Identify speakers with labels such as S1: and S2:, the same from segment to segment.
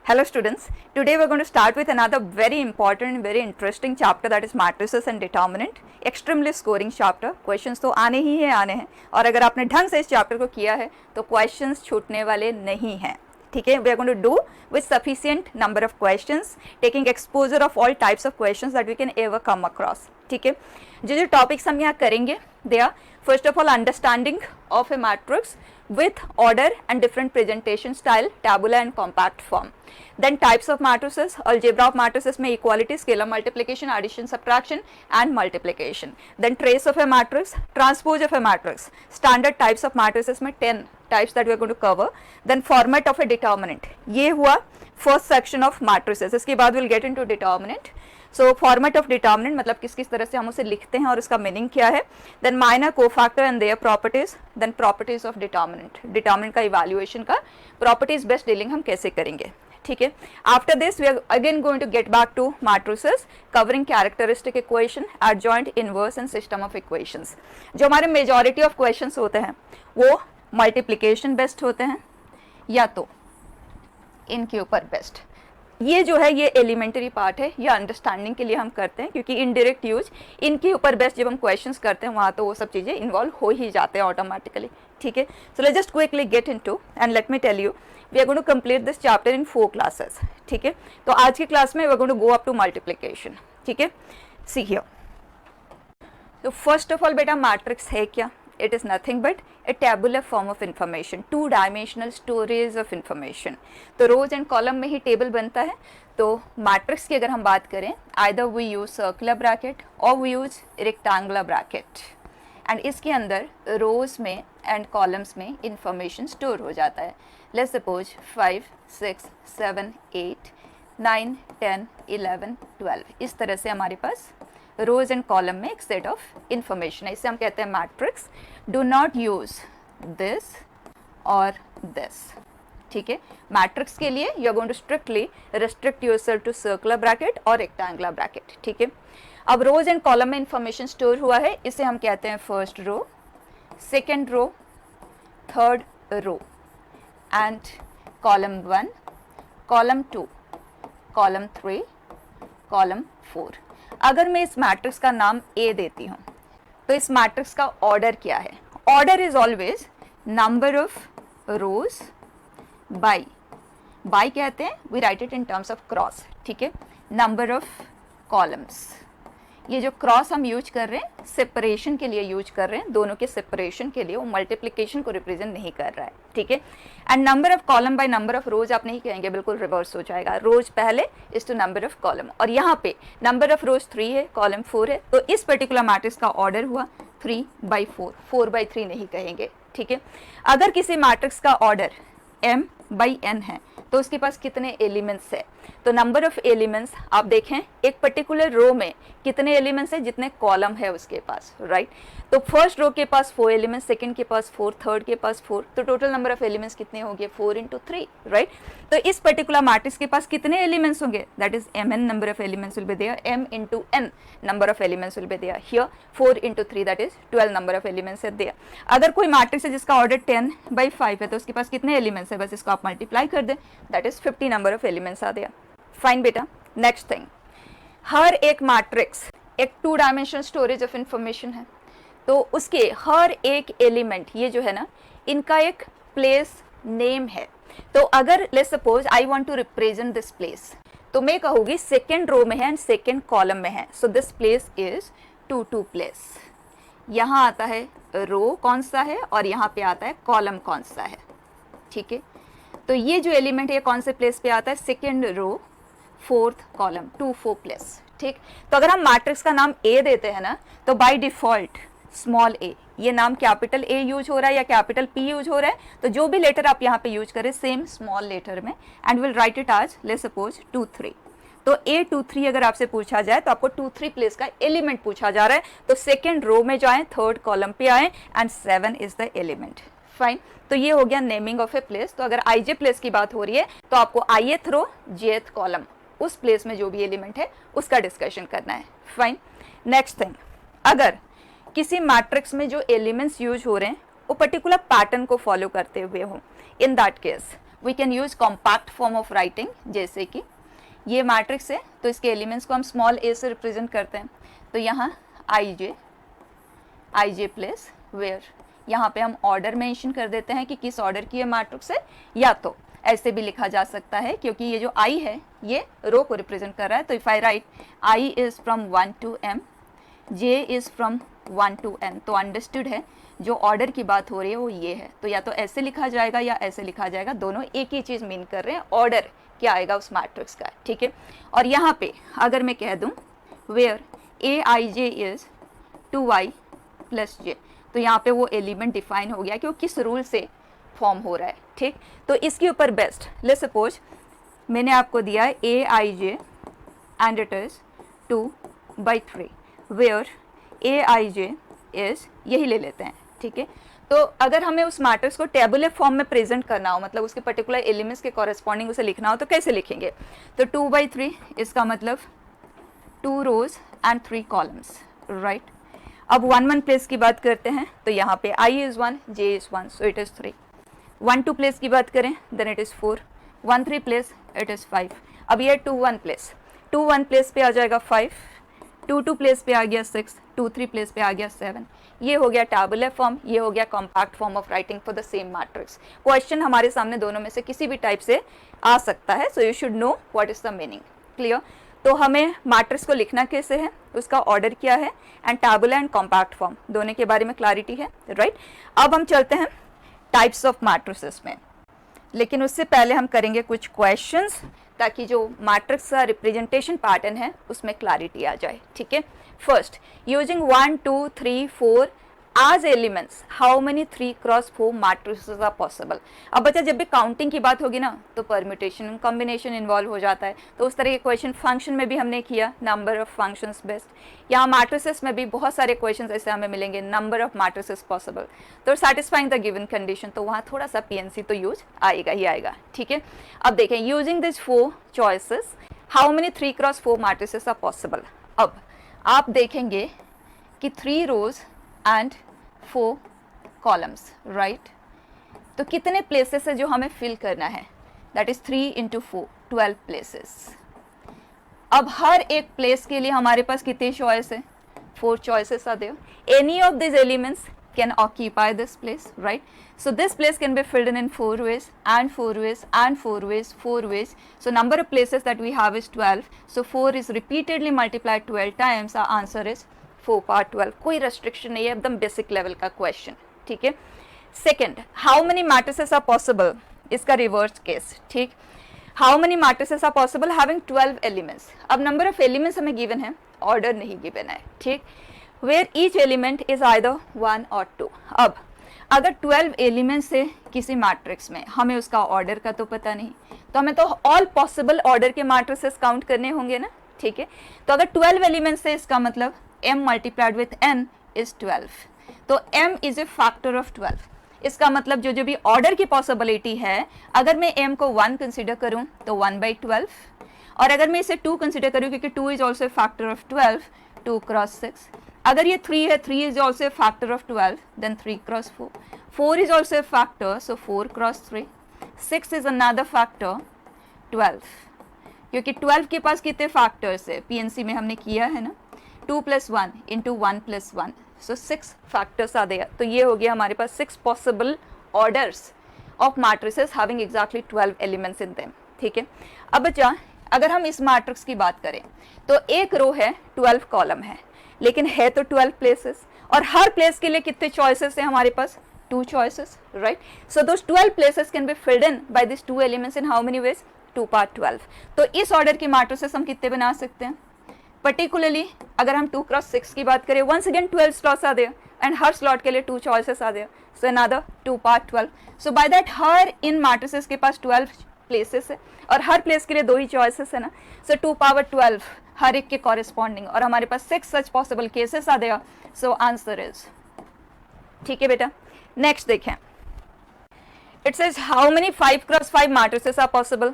S1: Hello students, today we are going to start with another very important and very interesting chapter, that is matrices and determinant. Extremely scoring chapter. Questions तो आने ही हैं आने हैं, और अगर आपने ढंग से इस चैप्टर को किया है तो questions छूटने वाले नहीं हैं. ठीक है, we are going to do with sufficient number of questions, taking exposure of all types of questions that we can ever come across. ठीक है, जो टॉपिक्स हम यहाँ करेंगे they are first of all understanding of a matrix with order and different presentation style, tabular and compact form. Then types of matrices, algebra of matrices में equality, scalar multiplication, addition, subtraction and multiplication. Then trace of a matrix, transpose of a matrix, standard types of matrices में 10 types that we are going to cover. Then format of a determinant, ये हुआ first section of matrices. इसके बाद we'll get into determinant. So format of determinant मतलब किस किस तरह से हम उसे लिखते हैं और उसका मीनिंग क्या है. Then minor cofactor and their properties. Then properties of determinant. Determinant का evaluation का properties based dealing हम कैसे करेंगे. ठीक है. After this we are again going to get back to matrices covering characteristic equation, adjoint, inverse and system of equations. जो हमारे majority of questions होते हैं वो multiplication based होते हैं या तो इनके ऊपर बेस्ट. ये जो है ये एलिमेंट्री पार्ट है, ये अंडरस्टैंडिंग के लिए हम करते हैं क्योंकि इनडायरेक्ट यूज इनके ऊपर बेस्ट जब हम क्वेश्चंस करते हैं वहाँ तो वो सब चीज़ें इन्वॉल्व हो ही जाते हैं ऑटोमेटिकली. ठीक है, so let's just quickly get into and let me tell you we are going to complete this chapter in 4 classes. ठीक है, तो आज की क्लास में we are going to go up to multiplication. ठीक है, सी हियर. तो first of all बेटा मैट्रिक्स है क्या? It is nothing but a tabular form of information, two-dimensional storage of information. तो रोज एंड कॉलम में ही टेबल बनता है. तो मैट्रिक्स की अगर हम बात करें either we use circular bracket or we use rectangular bracket. And इसके अंदर रोज में एंड कॉलम्स में इंफॉर्मेशन स्टोर हो जाता है. लेट्स सपोज 5, 6, 7, 8, 9, 10, 11, 12 इस तरह से हमारे पास रोज एंड कॉलम में एक सेट ऑफ इंफॉर्मेशन है. इसे हम कहते हैं matrix. Do not use this और दिस. ठीक है, मैट्रिक्स के लिए you are going to strictly restrict yourself to circular bracket और रेक्टेंगुलर ब्रैकेट. ठीक है, अब रोज एंड कॉलम में इंफॉर्मेशन स्टोर हुआ है, इसे हम कहते हैं first row, second row, third row and column 1, column 2, column 3, column 4. अगर मैं इस मैट्रिक्स का नाम ए देती हूँ तो इस मैट्रिक्स का ऑर्डर क्या है? Order is always number of rows by कहते हैं, we write it in terms of cross. ठीक है, नंबर ऑफ कॉलम्स. ये जो क्रॉस हम यूज कर रहे हैं सेपरेशन के लिए यूज कर रहे हैं, दोनों के सेपरेशन के लिए, वो मल्टीप्लिकेशन को रिप्रेजेंट नहीं कर रहा है. ठीक है, and number of column by number of rows आप नहीं कहेंगे, बिल्कुल रिवर्स हो जाएगा. रोज पहले is to number of column, और यहाँ पे नंबर ऑफ रोज 3 है, कॉलम 4 है, तो इस पर्टिकुलर मैट्रिक्स का ऑर्डर हुआ 3/4, 4/3 नहीं कहेंगे. ठीक है, अगर किसी मैट्रिक्स का ऑर्डर m/n है तो उसके पास कितने एलिमेंट्स है? तो नंबर ऑफ एलिमेंट्स आप देखें एक पर्टिकुलर रो में कितने एलिमेंट्स है जितने कॉलम है उसके पास, राइट. तो फर्स्ट रो के पास 4 एलिमेंट्स, सेकंड के पास 4, थर्ड के पास 4, तो टोटल नंबर ऑफ एलिमेंट्स कितने होंगे? 4 × 3, राइट. तो इस पर्टिकुलर मैट्रिक्स के पास कितने एलिमेंट्स होंगे? That is mn number of elements will be there, m × n number of elements will be there. Here 4 × 3 that is 12 number of elements है there. अगर कोई मैट्रिक्स है जिसका ऑर्डर 10/5 है तो उसके पास कितने एलिमेंट्स है? बस इसको आप मल्टीप्लाई कर दें, that is 50 number of elements are there. Fine बेटा. नेक्स्ट थिंग, हर एक मैट्रिक्स एक 2 डायमेंशनल स्टोरेज ऑफ इंफॉर्मेशन है, तो उसके हर एक एलिमेंट ये जो है ना इनका एक प्लेस नेम है. तो अगर let's suppose I want to represent this place, तो मैं कहूँगी सेकेंड रो में है एंड सेकेंड कॉलम में है, so this place is 2 place. यहाँ आता है रो कौन सा है और यहाँ पे आता है कॉलम कौन सा है. ठीक है, तो ये जो एलिमेंट है कौन से प्लेस पे आता है? Second row, fourth column, 4 place. ठीक, तो अगर हम मैट्रिक्स का नाम ए देते हैं ना तो बाय डिफॉल्ट स्मॉल ए, ये नाम कैपिटल ए यूज हो रहा है या कैपिटल पी यूज हो रहा है, तो जो भी लेटर आप यहाँ पे यूज करें सेम स्मॉल लेटर में, एंड विल राइट इट आज लेट्स सपोज 2, 3. तो A2, 3 अगर आपसे पूछा जाए तो आपको 2, 3 प्लेस का एलिमेंट पूछा जा रहा है, तो सेकेंड रो में जाएं, थर्ड कॉलम पे आए and 7 is the element. Fine, तो ये हो गया नेमिंग ऑफ ए प्लेस. तो अगर IJ प्लेस की बात हो रही है तो आपको ith रो, jth कॉलम, उस प्लेस में जो भी एलिमेंट है उसका डिस्कशन करना है. फाइन. नेक्स्ट थिंग, अगर किसी मैट्रिक्स में जो एलिमेंट्स यूज हो रहे हैं वो पर्टिकुलर पैटर्न को फॉलो करते हुए हो, in that case we can use compact form of writing, जैसे कि ये मैट्रिक्स है तो इसके एलिमेंट्स को हम स्मॉल a से रिप्रेजेंट करते हैं, तो यहाँ आई जे प्लेस वेयर, यहाँ पे हम ऑर्डर मेंशन कर देते हैं कि किस ऑर्डर की ये मैट्रिक्स है, या तो ऐसे भी लिखा जा सकता है क्योंकि ये जो i है ये रो को रिप्रेजेंट कर रहा है, तो if I right i is from 1 to m, j is from 1 to n, तो अंडरस्टूड है जो ऑर्डर की बात हो रही है वो ये है, तो या तो ऐसे लिखा जाएगा या ऐसे लिखा जाएगा, दोनों एक ही चीज़ मीन कर रहे हैं, ऑर्डर क्या आएगा उस मैट्रिक्स का, ठीक है। और यहाँ पे अगर मैं कह दूँ where a i j is 2i plus j, तो यहाँ पे वो एलिमेंट डिफाइन हो गया कि वो किस रूल से फॉर्म हो रहा है, ठीक। तो इसके ऊपर बेस्ट, लेट्स सपोज मैंने आपको दिया है a i j and it is 2/3 where a i j is, यही ले लेते हैं, ठीक है। तो अगर हमें उस मैट्रिक्स को टेबुलर फॉर्म में प्रेजेंट करना हो, मतलब उसके पर्टिकुलर एलिमेंट्स के कॉरेस्पॉन्डिंग उसे लिखना हो, तो कैसे लिखेंगे, तो 2/3 इसका मतलब 2 rows एंड 3 columns, राइट। अब 1 प्लेस की बात करते हैं, तो यहाँ पे i is 1, j is 1, so it is 3। 1 2 place की बात करें then it is 4, 1 3 place it is 5। अब ये 2 1 प्लेस, 2 1 प्लेस पे आ जाएगा 5, 2 2 प्लेस पे आ गया 6, 2 3 प्लेस पे आ गया 7। ये हो गया टैबुलर फॉर्म, ये हो गया compact form of writing for the same matrix. Question हमारे सामने दोनों में से किसी भी टाइप से आ सकता है, so you should know what is the meaning, clear. तो हमें मैट्रिक्स को लिखना कैसे है, उसका ऑर्डर क्या है, and tabular and compact form दोनों के बारे में क्लैरिटी है, राइट। अब हम चलते हैं टाइप्स ऑफ मैट्रिसेस में, लेकिन उससे पहले हम करेंगे कुछ क्वेश्चंस ताकि जो मैट्रिक्स का रिप्रेजेंटेशन पैटर्न है उसमें क्लैरिटी आ जाए, ठीक है। First, using 1 2 3 4 as elements, how many 3x4 matrices are possible। अब बच्चा जब भी काउंटिंग की बात होगी ना तो परम्यूटेशन कॉम्बिनेशन इन्वॉल्व हो जाता है, तो उस तरह के क्वेश्चन फंक्शन में भी हमने किया, नंबर ऑफ फंक्शंस बेस्ट। यहाँ मैट्रिसेस में भी बहुत सारे क्वेश्चंस ऐसे हमें मिलेंगे, नंबर ऑफ मैट्रिसेस पॉसिबल, तो सेटिस्फाइंग द गिवन कंडीशन, तो वहाँ थोड़ा सा पीएनसी तो यूज आएगा ही आएगा, ठीक है। अब देखें using this 4 choices how many 3x4 matrices are possible. अब आप देखेंगे कि 3 rows एंड 4 columns, राइट। तो कितने प्लेसेस है जो हमें फिल करना है, दैट इज 3 into 4, 12 प्लेसेस। अब हर एक प्लेस के लिए हमारे पास कितने चॉइस है, 4 choices are there, any of this elements can occupy this place, right. So this place can be filled in 4 ways and 4 ways and 4 ways, 4 ways. So number of places that we have is 12. So 4 is repeatedly multiplied 12 times. Our answer is 4/12. कोई restriction नहीं है, एकदम basic level का question, ठीक है। Second, how many matrices are possible? इसका reverse case, ठीक। How many matrices are possible having 12 elements? अब number of elements हमें given है, order नहीं given है, ठीक। Where each element is either 1 or 2. अब अगर 12 एलिमेंट्स है किसी मैट्रिक्स में, हमें उसका ऑर्डर का तो पता नहीं, तो हमें तो ऑल पॉसिबल ऑर्डर के मैट्रिसेस काउंट करने होंगे ना, ठीक है। तो अगर 12 एलिमेंट्स है इसका मतलब m multiplied with n is 12, तो m is a factor of 12। इसका मतलब जो जो भी ऑर्डर की पॉसिबिलिटी है, अगर मैं m को 1 कंसिडर करूं तो 1/12, और अगर मैं इसे 2 कंसिडर करूं क्योंकि 2 is also a factor of 12, 2 × 6। अगर ये 3 है, 3 is also a factor of 12, then 3 × 4, 4 is also a factor, so 4 × 3, 6 is another factor, 12, क्योंकि 12 के पास कितने फैक्टर्स है, पीएनसी में हमने किया है ना, 2 + 1 × 1 + 1, सो 6 फैक्टर्स आ गया। तो ये हो गया हमारे पास 6 possible orders of matrices having exactly 12 elements in them, ठीक है। अब बच्चा अगर हम इस मैट्रिक्स की बात करें तो एक रो है, 12 कॉलम है, लेकिन है तो 12 प्लेसेस, और हर प्लेस के लिए कितने चॉइसेस है हमारे पास, 2 choices, right. So those 12 places can be filled in by this 2 elements in how many ways, 2/12। तो इस ऑर्डर की मैट्रिसेस हम कितने बना सकते हैं, पर्टिकुलरली अगर हम 2 × 6 की बात करें, once again 12 slots are there and हर स्लॉट के लिए 2 choices are there, so another 2/12। So by that हर इन मैट्रिसेस के पास 12 प्लेसेस है और हर प्लेस के लिए 2 ही चॉइसेस है ना, सो 2/12 हर एक के कॉरेस्पॉन्डिंग, और हमारे पास 6 such possible cases are there, so answer is, ठीक है बेटा। नेक्स्ट देखें, it says how many 5 × 5 matrices are possible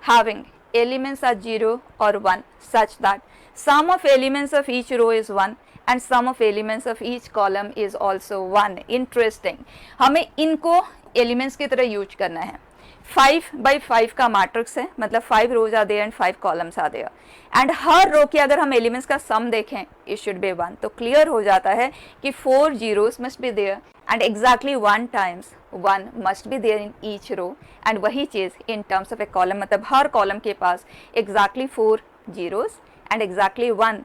S1: having elements are 0 और 1 such that sum of elements of each row is 1 and sum of elements of each column is also 1। Interesting, हमें इनको elements की तरह use करना है, 5x5 का matrix है, मतलब 5 rows are there and 5 columns are there, and हर रो के अगर हम एलिमेंट्स का सम देखें इट शुड बी 1, तो क्लियर हो जाता है कि 4 zeros must be there and exactly 1 times 1 must be there in each row, and वही चीज़ in terms of a column, मतलब हर कॉलम के पास exactly 4 zeros and exactly 1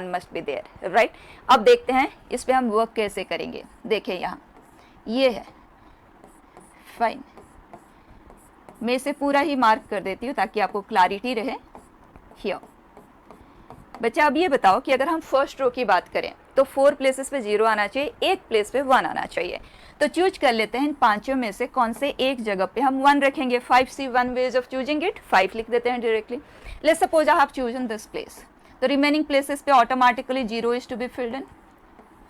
S1: must be there, right. अब देखते हैं इस पर हम वर्क कैसे करेंगे। देखिए यहाँ ये है, फाइन, मैं इसे पूरा ही मार्क कर देती हूँ ताकि आपको क्लैरिटी रहे। हियर बच्चा अब ये बताओ कि अगर हम फर्स्ट रो की बात करें तो 4 प्लेसेस पे 0 आना चाहिए, एक प्लेस पे 1 आना चाहिए, तो चूज कर लेते हैं इन पांचों में से कौन से एक जगह पे हम 1 रखेंगे। 5C1 veg of choosing it, 5 लिख देते हैं directly. Let's suppose I have chosen this place, तो रिमेनिंग प्लेसेस पे automatically 0 is to be filled in,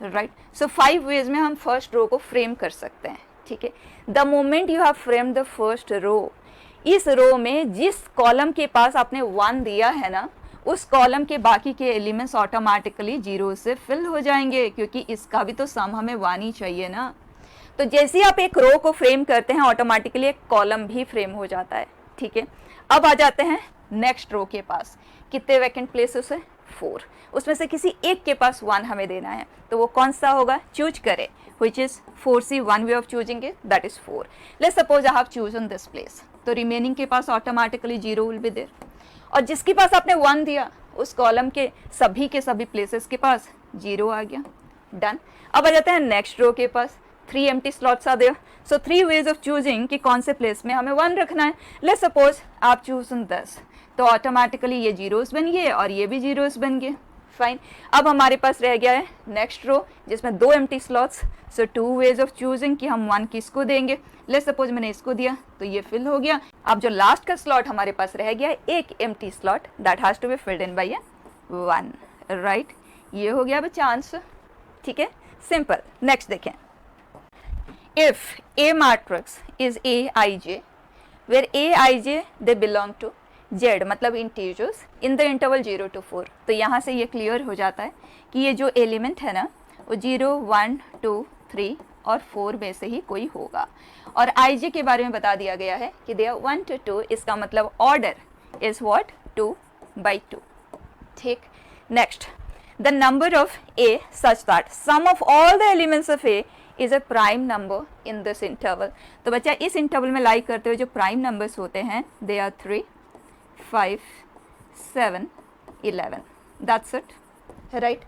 S1: right. So 5 ways में हम फर्स्ट रो को फ्रेम कर सकते हैं, ठीक है। The moment you have frame the first row, इस रो में जिस कॉलम के पास आपने 1 दिया है ना, उस कॉलम के बाकी के एलिमेंट्स ऑटोमेटिकली 0 से फिल हो जाएंगे, क्योंकि इसका भी तो सम हमें 1 ही चाहिए ना। तो जैसे ही आप एक रो को फ्रेम करते हैं ऑटोमेटिकली एक कॉलम भी फ्रेम हो जाता है, ठीक है। अब आ जाते हैं नेक्स्ट रो के पास, कितने वैकेंट प्लेसेस है? 4, उसमें से किसी एक के पास 1 हमें देना है, तो वो कौन सा होगा? चूज करें, which is 4C1 way of choosing it, that is 4. Let's suppose I have chosen this place, तो रिमेनिंग के पास ऑटोमेटिकली 0 विल बी देयर, और जिसके पास आपने 1 दिया उस कॉलम के सभी प्लेसेस के पास 0 आ गया, डन। अब आ जाते हैं नेक्स्ट रो के पास, 3 empty slots are there, so 3 ways of choosing कि कौन से प्लेस में हमें 1 रखना है। लेट्स सपोज आप चूजन 10, तो ऑटोमेटिकली ये जीरोस बन गए और ये भी जीरोस बन गए, फाइन। अब हमारे पास रह गया है नेक्स्ट रो जिसमें 2 empty slots, so 2 veg of choosing कि हम 1 किसको देंगे। लेट्स सपोज मैंने इसको दिया तो ये फिल हो गया। अब जो लास्ट का स्लॉट हमारे पास रह गया है, एक empty slot, that has to be filled in by 1, right. ये हो गया बच्चा आंसर, ठीक है, सिंपल। नेक्स्ट देखें, if a matrix is Aij where Aij they belong to Z, मतलब integers in the interval 0 to 4, तो यहाँ से ये क्लियर हो जाता है कि ये जो एलिमेंट है ना वो 0, 1, 2, 3 और 4 में से ही कोई होगा। और Ij के बारे में बता दिया गया है कि दे आर 1 to 2, इसका मतलब ऑर्डर इज व्हाट 2/2, ठीक। Next, the number of A such that sum of all the elements of A is a prime number in this interval, तो बच्चा इस इंटरवल में लाई करते हुए जो प्राइम नंबर्स होते हैं they are 3, 5, 7, 11, that's it, right.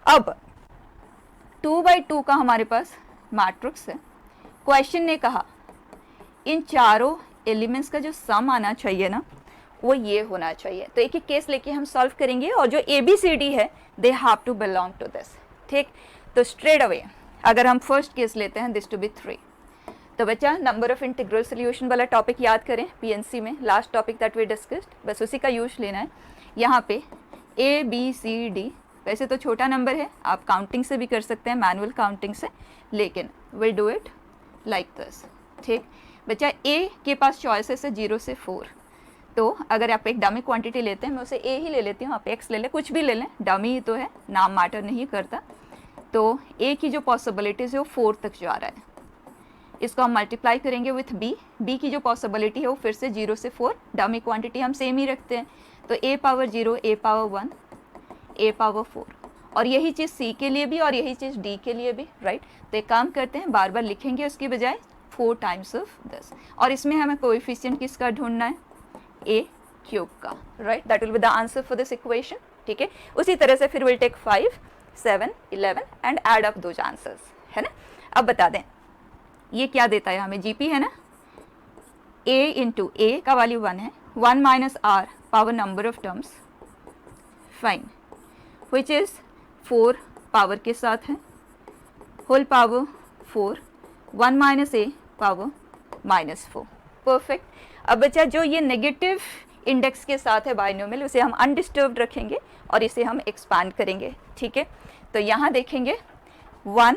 S1: अब 2/2 का हमारे पास मैट्रिक्स है। क्वेश्चन ने कहा इन चारों एलिमेंट्स का जो सम आना चाहिए ना वो ये होना चाहिए, तो एक एक केस लेके हम सॉल्व करेंगे और जो ABCD है they have to belong to this, ठीक। तो स्ट्रेट अवे अगर हम फर्स्ट केस लेते हैं दिस टू बी 3, तो बच्चा नंबर ऑफ इंटीग्रल सोल्यूशन वाला टॉपिक याद करें PNC में, last topic that we discussed, बस उसी का यूज लेना है। यहाँ पे ABCD वैसे तो छोटा नंबर है, आप काउंटिंग से भी कर सकते हैं, मैनुअल काउंटिंग से, लेकिन will do it like this, ठीक। बच्चा A के पास चॉइसेस है 0 से 4, तो अगर आप एक डमी क्वांटिटी लेते हैं, मैं उसे A ही ले लेती हूँ, आप X ले लें, कुछ भी ले लें, डमी ही तो है, नाम मैटर नहीं करता। तो A की जो पॉसिबिलिटीज़ है वो 4 तक जा रहा है, इसको हम मल्टीप्लाई करेंगे विथ B की जो पॉसिबिलिटी है वो फिर से 0 से 4, डमी क्वांटिटी हम सेम ही रखते हैं, तो A power 0, A power 1, A power 4, और यही चीज़ C के लिए भी और यही चीज़ D के लिए भी, राइट। तो एक काम करते हैं, बार बार लिखेंगे उसकी बजाय 4 टाइम्स ऑफ दिस, और इसमें हमें कोएफिशिएंट किसका ढूंढना है? A क्यूब का, right. That will be the answer for this equation, ठीक है। उसी तरह से फिर will take 5, 7, 11 and add up those answers, है ना। अब बता दें ये क्या देता है हमें, GP है ना, A इंटू A का वैल्यू 1 है, 1 minus R power number of terms, fine, which is 4 power के साथ है, whole power 4, 1 minus A power -4, perfect. अब बच्चा जो ये नेगेटिव इंडेक्स के साथ है बाइनोमियल, उसे हम अनडिस्टर्ब्ड रखेंगे और इसे हम एक्सपांड करेंगे, ठीक है। तो यहाँ देखेंगे 1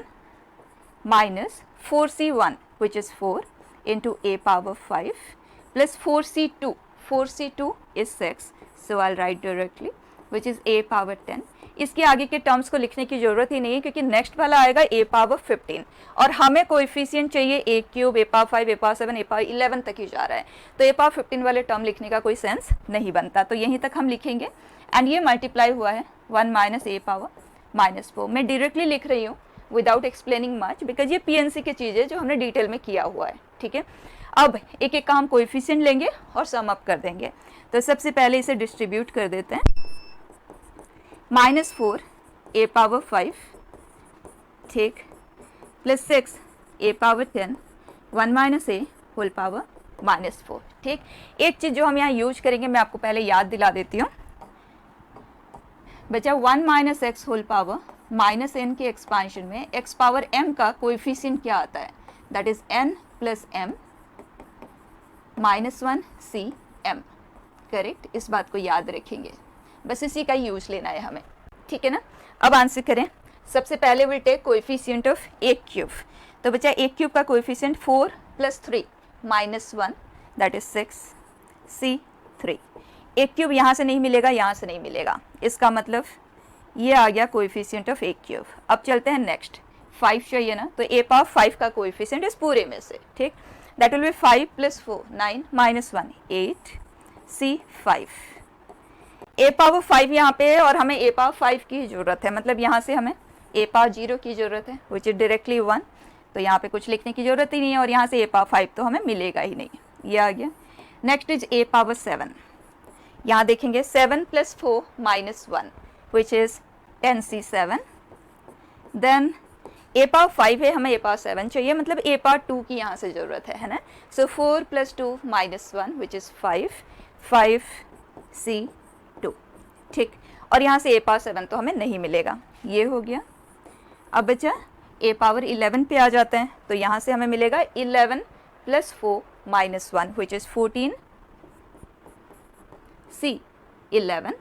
S1: minus 4C1 which is 4 into A power 5 plus 4C2 is 6, so I'll write directly which is a power 10। इसके आगे के टर्म्स को लिखने की ज़रूरत ही नहीं है क्योंकि नेक्स्ट वाला आएगा a पावर 15 और हमें कोएफिशिएंट चाहिए a cube, a power 5, a power 7, a power 11 तक ही जा रहा है, तो a पावर 15 वाले टर्म लिखने का कोई सेंस नहीं बनता, तो यहीं तक हम लिखेंगे। एंड ये मल्टीप्लाई हुआ है 1 माइनस a पावर -4। मैं डायरेक्टली लिख रही हूँ विदाउट एक्सप्लेनिंग मच बिकॉज ये पीएनसी की चीज़ है जो हमने डिटेल में किया हुआ है, ठीक है। अब एक एक का हम कोएफिशिएंट लेंगे और सम अप कर देंगे। तो सबसे पहले इसे डिस्ट्रीब्यूट कर देते हैं। -4 a पावर 5, ठीक, plus 6 a power 10, 1 minus a whole power -4, ठीक। एक चीज़ जो हम यहाँ यूज करेंगे मैं आपको पहले याद दिला देती हूँ बच्चा, 1 minus x whole power minus n के एक्सपांशन में x पावर m का कोएफिशिएंट क्या आता है, that is n plus m -1 c m, correct. इस बात को याद रखेंगे, बस इसी का यूज लेना है हमें, ठीक है ना। अब आंसर करें। सबसे पहले will take coefficient of a cube. तो बच्चा a क्यूब का coefficient 4 plus 3 -1 that is 6 c 3। a cube यहाँ से नहीं मिलेगा, यहाँ से नहीं मिलेगा, इसका मतलब ये आ गया कोएफिशिएंट ऑफ a क्यूब। अब चलते हैं नेक्स्ट, 5 चाहिए ना, तो a पावर 5 का कोएफिशिएंट इस पूरे में से, ठीक, that will B 5 plus 4 9 -1 8 c 5। a power 5 यहाँ पे है और हमें a पावर 5 की ज़रूरत है, मतलब यहाँ से हमें a पावर 0 की ज़रूरत है विच इज डायरेक्टली 1, तो यहाँ पे कुछ लिखने की ज़रूरत ही नहीं है और यहाँ से a पावर 5 तो हमें मिलेगा ही नहीं, ये आ गया। Next is a power 7। यहाँ देखेंगे 7 plus 4 -1 which is 10c7। Then a power 5 है, हमें a पावर 7 चाहिए, मतलब a पावर 2 की यहाँ से ज़रूरत है ना। सो 4 प्लस 2 -1 विच इज़ 5c2, ठीक। और यहाँ से a पावर 7 तो हमें नहीं मिलेगा, ये हो गया। अब बचा a पावर 11 पे आ जाते हैं, तो यहाँ से हमें मिलेगा 11 plus 4 -1 which is 14 c11।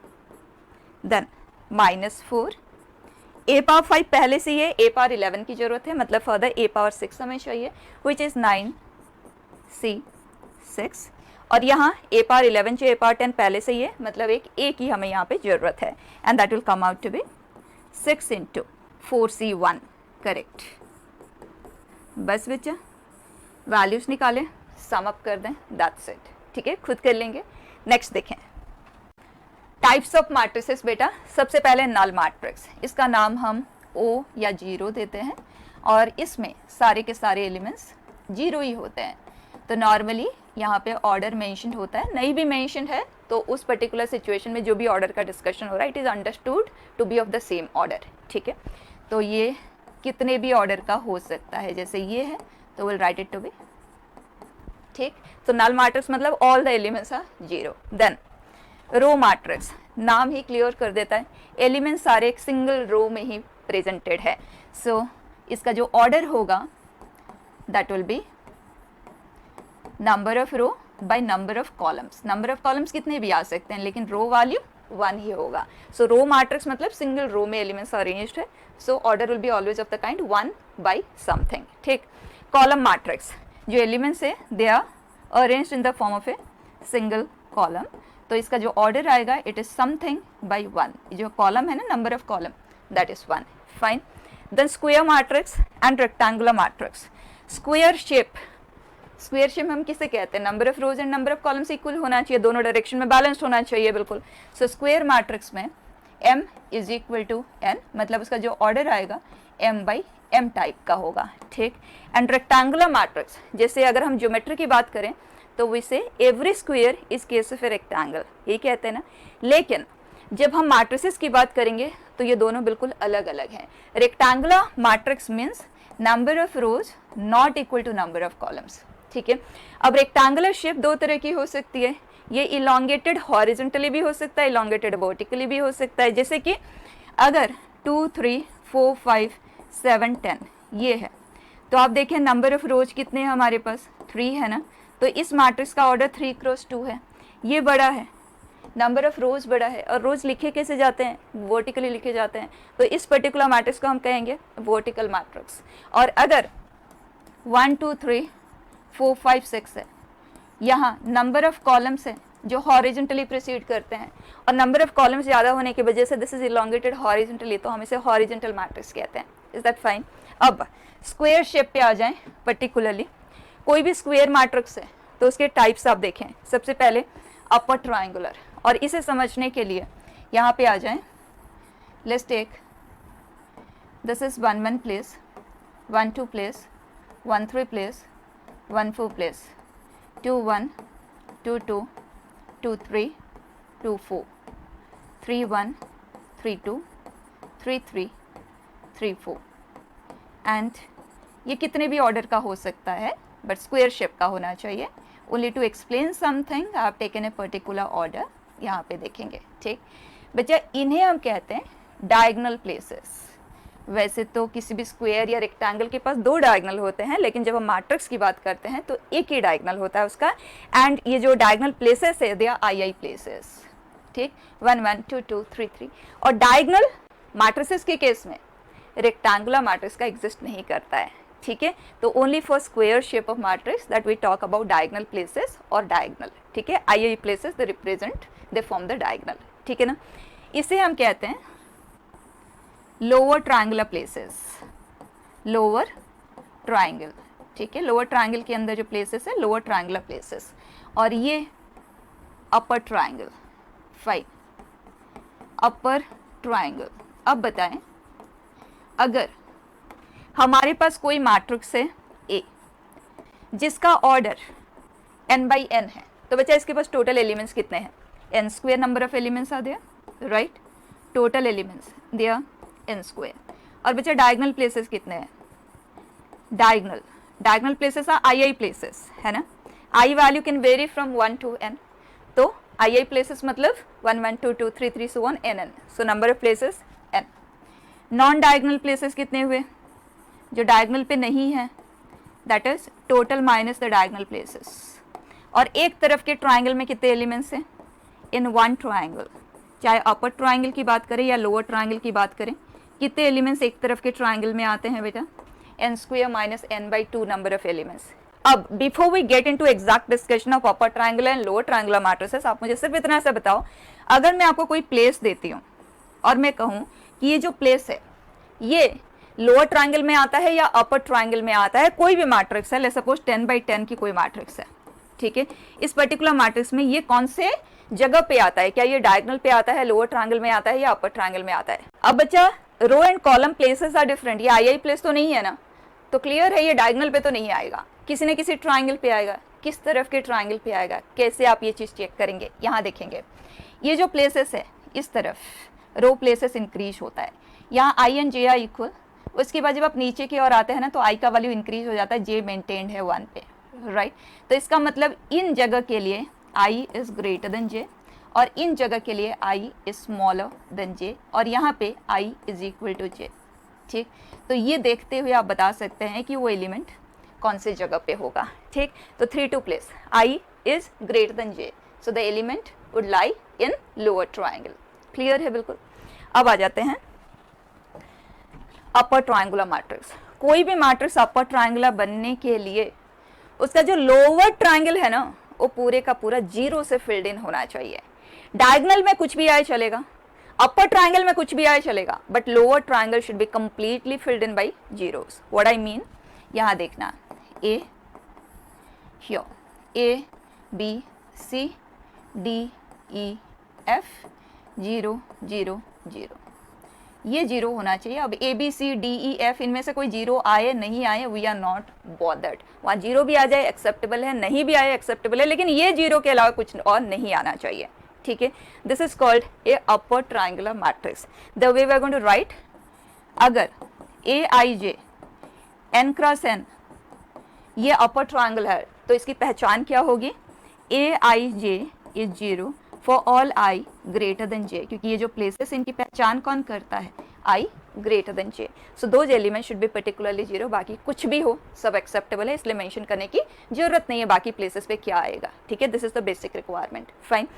S1: Then -4 a power 5 पहले से ही है, a पावर 11 की ज़रूरत है, मतलब फर्दर a पावर 6 हमें चाहिए विच इज़ 9 c6। और यहाँ a पावर 11 चाहिए, a पावर 10 पहले से ही है, मतलब एक a की हमें यहाँ पे ज़रूरत है and that will come out to be 6 × 4c1, correct. बस बच्चा वैल्यूज़ निकालें, सम अप कर दें, दैट्स इट, ठीक है, खुद कर लेंगे। नेक्स्ट देखें टाइप्स ऑफ मैट्रिसेस। बेटा सबसे पहले नल मैट्रिक्स, इसका नाम हम O या 0 देते हैं और इसमें सारे के सारे एलिमेंट्स 0 ही होते हैं। तो नॉर्मली यहाँ पे ऑर्डर मेंशन होता है, नहीं भी मेंशन है तो उस पर्टिकुलर सिचुएशन में जो भी ऑर्डर का डिस्कशन हो रहा है it is understood to be of the same order, ठीक है। तो ये कितने भी ऑर्डर का हो सकता है, जैसे ये है तो will write it to be, ठीक। तो नल मैट्रिक्स मतलब all the elements are 0। Then row matrix, नाम ही क्लियर कर देता है, एलिमेंट सारे एक सिंगल रो में ही प्रेजेंटेड है। सो इसका जो ऑर्डर होगा that will be number of row by number of columns. Number of columns कितने भी आ सकते हैं लेकिन रो वैल्यू 1 ही होगा। सो रो मैट्रिक्स मतलब सिंगल रो में एलिमेंट्स अरेंज्ड है, so order will be always of the kind 1 by something, ठीक। कॉलम मैट्रिक्स, जो एलिमेंट्स है they are arranged in the form of a single column, तो इसका जो ऑर्डर आएगा इट इज समथिंग बाय 1। जो कॉलम है ना, number of column that is 1, fine. Then square matrix and rectangular matrix. Square shape हम किसे कहते हैं, number of rows and number of columns equal होना चाहिए, दोनों डायरेक्शन में बैलेंस्ड होना चाहिए, बिल्कुल। सो स्क्वायर मैट्रिक्स में m is equal to n, मतलब उसका जो ऑर्डर आएगा m बाई m टाइप का होगा, ठीक। एंड रेक्टेंगुलर मैट्रिक्स, जैसे अगर हम ज्योमेट्री की बात करें तो वैसे every square is case of a rectangle, ये कहते हैं ना। लेकिन जब हम मैट्रिसेस की बात करेंगे तो ये दोनों बिल्कुल अलग अलग हैं। Rectangular matrix means number of rows not equal to number of columns, ठीक है। अब रेक्टेंगुलर शेप दो तरह की हो सकती है, ये इलोंगेटेड हॉरिजॉन्टली भी हो सकता है, इलोंगेटेड वर्टिकली भी हो सकता है। जैसे कि अगर 2 3 4 5 7 10 ये है, तो आप देखें नंबर ऑफ रोज कितने हैं हमारे पास, 3 है ना, तो इस मैट्रिक्स का ऑर्डर 3 × 2 है, ये बड़ा है, नंबर ऑफ रोज बड़ा है। और रोज लिखे कैसे जाते हैं, वर्टिकली लिखे जाते हैं, तो इस पर्टिकुलर मैट्रिक्स को हम कहेंगे वर्टिकल मैट्रिक्स। और अगर 1 2 3 4 5 6 है, यहाँ नंबर ऑफ कॉलम्स है जो हॉरिजेंटली प्रोसीड करते हैं, और नंबर ऑफ कॉलम्स ज़्यादा होने की वजह से दिस इज इलोंगेटेड हॉरिजेंटली, तो हम इसे हॉरिजेंटल मैट्रिक्स कहते हैं। Is that fine? अब स्क्वायर शेप पे आ जाएं। पर्टिकुलरली कोई भी स्क्वायर मैट्रिक्स है तो उसके टाइप्स आप देखें। सबसे पहले अपर ट्रायंगुलर, और इसे समझने के लिए यहाँ पे आ जाएं। Let's take this is 1 1 place, 1 2 place, 1 3 place, 1 4 place, 2 1, 2 2, 2 3, 2 4, 3 1, 3 2, 3 3, 3 4, and ये कितने भी ऑर्डर का हो सकता है बट स्क्वायर शेप का होना चाहिए। Only to explain something I have taken a particular order, यहाँ पे देखेंगे। ठीक बच्चा, इन्हें हम कहते हैं डायगोनल प्लेसेस। वैसे तो किसी भी स्क्वायर या रेक्टेंगल के पास 2 डायगोनल होते हैं, लेकिन जब हम मैट्रिक्स की बात करते हैं तो एक ही डायगोनल होता है उसका, एंड ये जो डायगोनल प्लेसेस है दे आर आई प्लेसेस। ठीक, 1 1 2 2 3 3। और डायगोनल मैट्रिसेस के केस में रेक्टेंगुलर मैट्रिक्स का एग्जिस्ट नहीं करता है। ठीक है, तो only for square shape of matrix that we talk about diagonal places और डायगोनल। ठीक है, i places they represent, they form the diagonal. ठीक है ना, इसे हम कहते हैं lower triangular places, lower triangle. ठीक है, लोअर ट्रायंगल के अंदर जो प्लेसेस है लोअर ट्रायंगुलर प्लेसेस, और ये अपर ट्रायंगल। फाइन, अपर ट्रायंगल। अब बताएं, अगर हमारे पास कोई मैट्रिक्स है ए जिसका ऑर्डर n बाई n है, तो बच्चा इसके पास टोटल एलिमेंट्स कितने हैं? n square number of elements are there, right? Total elements there n square. और बच्चा डायगोनल प्लेसेस कितने हैं? Diagonal places are i places, है ना? I value can vary from 1 to n, तो आई प्लेसेस मतलब 1 1 2 2 3 3 so on n n, so number of places n। Non diagonal places कितने हुए? जो डायगोनल पे नहीं है, that is total minus the diagonal places. और एक तरफ के ट्रायंगल में कितने एलिमेंट्स हैं? इन वन ट्रायंगल, चाहे अपर ट्रायंगल की बात करें या लोअर ट्रायंगल की बात करें, कितने एलिमेंट्स एक तरफ के ट्रायंगल में आते हैं बेटा? n square minus n by 2 number of elements. अब before we get into exact discussion of upper triangle and lower triangular matrices, आप मुझे सिर्फ इतना सा बताओ, अगर मैं आपको कोई प्लेस देती हूँ और मैं कहूँ कि ये जो प्लेस है ये लोअर ट्रायंगल में आता है या अपर ट्रायंगल में आता है, कोई भी मैट्रिक्स है, लेट्स सपोज 10 बाई 10 की कोई मैट्रिक्स है। ठीक है, इस पर्टिकुलर मैट्रिक्स में ये कौन से जगह पे आता है? क्या ये डायगोनल पे आता है, लोअर ट्रायंगल में आता है या अपर ट्रायंगल में आता है? अब बच्चा, row and column places are different, ये आई प्लेस तो नहीं है ना, तो क्लियर है ये डायगोनल पे तो नहीं आएगा, किसी न किसी ट्रायंगल पे आएगा। किस तरफ के ट्रायंगल पे आएगा, कैसे आप ये चीज़ चेक करेंगे? यहाँ देखेंगे, ये जो प्लेसेस है इस तरफ रो प्लेसेस इंक्रीज होता है, यहाँ आई एंड जे आर इक्वल। उसके बाद जब आप नीचे की ओर आते हैं ना तो आई का वैल्यू इंक्रीज हो जाता है, जे मेंटेन्ड है 1 पे, राइट? तो इसका मतलब इन जगह के लिए आई इज ग्रेटर देन जे, और इन जगह के लिए आई इज स्मॉलर देन जे, और यहाँ पे आई इज इक्वल टू जे। ठीक, तो ये देखते हुए आप बता सकते हैं कि वो एलिमेंट कौन से जगह पे होगा। ठीक, तो 3 2 place I is greater than j, so the element would lie in lower triangle. Clear है बिल्कुल? अब आ जाते हैं अपर ट्रायंगुलर मैट्रिक्स। कोई भी मैट्रिक्स अपर ट्रायंगुलर बनने के लिए उसका जो लोअर ट्रायंगल है ना वो पूरे का पूरा 0 से फिल्ड इन होना चाहिए। डायगोनल में कुछ भी आए चलेगा, अपर ट्रायंगल में कुछ भी आए चलेगा, but lower triangle should be completely filled in by zeros. What I mean, यहाँ देखना, a here, a B C d e f 0 0 0, ये 0 होना चाहिए। अब a B C d e f इनमें से कोई 0 आए नहीं आए, वी आर नॉट बॉदर्ड। वहाँ 0 भी आ जाए एक्सेप्टेबल है, नहीं भी आए एक्सेप्टेबल है, लेकिन ये 0 के अलावा कुछ और नहीं आना चाहिए। ठीक है, this is called a upper triangular matrix. The way we are going to write, अगर a i j n cross n ये अपर ट्रायंगल है तो इसकी पहचान क्या होगी? A i j is 0 for all i greater than j, क्योंकि ये जो प्लेसेस इनकी पहचान कौन करता है? I greater than j. So those element should be particularly 0, बाकी कुछ भी हो सब एक्सेप्टेबल है, इसलिए मेंशन करने की जरूरत नहीं है बाकी प्लेसेस पे क्या आएगा। ठीक है, this is the basic requirement. Fine,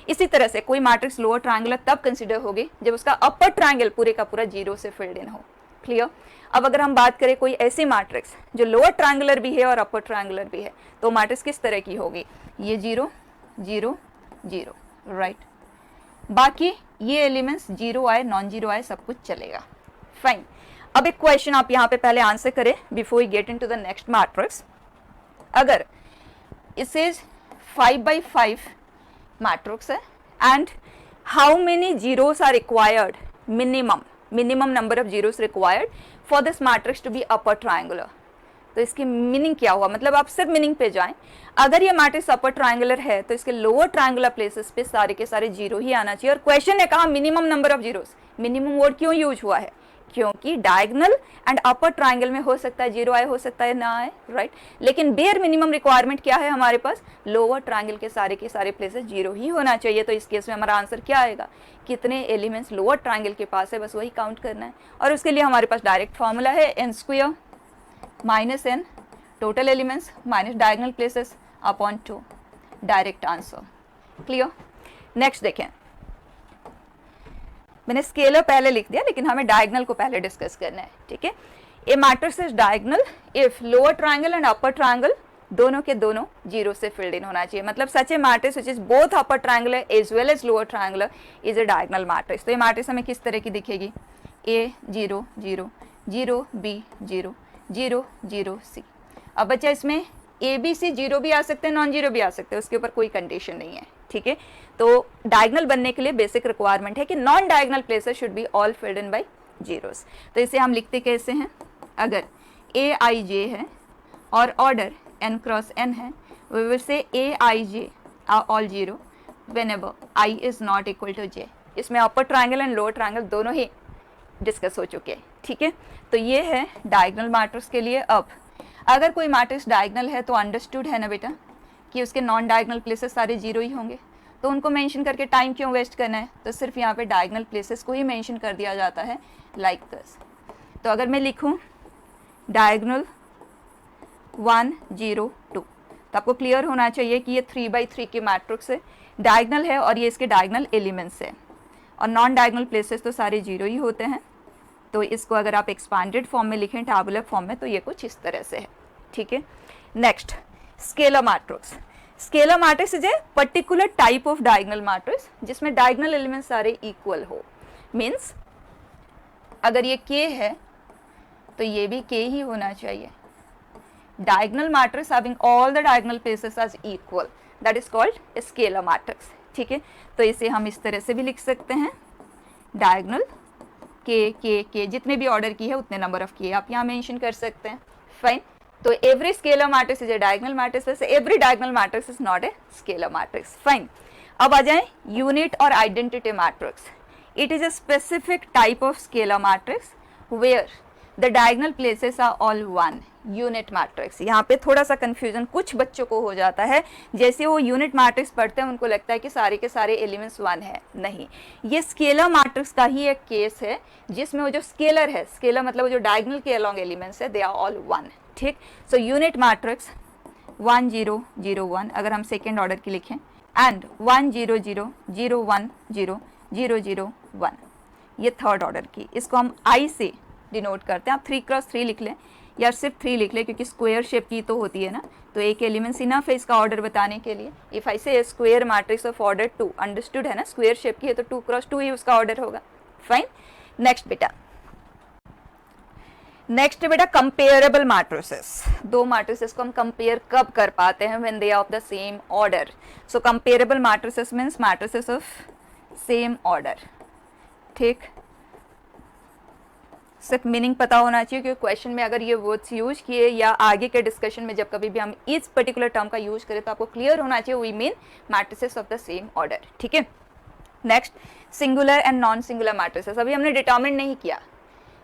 S1: इसी तरह से कोई मैट्रिक्स लोअर ट्रायंगुलर तब कंसिडर होगी जब उसका अपर ट्रायंगल पूरे का पूरा 0 से फिल्ड इन हो। क्लियर? अब अगर हम बात करें कोई ऐसी मैट्रिक्स जो लोअर ट्रायंगुलर भी है और अपर ट्रायंगुलर भी है, तो मैट्रिक्स किस तरह की होगी? ये 0 0 0, राइट। बाकी ये एलिमेंट्स 0 आए नॉन 0 आए सब कुछ चलेगा, फाइन। अब एक क्वेश्चन आप यहाँ पे पहले आंसर करें before we get into the next matrix. अगर इट इज 5x5 मैट्रिक्स है and how many zeros are required, minimum number of zeros required for this matrix to be upper triangular. तो इसकी meaning क्या हुआ, मतलब आप सिर्फ मीनिंग पे जाएं। अगर ये मैट्रिक्स अपर ट्रायंगुलर है तो इसके लोअर ट्रायंगुलर प्लेसेस पे सारे के सारे जीरो ही आना चाहिए। और क्वेश्चन ने कहा minimum number of zeros, minimum word क्यों यूज हुआ है, क्योंकि डायगोनल एंड अपर ट्रायंगल में हो सकता है 0 आए, हो सकता है ना आए, राइट। लेकिन बेयर मिनिमम रिक्वायरमेंट क्या है हमारे पास, लोअर ट्रायंगल के सारे प्लेसेस 0 ही होना चाहिए। तो इस केस में हमारा आंसर क्या आएगा, कितने एलिमेंट्स लोअर ट्रायंगल के पास है बस वही काउंट करना है। और उसके लिए हमारे पास डायरेक्ट फॉर्मूला है n² minus n total elements minus diagonal places upon 2, direct answer, clear. Next देखें, मैंने स्केलर पहले लिख दिया लेकिन हमें डायगोनल को पहले डिस्कस करना है, ठीक है। A matrix is diagonal if lower triangle and upper triangle दोनों के दोनों 0 से फिल्ड इन होना चाहिए। मतलब such a matrix which is both upper triangular as well as lower triangular is a diagonal matrix. तो ये मैट्रिक्स हमें किस तरह की दिखेगी, A 0 0 0 B 0 0 0 C। अब बच्चा इसमें A B C 0 भी आ सकते हैं नॉन 0 भी आ सकते हैं, उसके ऊपर कोई कंडीशन नहीं है, ठीक है। तो डायगोनल बनने के लिए बेसिक रिक्वायरमेंट है कि non diagonal places should be all field in by zeros. तो इसे हम लिखते कैसे हैं, अगर A I J है और ऑर्डर n क्रॉस n है, we will say A I J are all 0 whenever I is not equal to J। इसमें अपर ट्रायंगल एंड लोअर ट्रायंगल दोनों ही डिस्कस हो चुके हैं, ठीक है। तो ये है डायगोनल मैट्रिक्स के लिए। अब अगर कोई मैट्रिक्स डायगोनल है तो अंडरस्टूड है ना बेटा कि उसके नॉन डायगोनल प्लेसेस सारे 0 ही होंगे। तो उनको मेंशन करके टाइम क्यों वेस्ट करना है, तो सिर्फ यहाँ पे डायगोनल प्लेसेस को ही मेंशन कर दिया जाता है लाइक दिस। तो अगर मैं लिखूँ डायगोनल 1 0 2 तो आपको क्लियर होना चाहिए कि ये 3x3 की मैट्रिक्स है, डायगोनल है और ये इसके डायगोनल एलिमेंट्स है और नॉन डायगोनल प्लेसेस तो सारे 0 ही होते हैं। तो इसको अगर आप एक्सपांडेड फॉर्म में लिखें टैबुलर फॉर्म में तो ये कुछ इस तरह से है, ठीक है। Next scalar matrix. Scalar matrix is a particular type of diagonal matrix जिसमें डायगोनल एलिमेंट्स सारे इक्वल हो। मीन्स अगर ये K है तो ये भी K ही होना चाहिए। Diagonal matrix having all the diagonal places as equal, that is called scalar matrix, ठीक है। तो इसे हम इस तरह से भी लिख सकते हैं, डायगोनल K जितने भी ऑर्डर की है उतने नंबर ऑफ K आप यहाँ मेंशन कर सकते हैं, फाइन। तो every scalar matrix is a diagonal matrix, वैसे every diagonal matrix is not a scalar matrix, fine. अब आ जाए यूनिट और identity matrix. It is a specific type of scalar matrix where the diagonal places are all 1, unit matrix. यहाँ पे थोड़ा सा confusion कुछ बच्चों को हो जाता है, जैसे वो यूनिट मैट्रिक्स पढ़ते हैं उनको लगता है कि सारे के सारे एलिमेंट्स 1 है, नहीं। ये स्केलर मैट्रिक्स का ही एक केस है जिसमें वो जो स्केलर है, स्केलर मतलब वो जो डायगोनल के अलोंग एलिमेंट्स है, दे आर ऑल 1, ठीक। सो यूनिट मैट्रिक्स 1 0 0 1 अगर हम सेकेंड ऑर्डर की लिखें एंड 1 0 0 0 1 0 0 0 1 ये थर्ड ऑर्डर की, इसको हम I से डिनोट करते हैं। आप 3x3 लिख लें या सिर्फ 3 लिख लें क्योंकि स्क्वायर शेप की तो होती है ना, तो एक एलिमेंट्स इनफ है इसका ऑर्डर बताने के लिए। इफ आई से square matrix of order 2, understood है ना, स्क्वायर शेप की है तो 2x2 ही उसका ऑर्डर होगा, फाइन। नेक्स्ट बेटा कंपेरेबल मैट्रिसेस। दो मैट्रिसेस को हम कंपेयर कब कर पाते हैं, when they are of the same order. So comparable matrices means matrices of same order, ठीक। सिर्फ मीनिंग पता होना चाहिए क्योंकि क्वेश्चन में अगर ये वर्ड्स यूज किए या आगे के डिस्कशन में जब कभी भी हम इस पर्टिकुलर टर्म का यूज करें तो आपको क्लियर होना चाहिए we mean matrices of the same order, ठीक है। Next singular and non singular matrices. अभी हमने डिटर्मिनेंट नहीं किया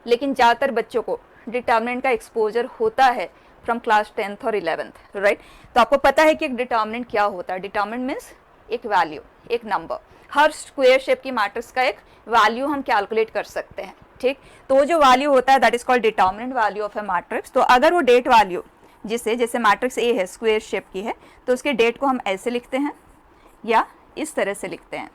S1: लेकिन ज़्यादातर बच्चों को डिटर्मिनेंट का एक्सपोजर होता है फ्रॉम क्लास 10th और 11th, राइट। तो आपको पता है कि एक डिटर्मिनेंट क्या होता है। डिटर्मिनेंट मीन्स एक वैल्यू, एक नंबर। हर स्क्वायर शेप की मैट्रिक्स का एक वैल्यू हम कैलकुलेट कर सकते हैं, ठीक। तो वो जो वैल्यू होता है that is called determinant value of a matrix. तो अगर वो डेट वैल्यू जैसे मैट्रिक्स ए है स्क्वायर शेप की है तो उसके डेट को हम ऐसे लिखते हैं या इस तरह से लिखते हैं।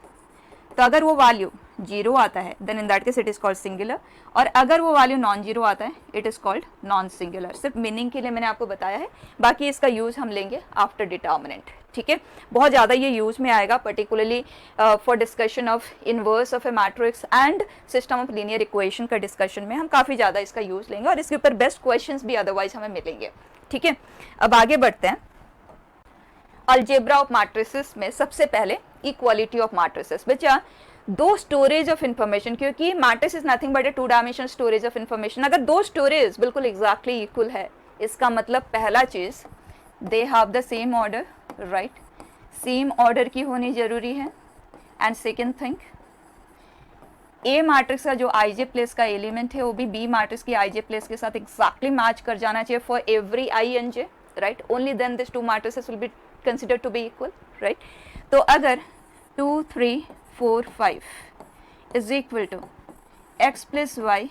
S1: तो अगर वो वैल्यू 0 आता है then in that case it is called singular, और अगर वो वैल्यू नॉन जीरो आता है it is called non singular. सिर्फ मीनिंग के लिए मैंने आपको बताया है, बाकी इसका यूज हम लेंगे आफ्टर डिटर्मिनेंट, ठीक है। बहुत ज़्यादा ये यूज में आएगा, particularly for discussion of inverse of a matrix and system of linear equation का डिस्कशन में हम काफ़ी ज़्यादा इसका यूज लेंगे, और इसके ऊपर बेस्ट क्वेश्चंस भी अदरवाइज हमें मिलेंगे, ठीक है। अब आगे बढ़ते हैं। अलजेब्रा ऑफ मैट्रिसेस में सबसे पहले इक्वालिटी ऑफ मैट्रिसेस। बच्चा दो स्टोरेज ऑफ इंफॉर्मेशन, क्योंकि matrix is nothing but A 2 dimensional storage of information. अगर दो स्टोरेज बिल्कुल एग्जैक्टली इक्वल है, इसका मतलब पहला चीज they have the same order, right, same order की होनी जरूरी है। And second thing, A matrix का जो आईजे प्लेस का एलिमेंट है वो भी बी मैट्रिक्स की आईजे प्लेस के साथ एग्जैक्टली मैच कर जाना चाहिए for every I and J, right. Only then this 2 matrices will be considered to be equal, right. तो अगर 2 3 4 5 is equal to x plus y,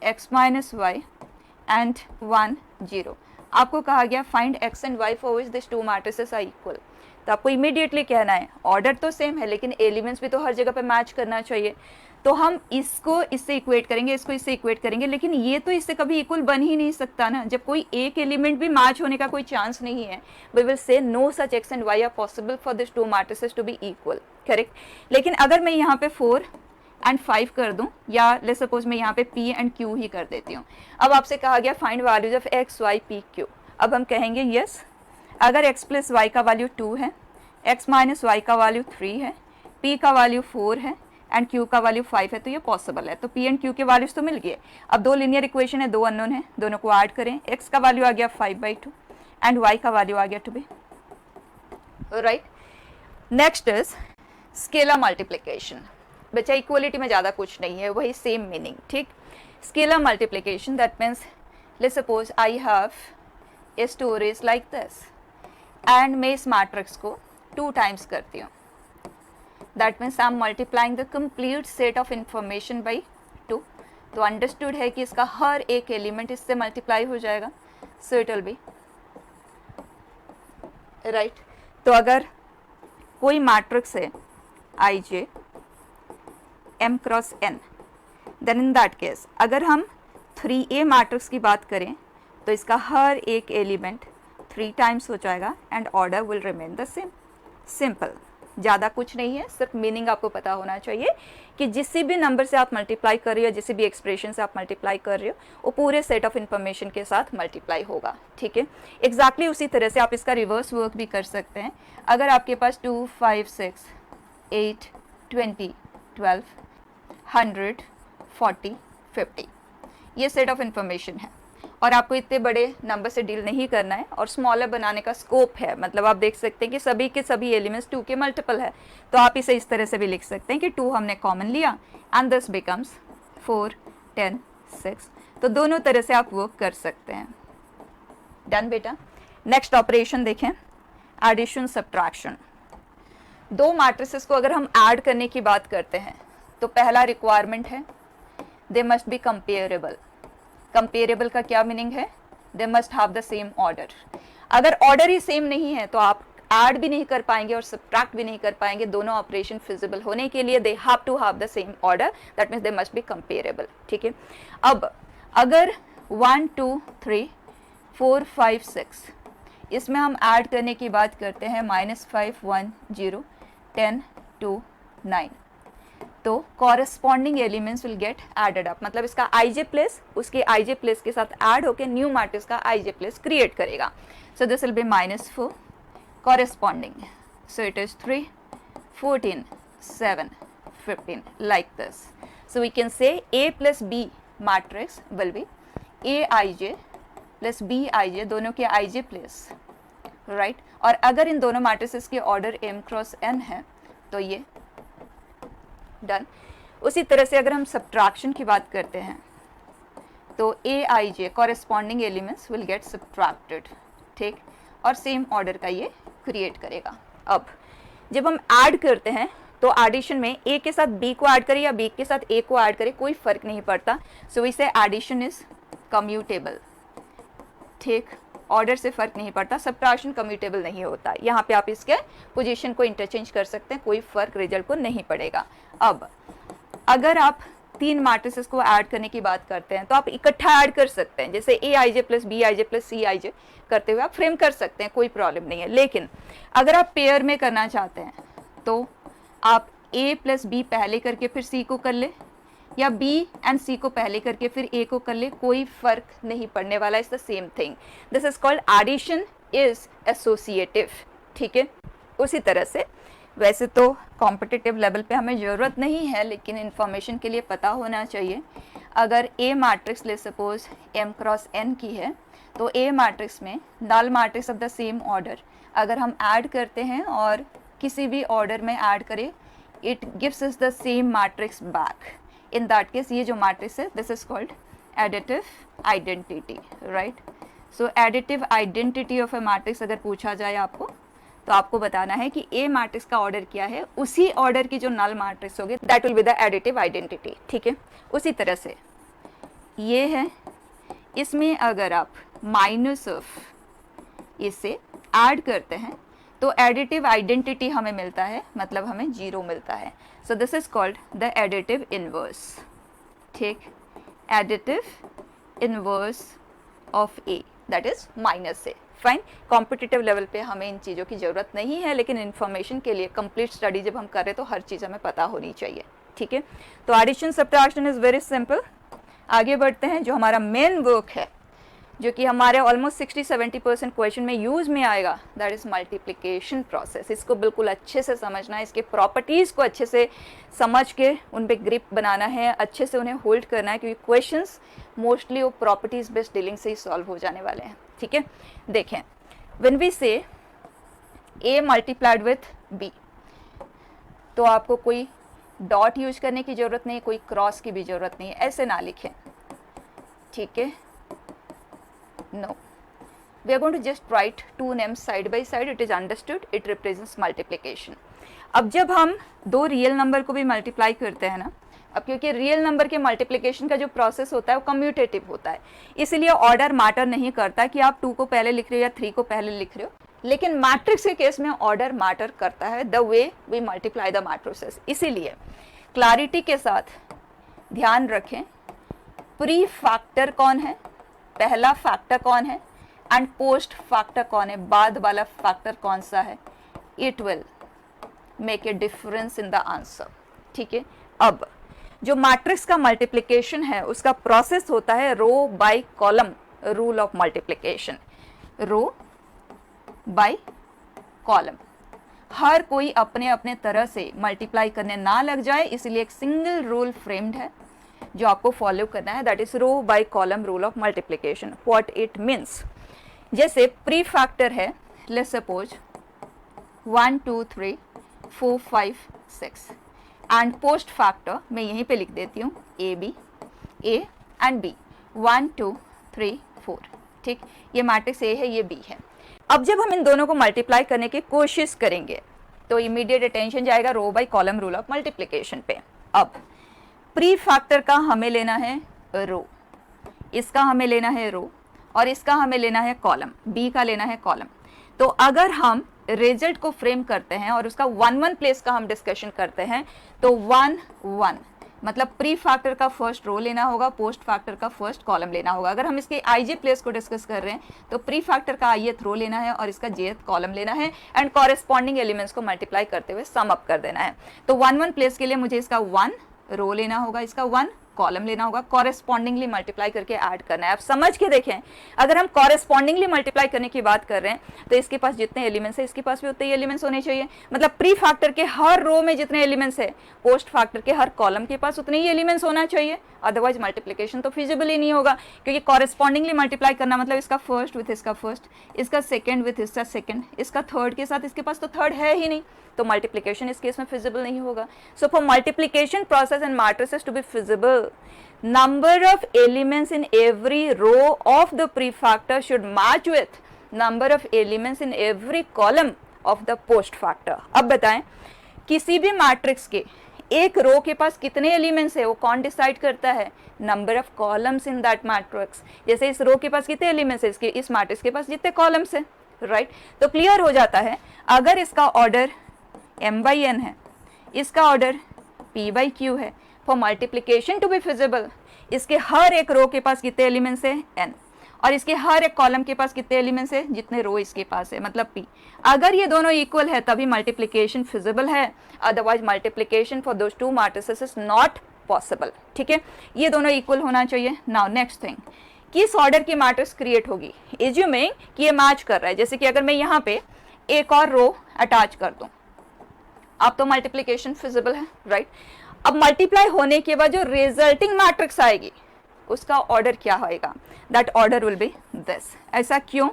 S1: x minus y and 1 0, आपको कहा गया find x and y for which these 2 matrices are equal। तो आपको immediately कहना है order तो सेम है लेकिन एलिमेंट्स भी तो हर जगह पे मैच करना चाहिए। तो हम इसको इससे इक्वेट करेंगे, इसको इससे इक्वेट करेंगे, लेकिन ये तो इससे कभी इक्वल बन ही नहीं सकता ना, जब कोई एक एलिमेंट भी मैच होने का कोई चांस नहीं है। We will say no such x and y are possible for this 2 matrices to be equal, correct. लेकिन अगर मैं यहाँ पे 4 and 5 कर दूं, या लेट्स सपोज मैं यहाँ पे p and q ही कर देती हूँ। अब आपसे कहा गया find values of x y p q। अब हम कहेंगे यस, अगर x प्लस y का वैल्यू 2 है, x माइनस y का वैल्यू 3 है, p का वैल्यू 4 है एंड q का वैल्यू 5 है, तो ये पॉसिबल है। तो p एंड q के वैल्यूज तो मिल गए। अब 2 लीनियर इक्वेशन है, 2 अननोन है, दोनों को ऐड करें। x का वैल्यू आ गया 5/2 एंड y का वैल्यू आ गया 2b, right. Next is scalar multiplication. बच्चा इक्वलिटी में ज़्यादा कुछ नहीं है, वही सेम मीनिंग, ठीक। Scalar multiplication that means let's suppose I have a storage like this and मैं इस मैट्रिक्स को 2 टाइम्स करती हूँ, that means I am multiplying the complete set of information by 2। तो अंडरस्टूड है कि इसका हर एक एलिमेंट इससे मल्टीप्लाई हो जाएगा, so it will be right. तो अगर कोई मैट्रिक्स है I J m cross n, then in that case अगर हम 3a मैट्रिक्स की बात करें तो इसका हर एक एलिमेंट 3 टाइम्स हो जाएगा and order will remain the same. Simple, ज़्यादा कुछ नहीं है, सिर्फ मीनिंग आपको पता होना चाहिए कि जिस भी नंबर से आप मल्टीप्लाई कर रहे हो, जिस भी एक्सप्रेशन से आप मल्टीप्लाई कर रहे हो, वो पूरे सेट ऑफ इन्फॉर्मेशन के साथ मल्टीप्लाई होगा, ठीक है। एग्जैक्टली उसी तरह से आप इसका रिवर्स वर्क भी कर सकते हैं। अगर आपके पास 2 5 6 8 20 12 100 40 50 ये सेट ऑफ इंफॉर्मेशन है, और आपको इतने बड़े नंबर से डील नहीं करना है और स्मॉलर बनाने का स्कोप है। मतलब आप देख सकते हैं कि सभी के सभी एलिमेंट्स 2 के मल्टीपल है, तो आप इसे इस तरह से भी लिख सकते हैं कि 2 हमने कॉमन लिया एंड दिस बिकम्स 4 10 6। तो दोनों तरह से आप वर्क कर सकते हैं। डन बेटा। नेक्स्ट ऑपरेशन देखें, एडिशन सब्ट्रैक्शन। 2 मैट्रिसेस को अगर हम ऐड करने की बात करते हैं तो पहला रिक्वायरमेंट है दे मस्ट बी कंपेरेबल। कंपेरेबल का क्या मीनिंग है? They must have the same order. अगर ऑर्डर ही सेम नहीं है तो आप ऐड भी नहीं कर पाएंगे और सब्ट्रैक्ट भी नहीं कर पाएंगे। दोनों ऑपरेशन फिजिबल होने के लिए they have to have the same order, that means they must be comparable, ठीक है। अब अगर 1 2 3 4 5 6 इसमें हम ऐड करने की बात करते हैं -5 1 0 10 2 9, तो corresponding elements will get added up. मतलब इसका आईजे प्लेस उसके आईजे प्लेस के साथ ऐड होकर न्यू मैट्रिक्स का आईजे प्लेस क्रिएट करेगा। So this will be -4 corresponding, so it is 3 14 7 15 like this. So we can say A plus B matrix will be Aij plus Bij, दोनों के Ij place, right. और अगर इन दोनों matrices के order m cross n है तो ये done. उसी तरह से अगर हम सब्ट्रैक्शन की बात करते हैं तो Aij corresponding elements will gate subtracted, ठीक, और सेम ऑर्डर का ये क्रिएट करेगा। अब जब हम ऐड करते हैं तो एडिशन में ए के साथ बी को ऐड करें या बी के साथ ए को ऐड करें कोई फर्क नहीं पड़ता। सो इसे एडिशन इज कम्यूटेबल, ठीक, ऑर्डर से फर्क नहीं पड़ता, सब्ट्रैक्शन कम्यूटेबल नहीं होता। यहाँ पे आप इसके पोजीशन को इंटरचेंज कर सकते हैं, कोई फर्क रिजल्ट को नहीं पड़ेगा। अब अगर आप 3 मैट्रिसेस को ऐड करने की बात करते हैं तो आप इकट्ठा ऐड कर सकते हैं, जैसे a i j plus b i j plus c i j करते हुए आप फ्रेम कर सकते हैं, कोई प्रॉब्लम नहीं है। लेकिन अगर आप पेयर में करना चाहते हैं तो आप ए प्लस बी पहले करके फिर सी को कर ले, या बी एंड सी को पहले करके फिर ए को कर ले, कोई फर्क नहीं पड़ने वाला, is the same thing. This is called addition is associative, ठीक है। उसी तरह से वैसे तो कॉम्पिटिटिव लेवल पे हमें ज़रूरत नहीं है, लेकिन इंफॉर्मेशन के लिए पता होना चाहिए। अगर ए मैट्रिक्स ले सपोज m क्रॉस n की है, तो ए मैट्रिक्स में null matrix of the same order अगर हम ऐड करते हैं और किसी भी ऑर्डर में ऐड करें, it gives us the same matrix back. In that case ये जो मैट्रिक्स है, this is called additive identity, right. So additive identity of a matrix अगर पूछा जाए आपको, तो आपको बताना है कि ए मैट्रिक्स का ऑर्डर क्या है, उसी ऑर्डर की जो नल मैट्रिक्स होगी that will be the additive identity, ठीक है। उसी तरह से ये है, इसमें अगर आप माइनस ऑफ इसे ऐड करते हैं तो एडिटिव आइडेंटिटी हमें मिलता है, मतलब हमें 0 मिलता है। So this is called the additive inverse, ठीक। Additive inverse of A that is minus A, fine. Competitive level पे हमें इन चीज़ों की ज़रूरत नहीं है, लेकिन इन्फॉर्मेशन के लिए कंप्लीट स्टडी जब हम करें तो हर चीज़ हमें पता होनी चाहिए, ठीक है। तो addition subtraction is very simple. आगे बढ़ते हैं, जो हमारा मेन वर्क है, जो कि हमारे ऑलमोस्ट 60-70% क्वेश्चन में यूज़ में आएगा, दैट इज़ मल्टीप्लिकेशन प्रोसेस। इसको बिल्कुल अच्छे से समझना है, इसके प्रॉपर्टीज़ को अच्छे से समझ के उन पे ग्रिप बनाना है, अच्छे से उन्हें होल्ड करना है, क्योंकि क्वेश्चंस मोस्टली वो प्रॉपर्टीज़ बेस्ड डीलिंग से ही सॉल्व हो जाने वाले हैं, ठीक है। देखें, व्हेन वी से ए मल्टीप्लाइड विथ बी, तो आपको कोई डॉट यूज करने की ज़रूरत नहीं, कोई क्रॉस की भी ज़रूरत नहीं है, ऐसे ना लिखें, ठीक है। No, we are going to just write 2 names side by side. It is understood. It represents multiplication. अब जब हम दो रियल नंबर को भी मल्टीप्लाई करते हैं ना, अब क्योंकि रियल नंबर के मल्टीप्लिकेशन का जो प्रोसेस होता है वो कम्यूटेटिव होता है, इसीलिए ऑर्डर मैटर नहीं करता कि आप 2 को पहले लिख रहे हो या 3 को पहले लिख रहे हो। लेकिन मैट्रिक्स के केस में ऑर्डर मैटर करता है, the way we multiply the matrices. इसीलिए क्लैरिटी के साथ ध्यान रखें, प्री फैक्टर कौन है, पहला फैक्टर कौन है, एंड पोस्ट फैक्टर कौन है, बाद वाला फैक्टर कौन सा है। It will make a difference in the answer, ठीक है। अब जो मैट्रिक्स का मल्टीप्लिकेशन है उसका प्रोसेस होता है row by column rule of multiplication. Row by column, हर कोई अपने अपने तरह से मल्टीप्लाई करने ना लग जाए, इसलिए एक सिंगल रूल फ्रेम्ड है जो आपको फॉलो करना है, that is row by column rule of multiplication. What it means, जैसे प्री फैक्टर है, let's suppose 1 2 3 4 5 6, and post factor मैं यहीं पे लिख देती हूँ ए एंड बी 1 2 3 4, ठीक। ये मैट्रिक्स ए है, ये बी है। अब जब हम इन दोनों को मल्टीप्लाई करने की कोशिश करेंगे तो इमीडिएट अटेंशन जाएगा row by column rule of multiplication पे। अब प्री फैक्टर का हमें लेना है रो, इसका हमें लेना है रो, और इसका हमें लेना है कॉलम, बी का लेना है कॉलम। तो अगर हम रिजल्ट को फ्रेम करते हैं और उसका 1-1 प्लेस का हम डिस्कशन करते हैं, तो 1-1 मतलब प्री फैक्टर का फर्स्ट रो लेना होगा, पोस्ट फैक्टर का फर्स्ट कॉलम लेना होगा। अगर हम इसके आईजे प्लेस को डिस्कस कर रहे हैं तो प्री फैक्टर का आईएथ रो लेना है और इसका जेथ कॉलम लेना है, एंड कॉरेस्पॉन्डिंग एलिमेंट्स को मल्टीप्लाई करते हुए सम अप कर देना है। तो 1-1 प्लेस के लिए मुझे इसका 1 रो लेना होगा, इसका 1 कॉलम लेना होगा, कॉरेस्पॉन्डिंगली मल्टीप्लाई करके ऐड करना है। आप समझ के देखें, अगर हम कॉरेस्पॉन्डिंगली मल्टीप्लाई करने की बात कर रहे हैं तो इसके पास जितने एलिमेंट्स है इसके पास भी उतने ही एलिमेंट्स होने चाहिए। मतलब प्री फैक्टर के हर रो में जितने एलिमेंट्स है, पोस्ट फैक्टर के हर कॉलम के पास उतने ही एलिमेंट्स होना चाहिए, अदरवाइज मल्टीप्लिकेशन तो फिजिबल ही नहीं होगा। क्योंकि कॉरेस्पॉन्डिंगली मल्टीप्लाई करना मतलब इसका फर्स्ट विथ इसका फर्स्ट, इसका सेकंड विथ इसका सेकंड, इसका थर्ड के साथ इसके पास तो थर्ड है ही नहीं, तो मल्टीप्लिकेशन इस केस में फिजिबल नहीं होगा। So for multiplication process and matrices to be feasible, number of elements in every row of the prefactor should match with number of elements in every column of the post factor। अब बताएं, किसी भी matrix के एक रो के पास कितने elements है वो कौन डिसाइड करता है? Number of columns in that matrix. जैसे इस रो के पास कितने एलिमेंट्स है, इसके इस मैट्रिक्स के पास जितने कॉलम्स है, राइट। तो क्लियर हो जाता है अगर इसका ऑर्डर m/n है, इसका ऑर्डर p/q है, for multiplication to be feasible इसके हर एक रो के पास कितने एलिमेंट्स है? n, और इसके हर एक कॉलम के पास कितने एलिमेंट्स है? जितने रो इसके पास है, मतलब p। अगर ये दोनों इक्वल है तभी मल्टीप्लिकेशन फिजिबल है, otherwise multiplication for those two matrices is not possible. ठीक है, ये दोनों इक्वल होना चाहिए। नाउ नेक्स्ट थिंग, किस ऑर्डर की मैट्रिक्स क्रिएट होगी? एज्यूमिंग कि ये मैच कर रहा है, जैसे कि अगर मैं यहाँ पे एक और रो अटैच कर दूं, अब तो मल्टीप्लिकेशन फिजिबल है, राइट। अब मल्टीप्लाई होने के बाद जो रिजल्टिंग मैट्रिक्स आएगी उसका ऑर्डर क्या होएगा? That order will B this. ऐसा क्यों,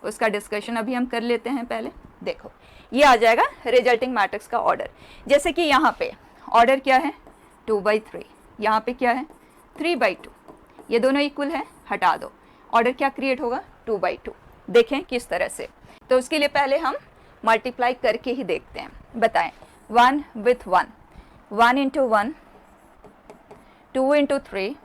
S1: उसका डिस्कशन अभी हम कर लेते हैं। पहले देखो, ये आ जाएगा रिजल्टिंग मैट्रिक्स का ऑर्डर। जैसे कि यहाँ पे ऑर्डर क्या है? 2/3, यहाँ पे क्या है? 3/2। ये दोनों इक्वल है, हटा दो, ऑर्डर क्या क्रिएट होगा? 2/2। देखें किस तरह से। तो उसके लिए पहले हम मल्टीप्लाई करके ही देखते हैं। बताएं, 1 with 1, 1 into 1, 2 into 3,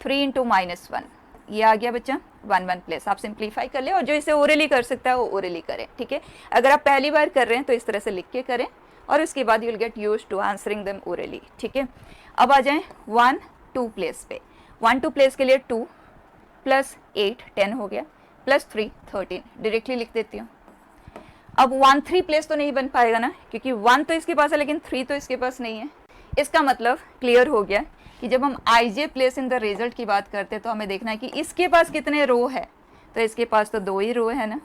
S1: 3 into -1, ये आ गया बच्चा 1 प्लेस। आप सिंप्लीफाई कर ले, और जो इसे ओरली कर सकता है वो ओरली करें। ठीक है, अगर आप पहली बार कर रहे हैं तो इस तरह से लिख के करें, और उसके बाद you will get used to answering them orally. ठीक है, अब आ जाएं 1 2 प्लेस पे। 1 2 प्लेस के लिए 2 + 8 10 हो गया, +3 13, डायरेक्टली लिख देती हूँ। अब 1 3 प्लेस तो नहीं बन पाएगा ना, क्योंकि 1 तो इसके पास है लेकिन 3 तो इसके पास नहीं है। इसका मतलब क्लियर हो गया कि जब हम ij place in the result की बात करते हैं तो हमें देखना है कि इसके पास कितने रो है। तो इसके पास तो 2 ही रो है ना,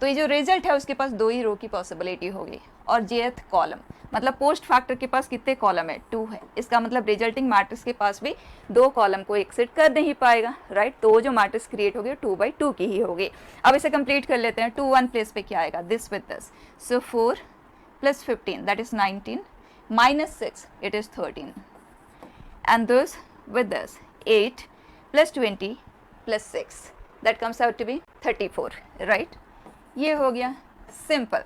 S1: तो ये जो रिजल्ट है उसके पास 2 ही रो की पॉसिबिलिटी होगी। और jth कॉलम मतलब पोस्ट फैक्टर के पास कितने कॉलम है? 2 है। इसका मतलब रिजल्टिंग मैट्रिक्स के पास भी 2 कॉलम को एक्सिट कर नहीं पाएगा, राइट। तो जो मैट्रिक्स क्रिएट होगी 2/2 की ही होगी। अब इसे कंप्लीट कर लेते हैं। 2 1 प्लेस पे क्या आएगा? This with this, so 4 + 15 that is 19, -6 it is 13, and this with this 8 + 20 + 6 that comes out to be 34, right। ये हो गया सिंपल।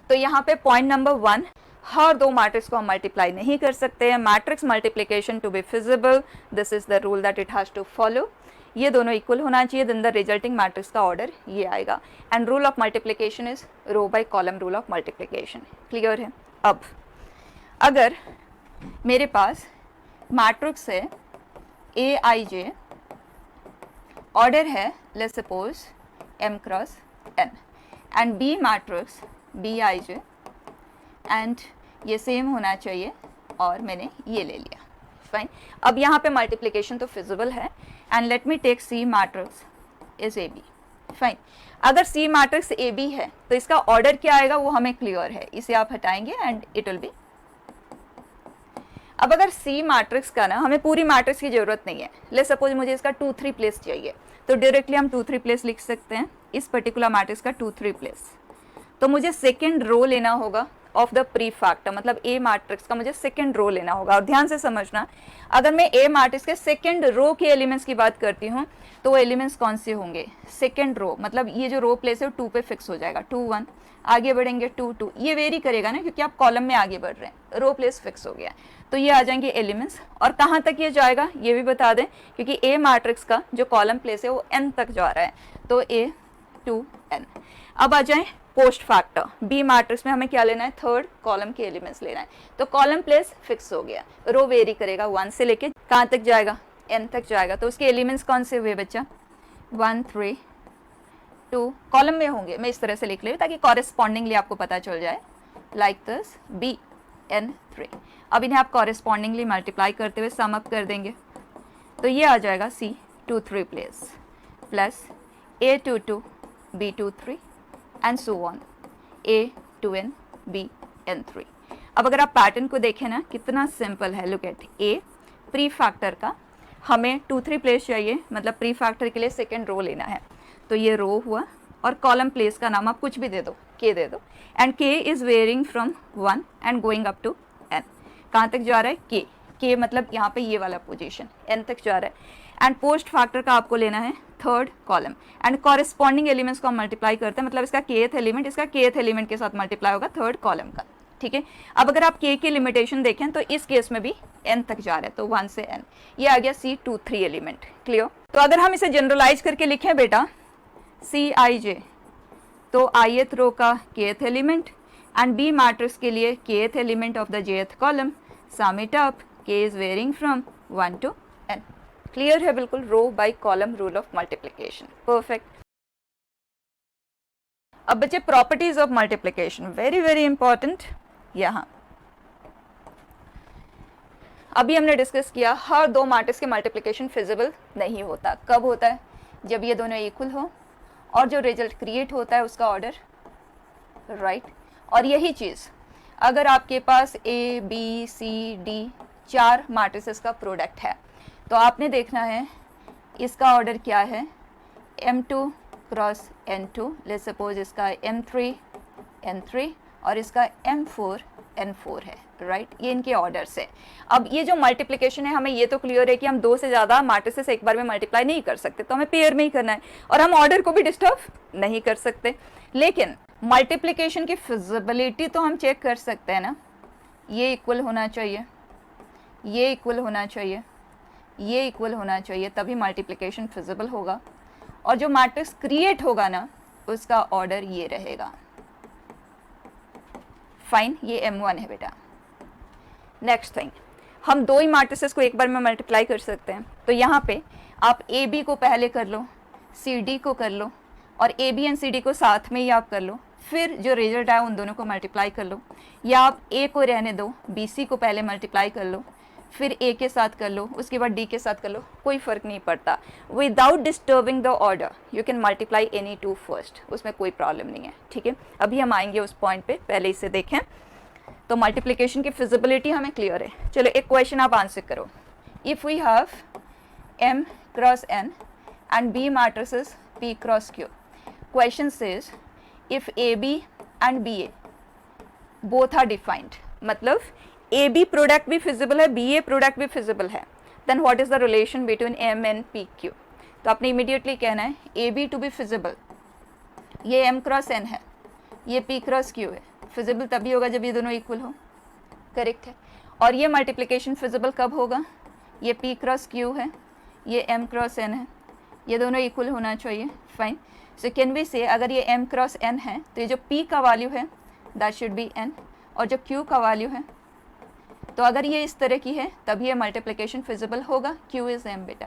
S1: तो यहाँ पे पॉइंट नंबर 1, हर दो मैट्रिक्स को हम मल्टीप्लाई नहीं कर सकते हैं। Matrix multiplication to be feasible, this is the rule that it has to follow. ये दोनों इक्वल होना चाहिए, देन द रिजल्टिंग मैट्रिक्स का ऑर्डर ये आएगा। And rule of multiplication is row by column rule of multiplication. Clear है? अब अगर मेरे पास मैट्रिक्स है aij, ऑर्डर है let's suppose m × n, and B matrix bij, and ये सेम होना चाहिए, और मैंने ये ले लिया, फाइन। अब यहाँ पे मल्टीप्लिकेशन तो फिजिबल है, and let me take C matrix is ab, fine. अगर सी मैट्रिक्स ab है तो इसका ऑर्डर क्या आएगा वो हमें क्लियर है, इसे आप हटाएंगे एंड इट विल बी। अब अगर सी मैट्रिक्स का ना हमें पूरी मैट्रिक्स की जरूरत नहीं है, लेट्स सपोज मुझे इसका 2 3 प्लेस चाहिए, तो डायरेक्टली हम 2 3 प्लेस लिख सकते हैं इस पर्टिकुलर मैट्रिक्स का 2 3 प्लेस। तो मुझे सेकेंड रो लेना होगा ऑफ द प्री फैक्टर, मतलब ए मैट्रिक्स का मुझे सेकेंड रो लेना होगा। और ध्यान से समझना, अगर मैं ए मैट्रिक्स के सेकेंड रो के एलिमेंट्स की बात करती हूँ तो वो एलिमेंट्स कौन से होंगे? सेकेंड रो, मतलब ये जो रो प्लेस है वो 2 पे फिक्स हो जाएगा, 2 1, आगे बढ़ेंगे 2 2, ये वेरी करेगा ना क्योंकि आप कॉलम में आगे बढ़ रहे हैं, रो प्लेस फिक्स हो गया। तो ये आ जाएंगे एलिमेंट्स, और कहाँ तक ये जाएगा ये भी बता दें, क्योंकि ए मैट्रिक्स का जो कॉलम प्लेस है वो n तक जा रहा है, तो a to n। अब आ जाएं पोस्ट फैक्टर, बी मैट्रिक्स में हमें क्या लेना है? थर्ड कॉलम के एलिमेंट्स लेना है। तो कॉलम प्लेस फिक्स हो गया, रो वेरी करेगा, 1 से लेके कहाँ तक जाएगा? n तक जाएगा। तो उसके एलिमेंट्स कौन से हुए बच्चा? 1 3 2 कॉलम में होंगे, मैं इस तरह से लिख ले ताकि कॉरेस्पॉन्डिंगली आपको पता चल जाए, लाइक दिस b n 3। अब इन्हें आप कॉरेस्पॉन्डिंगली मल्टीप्लाई करते हुए सम अप कर देंगे, तो ये आ जाएगा c 2 3 place plus a 2 2 b 2 3 and so on a 2 n b n 3। अब अगर आप पैटर्न को देखें ना कितना सिंपल है, look at a pre factor का हमें 2 3 प्लेस चाहिए, मतलब प्री फैक्टर के लिए सेकेंड रो लेना है, तो ये रो हुआ, और कॉलम प्लेस का नाम आप कुछ भी दे दो, k दे दो, and k is varying from 1 and going up to n। कहाँ तक जा रहा है? k मतलब यहाँ पे ये वाला पोजीशन n तक जा रहा है। एंड पोस्ट फैक्टर का आपको लेना है third column, and corresponding elements को हम मल्टीप्लाई करते हैं, मतलब इसका kth एलिमेंट इसका kth एलिमेंट के साथ मल्टीप्लाई होगा थर्ड कॉलम का, ठीक है। अब अगर आप k की लिमिटेशन देखें तो इस केस में भी n तक जा रहा है, तो 1 से n, ये आ गया C23 एलिमेंट। क्लियर। तो अगर हम इसे जनरलाइज करके लिखें बेटा Cij, तो ith रो का kth element and B matrix के लिए kth element of the jth column, sum it up, k is varying from 1 to n। Clear है बिल्कुल, row by column rule of multiplication. Perfect. अब बच्चे properties of multiplication, very very important. यहाँ अभी हमने discuss किया हर दो मैट्रिक्स के मल्टीप्लिकेशन फिजिबल नहीं होता। कब होता है? जब ये दोनों इक्वल हो और जो रिजल्ट क्रिएट होता है उसका ऑर्डर राइट। और यही चीज़ अगर आपके पास A B C D 4 matrices का प्रोडक्ट है तो आपने देखना है इसका ऑर्डर क्या है, m2 cross n2, let's suppose इसका m3 n3 और इसका m4 n4 है, राइट। ये इनके ऑर्डर्स है। अब ये जो मल्टीप्लिकेशन है, हमें ये तो क्लियर है कि हम 2 से ज़्यादा मैट्रिसेस एक बार में मल्टीप्लाई नहीं कर सकते, तो हमें पेयर में ही करना है और हम ऑर्डर को भी डिस्टर्ब नहीं कर सकते। लेकिन मल्टीप्लिकेशन की फिजिबिलिटी तो हम चेक कर सकते हैं ना, ये इक्वल होना चाहिए, ये इक्वल होना चाहिए, ये इक्वल होना चाहिए, तभी मल्टीप्लिकेशन फिजिबल होगा। और जो मैट्रिक्स क्रिएट होगा ना उसका ऑर्डर ये रहेगा। फाइन, ये m1 है बेटा। नेक्स्ट थिंग, हम 2 ही मैट्रिसेस को एक बार में मल्टीप्लाई कर सकते हैं, तो यहाँ पे आप ए बी को पहले कर लो, सी डी को कर लो और A B and C D को साथ में ही आप कर लो, फिर जो रिजल्ट आए उन दोनों को मल्टीप्लाई कर लो। या आप ए को रहने दो, बी सी को पहले मल्टीप्लाई कर लो, फिर ए के साथ कर लो, उसके बाद डी के साथ कर लो, कोई फ़र्क नहीं पड़ता। Without disturbing the order you can multiply any 2 first, उसमें कोई प्रॉब्लम नहीं है, ठीक है। अभी हम आएंगे उस पॉइंट पे, पहले इसे देखें। तो मल्टीप्लिकेशन की फिजिबिलिटी हमें क्लियर है। चलो एक क्वेश्चन आप आंसर करो। If we have m cross n and b matrices p cross q, question says if ab and ba both are defined, मतलब ए बी प्रोडक्ट भी फिजिबल है, बी ए प्रोडक्ट भी feasible है, then what is the relation between M and P Q. तो आपने immediately कहना है A B to be feasible, ये एम क्रॉस एन है, ये पी क्रॉस क्यू है, फिजिबल तभी होगा जब ये दोनों इक्वल हो, करेक्ट है। और ये मल्टीप्लिकेशन फिजिबल कब होगा, ये पी क्रॉस क्यू है, ये एम क्रॉस एन है, ये दोनों इक्वल होना चाहिए। फाइन, सो कैन वी से अगर ये एम क्रॉस एन है तो ये जो पी का वैल्यू है दैट शुड बी एन, और जो क्यू का वैल्यू है, तो अगर ये इस तरह की है तब ये मल्टीप्लिकेशन फिजिबल होगा, Q इज M बेटा।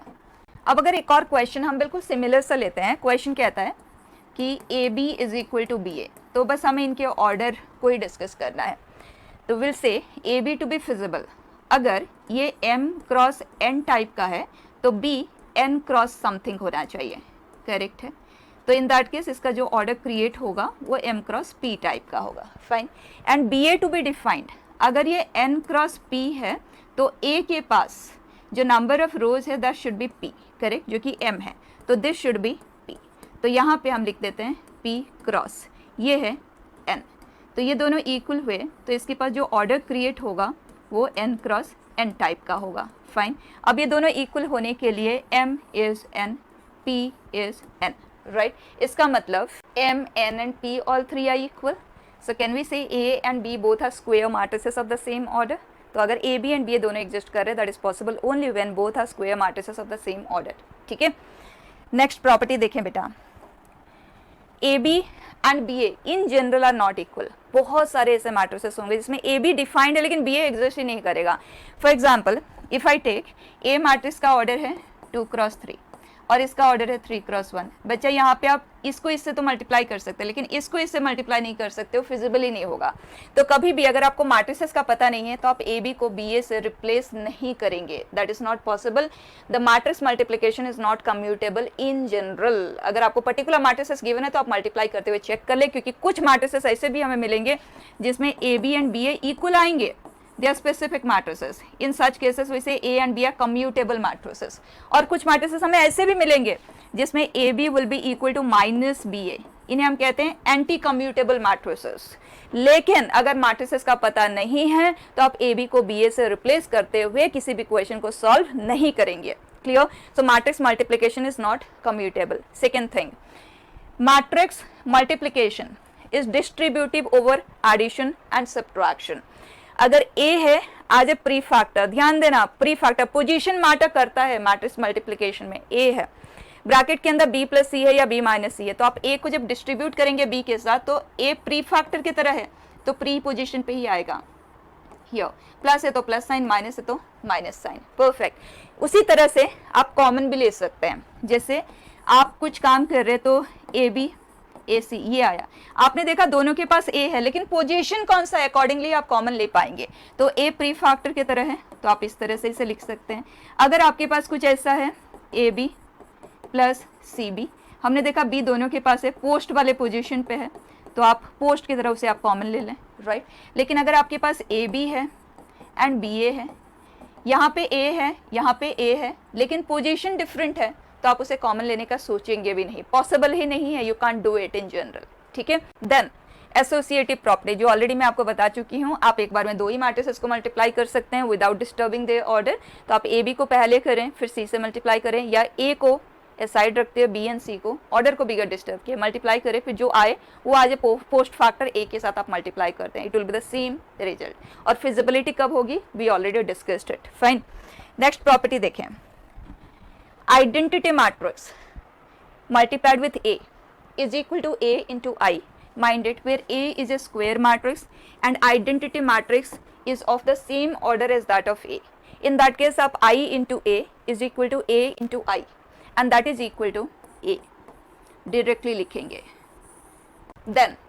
S1: अब अगर एक और क्वेश्चन हम बिल्कुल सिमिलर सा लेते हैं, क्वेश्चन कहता है कि AB is equal to BA, तो बस हमें इनके ऑर्डर को ही डिस्कस करना है। तो will say AB to be feasible, अगर ये M क्रॉस N टाइप का है तो B N क्रॉस समथिंग होना चाहिए, करेक्ट है। तो इन दैट केस इसका जो ऑर्डर क्रिएट होगा वो M क्रॉस P टाइप का होगा। Fine, and BA to be defined, अगर ये n क्रॉस p है तो a के पास जो नंबर ऑफ रोज है that should be p, correct, जो कि m है, तो दिस शुड बी p। तो यहाँ पे हम लिख देते हैं p क्रॉस, ये है n, तो ये दोनों इक्वल हुए तो इसके पास जो ऑर्डर क्रिएट होगा वो n क्रॉस n टाइप का होगा। फाइन, अब ये दोनों इक्वल होने के लिए m is n, p is n, right. इसका मतलब m, n and p all 3 are equal. So can we say A and B both are square matrices of the same order? तो अगर A, B and B दोनों exist कर रहे हैं, that is possible only when both are square matrices of the same order, ठीक है। Next property देखें बेटा, AB and BA in general are not equal। बहुत सारे ऐसे मैट्रिसेस होंगे जिसमें AB डिफाइंड है लेकिन BA एग्जिस्ट ही नहीं करेगा। For example if I take A matrix का ऑर्डर है 2 क्रॉस 3 और इसका ऑर्डर है 3 क्रॉस 1, बच्चा यहाँ पे आप इसको इससे तो मल्टीप्लाई कर सकते हैं लेकिन इसको इससे मल्टीप्लाई नहीं कर सकते हो, फिजिबल ही नहीं होगा। तो कभी भी अगर आपको मैट्रिसेस का पता नहीं है तो आप ए बी को बी ए से रिप्लेस नहीं करेंगे, that is not possible. The matrix multiplication is not commutable in general. अगर आपको पर्टिकुलर मैट्रिसेस गिवन है तो आप मल्टीप्लाई करते हुए चेक कर ले, क्योंकि कुछ मैट्रिसेस ऐसे भी हमें मिलेंगे जिसमें A B and B A equal आएंगे, they are specific matrices. In such cases we say A and B are commutable matrices. और कुछ matrices हमें ऐसे भी मिलेंगे जिसमें AB will be equal to minus BA, इन्हें हम कहते हैं एंटी कम्यूटेबल matrices। लेकिन अगर matrices का पता नहीं है तो आप AB को BA से रिप्लेस करते हुए किसी भी क्वेश्चन को सॉल्व नहीं करेंगे, clear. So matrix multiplication is not commutable. Second thing, matrix multiplication is distributive over addition and subtraction. अगर A है एज ए प्री फैक्टर, ध्यान देना प्री फैक्टर पोजीशन मैटर करता है मैट्रिक्स मल्टीप्लिकेशन में। A है, ब्रैकेट के अंदर B प्लस C है या B माइनस C है, तो आप A को जब डिस्ट्रीब्यूट करेंगे B के साथ तो A प्री फैक्टर की तरह है तो प्री पोजीशन पे ही आएगा। हियर प्लस है तो प्लस साइन, माइनस है तो माइनस साइन, परफेक्ट। उसी तरह से आप कॉमन भी ले सकते हैं, जैसे आप कुछ काम कर रहे तो AB AC ये आया, आपने देखा दोनों के पास A है लेकिन पोजीशन कौन सा है, अकॉर्डिंगली आप कॉमन ले पाएंगे। तो A प्री फैक्टर की तरह है तो आप इस तरह से इसे लिख सकते हैं। अगर आपके पास कुछ ऐसा है AB प्लस CB, हमने देखा B दोनों के पास है, पोस्ट वाले पोजीशन पे है तो आप पोस्ट की तरह उसे आप कॉमन ले लें, राइट। लेकिन अगर आपके पास AB है एंड BA है, यहाँ पे A है यहाँ पे A है लेकिन पोजीशन डिफरेंट है तो आप उसे कॉमन लेने का सोचेंगे भी नहीं, पॉसिबल ही नहीं है, you can't do it in general, ठीक है। देन एसोसिएटिव प्रॉपर्टी जो ऑलरेडी मैं आपको बता चुकी हूँ, आप एक बार में दो ही मैट्रिसेस को मल्टीप्लाई कर सकते हैं विदाउट डिस्टर्बिंग देयर ऑर्डर। तो आप AB को पहले करें फिर C से मल्टीप्लाई करें, या A को साइड रखते हैं B एंड C को, ऑर्डर को बिगर डिस्टर्ब किए, मल्टीप्लाई करें, फिर जो आए वो आज पोस्ट फैक्टर A के साथ आप मल्टीप्लाई करते हैं, it will be the same result. और फिजिबिलिटी कब होगी, we already discussed it, fine. Next property देखें, identity matrix multiplied with A is equal to A into I. Mind it, where A is a square matrix and identity matrix is of the same order as that of A. In that case, आप I into A is equal to A into I and that is equal to A. Directly लिखेंगे. Then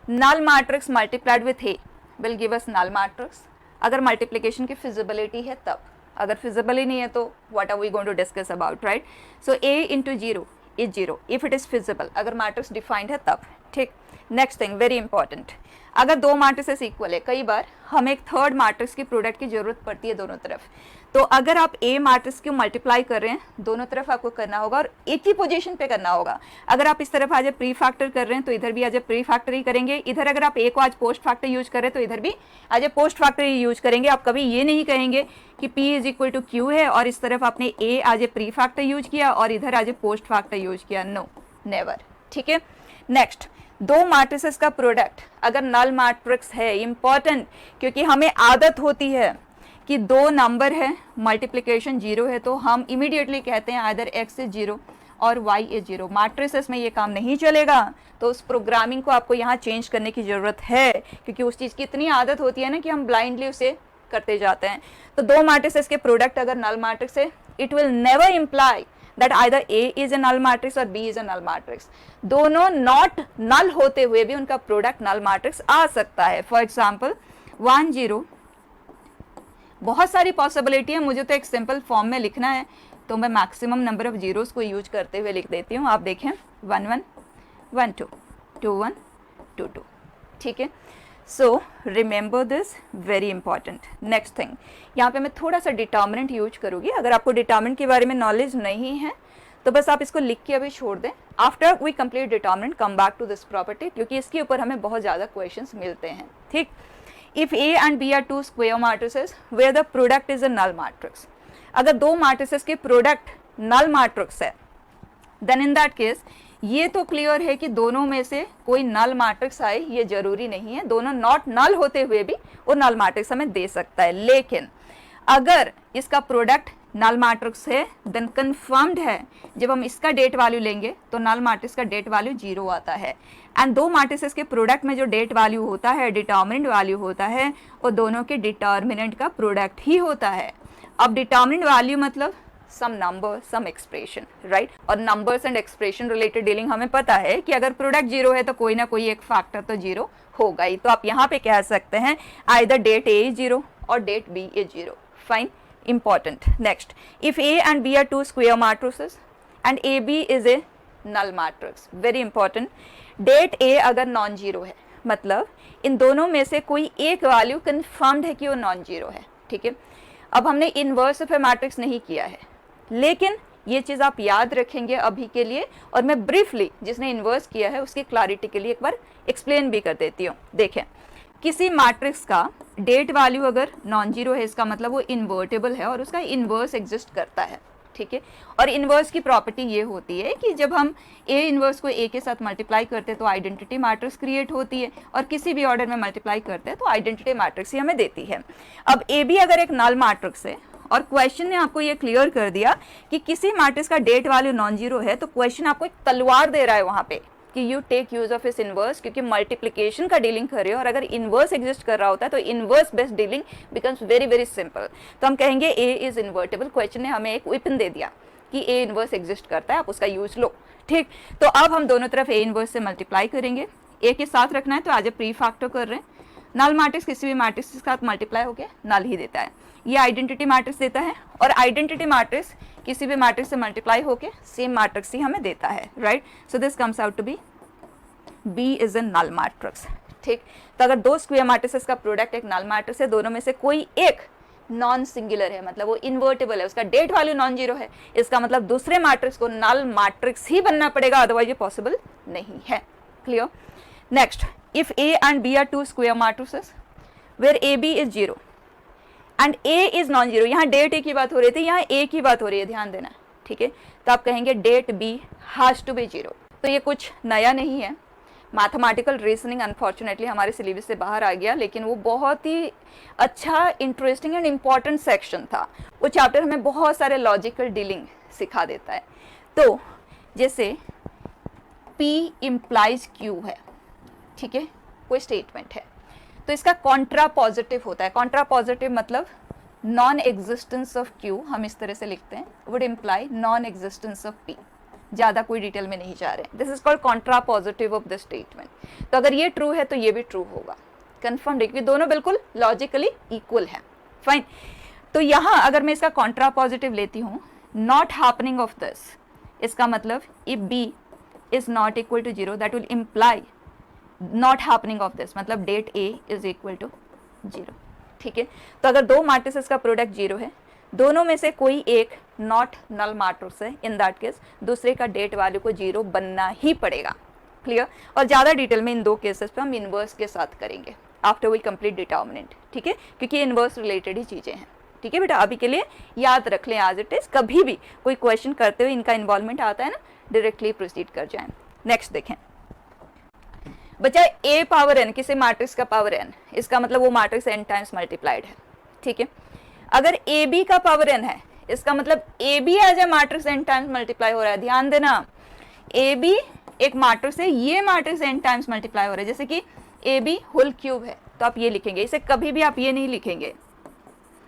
S1: null matrix multiplied with A will give us null matrix. अगर multiplication की feasibility है तब, अगर feasible ही नहीं है तो what are we going to discuss about, right. So A into zero is zero if it is feasible, अगर matrix defined है तब, ठीक। नेक्स्ट थिंग वेरी इंपॉर्टेंट, अगर दो मैट्रिसेस इक्वल है, कई बार हमें एक थर्ड मैट्रिक्स की प्रोडक्ट की जरूरत पड़ती है दोनों तरफ, तो अगर आप A मैट्रिक्स को मल्टीप्लाई कर रहे हैं दोनों तरफ आपको करना होगा और एक ही पोजीशन पे करना होगा। अगर आप इस तरफ आज प्री फैक्टर कर रहे हैं तो इधर भी आज प्री फैक्टर ही करेंगे, इधर अगर आप A को आज पोस्ट फैक्टर यूज कर रहे हैं तो इधर भी आज पोस्ट फैक्टर ही यूज करेंगे। आप कभी ये नहीं कहेंगे कि P is equal to Q है और इस तरफ आपने A आज प्री फैक्टर यूज किया और इधर आज पोस्ट फैक्टर यूज किया, नो नेवर, ठीक है। नेक्स्ट, दो मैट्रिसेस का प्रोडक्ट अगर नल मैट्रिक्स है, इंपॉर्टेंट, क्योंकि हमें आदत होती है कि दो नंबर है मल्टीप्लिकेशन जीरो है तो हम इमीडिएटली कहते हैं आइदर x इज जीरो और y इज जीरो। मैट्रिसेस में ये काम नहीं चलेगा, तो उस प्रोग्रामिंग को आपको यहाँ चेंज करने की ज़रूरत है, क्योंकि उस चीज़ की इतनी आदत होती है ना कि हम ब्लाइंडली उसे करते जाते हैं। तो दो मैट्रिसेस के प्रोडक्ट अगर नल मैट्रिक्स है, it will never imply that either A is a null matrix or B is a null matrix. दोनों not null होते हुए भी उनका प्रोडक्ट null matrix आ सकता है। फॉर एग्जाम्पल 1 0, बहुत सारी पॉसिबिलिटी है, मुझे तो एक सिंपल फॉर्म में लिखना है तो मैं मैक्सिमम नंबर ऑफ जीरोस को यूज करते हुए लिख देती हूँ। आप देखें 1 1 1 2 2 1 2 2, ठीक है। So remember this, very important. Next thing, यहाँ पे मैं थोड़ा सा डिटर्मिनेंट यूज करूँगी। अगर आपको डिटर्मिनेंट के बारे में नॉलेज नहीं है तो बस आप इसको लिख के अभी छोड़ दें। After we complete determinant come back to this property, क्योंकि इसके ऊपर हमें बहुत ज़्यादा क्वेश्चंस मिलते हैं, ठीक। If A and B are two square matrices where the product is a null matrix, अगर दो मैट्रिसेस के प्रोडक्ट नल मैट्रिक्स है देन इन दैट केस ये तो क्लियर है कि दोनों में से कोई नल मैट्रिक्स आए ये जरूरी नहीं है, दोनों नॉट नल होते हुए भी वो नल मैट्रिक्स हमें दे सकता है। लेकिन अगर इसका प्रोडक्ट नल मैट्रिक्स है देन कंफर्म्ड है, जब हम इसका डेट वैल्यू लेंगे तो नल मैट्रिक्स का डेट वैल्यू जीरो आता है। एंड दो मैट्रिसेस के प्रोडक्ट में जो डेट वैल्यू होता है, डिटर्मिनेंट वैल्यू होता है, वो दोनों के डिटर्मिनेंट का प्रोडक्ट ही होता है। अब डिटर्मिनेंट वैल्यू मतलब सम नंबर सम एक्सप्रेशन, राइट। और numbers and expression related dealing हमें पता है कि अगर प्रोडक्ट जीरो है तो कोई ना कोई एक फैक्टर तो जीरो होगा ही। तो आप यहाँ पे कह सकते हैं either det A is zero और det B is zero, fine, important. Next, if A and B are two square matrices and AB is a null matrix, very important. Det A अगर नॉन जीरो है मतलब इन दोनों में से कोई एक value confirmed है कि वो नॉन जीरो है, ठीक है। अब हमने इनवर्स ऑफ ए मैट्रिक्स नहीं किया है, लेकिन ये चीज़ आप याद रखेंगे अभी के लिए, और मैं ब्रीफली जिसने इन्वर्स किया है उसकी क्लैरिटी के लिए एक बार एक्सप्लेन भी कर देती हूँ। देखें, किसी मैट्रिक्स का डेट वैल्यू अगर नॉन जीरो है इसका मतलब वो इन्वर्टेबल है और उसका इन्वर्स एग्जिस्ट करता है, ठीक है। और इन्वर्स की प्रॉपर्टी ये होती है कि जब हम ए इन्वर्स को ए के साथ मल्टीप्लाई करते हैं तो आइडेंटिटी मैट्रिक्स क्रिएट होती है, और किसी भी ऑर्डर में मल्टीप्लाई करते हैं तो आइडेंटिटी मैट्रिक्स ही हमें देती है। अब ए बी अगर एक नल मैट्रिक्स है और क्वेश्चन ने आपको ये क्लियर कर दिया कि किसी मैट्रिक्स का डेट वैल्यू नॉन जीरो है, तो क्वेश्चन आपको एक तलवार दे रहा है वहाँ पे कि यू टेक यूज ऑफ इस इनवर्स, क्योंकि मल्टीप्लिकेशन का डीलिंग कर रहे हो और अगर इनवर्स एग्जिस्ट कर रहा होता है तो inverse based dealing becomes very very simple. तो हम कहेंगे ए इज इन्वर्टेबल। क्वेश्चन ने हमें एक वेपन दे दिया कि ए इनवर्स एग्जिस्ट करता है, आप उसका यूज लो, ठीक। तो अब हम दोनों तरफ ए इनवर्स से मल्टीप्लाई करेंगे। ए के साथ रखना है तो आज प्री फैक्टर कर रहे हैं। नल मैट्रिक्स किसी भी मैट्रिक्स के साथ मल्टीप्लाई होकर नल ही देता है, ये आइडेंटिटी मैट्रिक्स देता है, और आइडेंटिटी मैट्रिक्स किसी भी मैट्रिक्स से मल्टीप्लाई होकर सेम मैट्रिक्स ही हमें देता है, right. So this comes out to be B is a null matrix, ठीक। तो अगर दो स्क्वायर मैट्रिसेस का प्रोडक्ट एक नल मैट्रिक्स है, दोनों में से कोई एक नॉन सिंगुलर है, मतलब वो इन्वर्टेबल है, उसका डेट वैल्यू नॉन जीरो है, इसका मतलब दूसरे मैट्रिक्स को नल मैट्रिक्स ही बनना पड़ेगा, अदरवाइज ये पॉसिबल नहीं है। Clear. Next, if A and B are two square matrices where AB is zero and A is non zero, यहाँ डेट A की बात हो रही थी, यहाँ A की बात हो रही है, ध्यान देना, ठीक है। तो आप कहेंगे that B has to be zero. तो ये कुछ नया नहीं है, मैथमेटिकल रीजनिंग अनफॉर्चुनेटली हमारे सिलेबस से बाहर आ गया, लेकिन वो बहुत ही अच्छा, इंटरेस्टिंग एंड इम्पॉर्टेंट सेक्शन था। वो चैप्टर हमें बहुत सारे लॉजिकल डीलिंग सिखा देता है। तो जैसे P इम्प्लाइज Q है, ठीक है, कोई स्टेटमेंट है, तो इसका कॉन्ट्रा पॉजिटिव होता है। कॉन्ट्रा पॉजिटिव मतलब नॉन एग्जिस्टेंस ऑफ Q, हम इस तरह से लिखते हैं, would imply non existence of P। ज़्यादा कोई डिटेल में नहीं जा रहे, this is called Contra positive of the statement. तो अगर ये ट्रू है तो ये भी ट्रू होगा, कन्फर्म है, क्योंकि दोनों बिल्कुल लॉजिकली इक्वल है, फाइन। तो यहाँ अगर मैं इसका कॉन्ट्रा पॉजिटिव लेती हूँ, नॉट हैपनिंग ऑफ दिस, इसका मतलब if B is not equal to zero, that will imply not happening of this, मतलब det A is equal to zero, ठीक है। तो अगर दो मैट्रिसेस का प्रोडक्ट जीरो है, दोनों में से कोई एक नॉट नल मैट्रिक्स है, इन दैट केस दूसरे का डेट वैल्यू को जीरो बनना ही पड़ेगा। क्लियर। और ज़्यादा डिटेल में इन दो केसेस पे हम इनवर्स के साथ करेंगे आफ्टर वी कंप्लीट डिटर्मिनेंट, ठीक है, क्योंकि इनवर्स रिलेटेड ही चीज़ें हैं, ठीक है बेटा। अभी के लिए याद रख लें एज इट इज, कभी भी कोई क्वेश्चन करते हुए इनका इन्वॉल्वमेंट आता है ना, डायरेक्टली प्रोसीड कर जाएं। नेक्स्ट देखें बच्चा, A पावर n किसी मैट्रिक्स का पावर n, इसका मतलब वो मैट्रिक्स n टाइम्स मल्टीप्लाइड है, ठीक है। अगर ए बी का पावर n है, इसका मतलब A B as a matrix n times multiply हो रहा है। ध्यान देना, ए बी एक मैट्रिक्स है, ये मैट्रिक्स n टाइम्स मल्टीप्लाई हो रहा है। जैसे कि ए बी होल क्यूब है, तो आप ये लिखेंगे, इसे कभी भी आप ये नहीं लिखेंगे।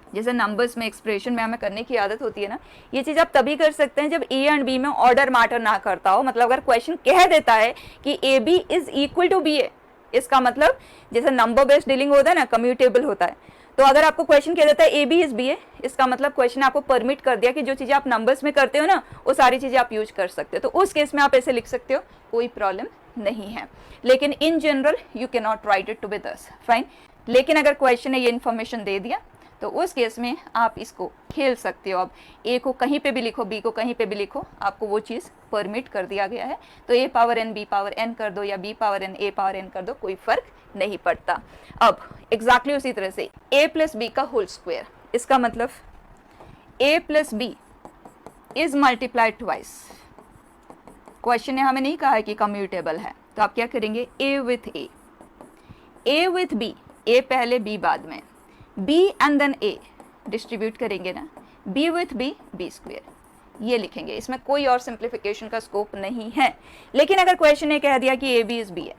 S1: जैसे नंबर्स में, एक्सप्रेशन में हमें करने की आदत होती है ना, ये चीज़ आप तभी कर सकते हैं जब ए एंड बी में ऑर्डर मैटर ना करता हो। मतलब अगर क्वेश्चन कह देता है कि A B is equal to B A, इसका मतलब जैसे नंबर बेस्ड डीलिंग होता है ना, कम्यूटेबल होता है, तो अगर आपको क्वेश्चन कह देता है A B is B A, इसका मतलब क्वेश्चन ने आपको परमिट कर दिया कि जो चीज़ें आप नंबर्स में करते हो ना, वो सारी चीज़ें आप यूज कर सकते हो। तो उस केस में आप ऐसे लिख सकते हो, कोई प्रॉब्लम नहीं है। लेकिन in general you can not write it to be this, fine. लेकिन अगर क्वेश्चन ने ये इन्फॉर्मेशन दे दिया तो उस केस में आप इसको खेल सकते हो। अब ए को कहीं पे भी लिखो, बी को कहीं पे भी लिखो, आपको वो चीज़ परमिट कर दिया गया है। तो A power n B power n कर दो या B power n A power n कर दो, कोई फर्क नहीं पड़ता। अब एग्जैक्टली उसी तरह से ए प्लस बी का होल स्क्वायर, इसका मतलब A plus B is multiplied twice. Question ने हमें नहीं कहा है कि कम्यूटेबल है, तो आप क्या करेंगे, ए विथ बी, ए पहले बी बाद में, b and then a distribute करेंगे ना, b with b, b square, ये लिखेंगे। इसमें कोई और सिंप्लीफिकेशन का स्कोप नहीं है। लेकिन अगर क्वेश्चन ने कह दिया कि a b इज b है,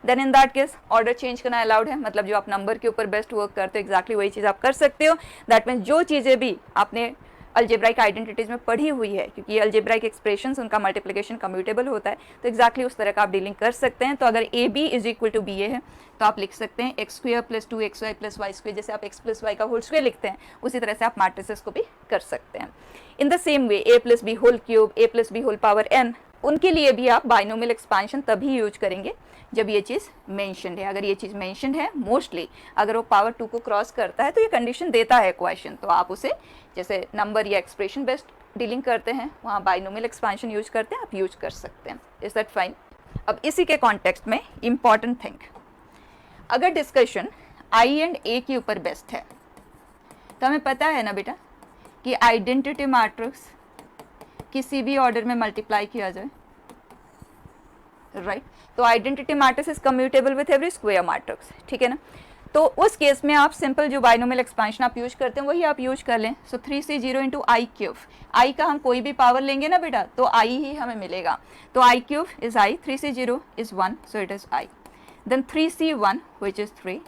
S1: then in that case order change करना अलाउड है। मतलब जो आप नंबर के ऊपर बेस्ट वर्क करते हो, एग्जैक्टली वही चीज़ आप कर सकते हो। दैट मीन्स जो चीज़ें भी आपने अलजेब्राइक आइडेंटिटीज में पढ़ी हुई है, क्योंकि ये अलजेब्राइक एक्सप्रेशंस, उनका मल्टीप्लिकेशन कम्यूटेबल होता है, तो एग्जैक्टली उस तरह का आप डीलिंग कर सकते हैं। तो अगर A B is equal to B A है, तो आप लिख सकते हैं x square plus 2xy plus Y square. जैसे आप एक्स प्लस वाई का होल स्क्वायर लिखते हैं, उसी तरह से आप मैट्रिसेस को भी कर सकते हैं। In the same way A plus B whole cube, A plus B whole power n, उनके लिए भी आप बाइनोमियल एक्सपांशन तभी यूज करेंगे जब ये चीज़ मेंशन्ड है। अगर ये चीज़ मेंशन्ड है, मोस्टली अगर वो पावर 2 को क्रॉस करता है तो ये कंडीशन देता है क्वेश्चन, तो आप उसे जैसे नंबर या एक्सप्रेशन बेस्ड डीलिंग करते हैं, वहाँ बाइनोमियल एक्सपांशन यूज करते हैं, आप यूज कर सकते हैं। Is that fine? अब इसी के कॉन्टेक्स्ट में इंपॉर्टेंट थिंग, अगर डिस्कशन आई एंड ए के ऊपर बेस्ट है, तो हमें पता है ना बेटा कि आइडेंटिटी मैट्रिक्स किसी भी ऑर्डर में मल्टीप्लाई किया जाए, राइट तो identity matrix is commutable with every square matrix, ठीक है ना। तो उस केस में आप सिंपल जो बाइनोमियल एक्सपेंशन आप यूज करते हैं वही आप यूज कर लें। सो 3c0 इंटू आई क्यूब, आई का हम कोई भी पावर लेंगे ना बेटा तो आई ही हमें मिलेगा, तो I cube is I, 3c0 is 1 so it is I, then 3c1 which is 3,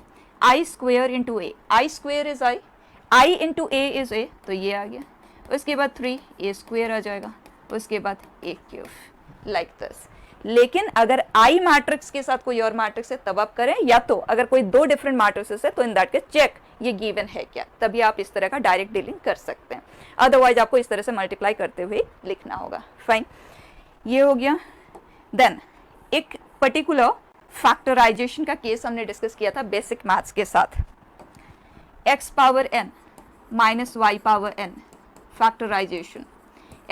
S1: I square into A, I square is I into A is A, तो ये आ गया। उसके बाद 3 ए स्क्वेयर आ जाएगा, उसके बाद ए क्यूब, लाइक दिस। लेकिन अगर आई मैट्रिक्स के साथ कोई और मैट्रिक्स है तब आप करें, या तो अगर कोई दो डिफरेंट मैट्रिक्स है तो इन दैट केस चेक ये गिवन है क्या, तभी आप इस तरह का डायरेक्ट डीलिंग कर सकते हैं। अदरवाइज आपको इस तरह से मल्टीप्लाई करते हुए लिखना होगा। फाइन, ये हो गया। देन एक पर्टिकुलर फैक्टराइजेशन का केस हमने डिस्कस किया था बेसिक मैथ्स के साथ, x power n minus Y power n factorization,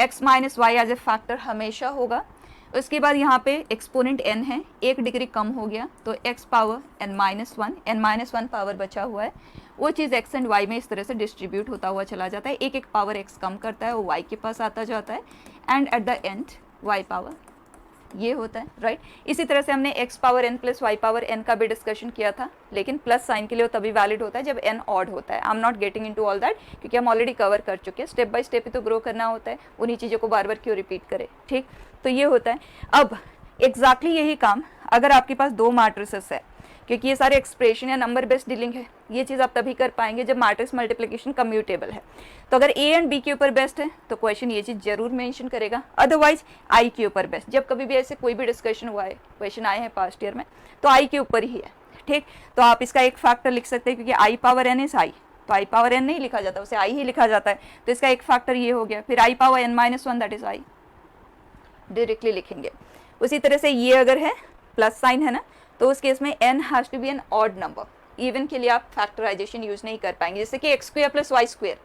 S1: x minus Y as a factor हमेशा होगा। उसके बाद यहाँ पे एक्सपोनेंट n है, एक डिग्री कम हो गया तो x power n minus one power बचा हुआ है, वो चीज़ x एंड y में इस तरह से डिस्ट्रीब्यूट होता हुआ चला जाता है, एक एक पावर x कम करता है वो y के पास आता जाता है, and at the end y power ये होता है, राइट। इसी तरह से हमने x power n plus y power n का भी डिस्कशन किया था, लेकिन प्लस साइन के लिए वो तभी वैलिड होता है जब n ऑड होता है। I am not getting into all that क्योंकि हम ऑलरेडी कवर कर चुके हैं, स्टेप बाय स्टेप ही तो ग्रो करना होता है, उन्हीं चीज़ों को बार बार क्यों रिपीट करें, ठीक। तो ये होता है। अब एग्जैक्टली यही काम अगर आपके पास दो मैट्रिसेस है, क्योंकि ये सारे एक्सप्रेशन या नंबर बेस्ड डीलिंग है, ये चीज़ आप तभी कर पाएंगे जब मैट्रिक्स मल्टीप्लिकेशन कम्यूटेबल है। तो अगर ए एंड बी के ऊपर बेस्ट है तो क्वेश्चन ये चीज़ जरूर मेंशन करेगा, अदरवाइज आई के ऊपर बेस्ट। जब कभी भी ऐसे कोई भी डिस्कशन हुआ है, क्वेश्चन आए हैं पास्ट ईयर में, तो आई के ऊपर ही है, ठीक। तो आप इसका एक फैक्टर लिख सकते हैं क्योंकि आई पावर एन इज आई, तो आई पावर एन नहीं लिखा जाता, उसे आई ही लिखा जाता है, तो इसका एक फैक्टर ये हो गया। फिर I power n minus one that is I, directly लिखेंगे। उसी तरह से ये अगर है प्लस साइन है ना, तो उस केस में n has to be an odd number. Even के लिए आप फैक्टराइजेशन यूज नहीं कर पाएंगे, जैसे कि x square plus Y square,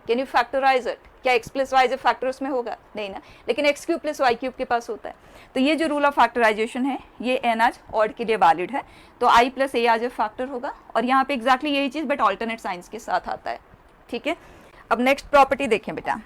S1: can you factorize it? क्या x प्लस वाई जो फैक्टर उसमें होगा? नहीं ना, लेकिन x cube plus Y cube के पास होता है। तो ये जो रूल ऑफ फैक्टराइजेशन है ये n आज ऑड के लिए वैलिड है, तो i प्लस a आज फैक्टर होगा, और यहाँ पे एग्जैक्टली यही चीज़ बट ऑल्टरनेट साइंस के साथ आता है, ठीक है। अब नेक्स्ट प्रॉपर्टी देखें बेटा,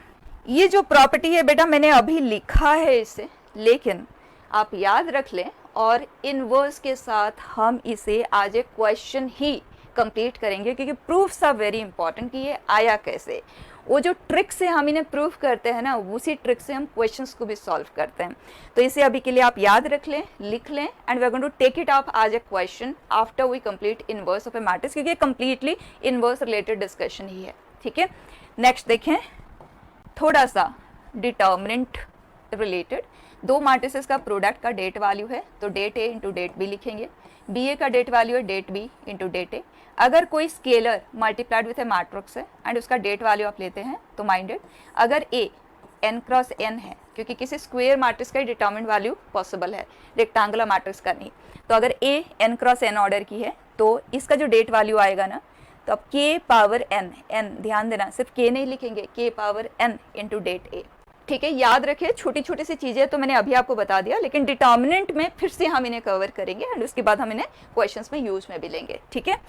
S1: ये जो प्रॉपर्टी है बेटा मैंने अभी लिखा है इसे, लेकिन आप याद रख लें और इनवर्स के साथ हम इसे आज एक क्वेश्चन ही कंप्लीट करेंगे, क्योंकि प्रूफ्स आर वेरी इंपॉर्टेंट कि ये आया कैसे। वो जो ट्रिक से हम इन्हें प्रूफ करते हैं ना, उसी ट्रिक से हम क्वेश्चंस को भी सॉल्व करते हैं। तो इसे अभी के लिए आप याद रख लें, लिख लें, and we are going to take it up आज a question after we complete inverse of a matrix, क्योंकि ये कंप्लीटली इनवर्स रिलेटेड डिस्कशन ही है, ठीक है। नेक्स्ट देखें थोड़ा सा डिटर्मिनेंट रिलेटेड, दो मैट्रिसेस का प्रोडक्ट का डेट वैल्यू है तो det A into det B लिखेंगे, बी ए का डेट वैल्यू है det B into det A. अगर कोई scalar multiplied with A matrix है एंड उसका डेट वैल्यू आप लेते हैं तो माइंडेड, अगर ए n क्रॉस n है, क्योंकि किसी स्क्वायर मैट्रिक्स का डिटरमिनेंट वैल्यू पॉसिबल है, रेक्टेंगुलर मैट्रिक्स का नहीं, तो अगर ए n क्रॉस n ऑर्डर की है तो इसका जो डेट वैल्यू आएगा ना, तो अब k पावर n ध्यान देना सिर्फ k नहीं लिखेंगे, k power n into det A, ठीक है। याद रखिए छोटी छोटी सी चीज़ें तो मैंने अभी आपको बता दिया, लेकिन डिटर्मिनेंट में फिर से हम इन्हें कवर करेंगे एंड उसके बाद हम इन्हें क्वेश्चंस में यूज में भी लेंगे, ठीक है।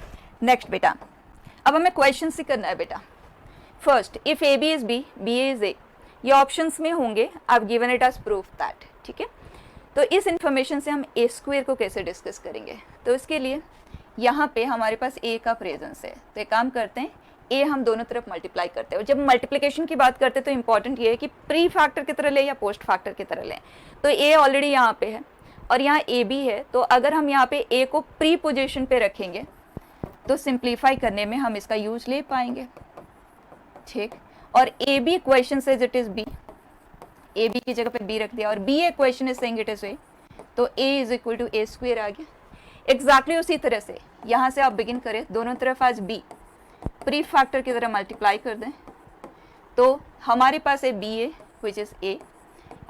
S1: नेक्स्ट बेटा, अब हमें क्वेश्चन ही करना है बेटा। First, if A B is B, B A is A, ये ऑप्शंस में होंगे, आप given it as proof that, ठीक है। तो इस इंफॉर्मेशन से हम ए स्क्वायर को कैसे डिस्कस करेंगे, तो इसके लिए यहाँ पे हमारे पास ए का प्रेजेंस है, तो एक काम करते हैं, ए हम दोनों तरफ मल्टीप्लाई करते हैं। और जब मल्टीप्लिकेशन की बात करते हैं तो इंपॉर्टेंट ये है कि प्री फैक्टर की तरह लें या पोस्ट फैक्टर की तरह लें। तो ए ऑलरेडी यहाँ पे है और यहाँ ए बी है, तो अगर हम यहाँ पे ए को प्री पोजीशन पे रखेंगे तो सिंप्लीफाई करने में हम इसका यूज ले पाएंगे, ठीक। और ए बी इक्वेशन से it is B, A B की जगह पे बी रख दिया, और B equation is saying it is A, तो A is equal to A square आ गया। एग्जैक्टली उसी तरह से यहाँ से आप बिगिन करें, दोनों तरफ आज बी प्री फैक्टर की तरह मल्टीप्लाई कर दें, तो हमारे पास है B A which is A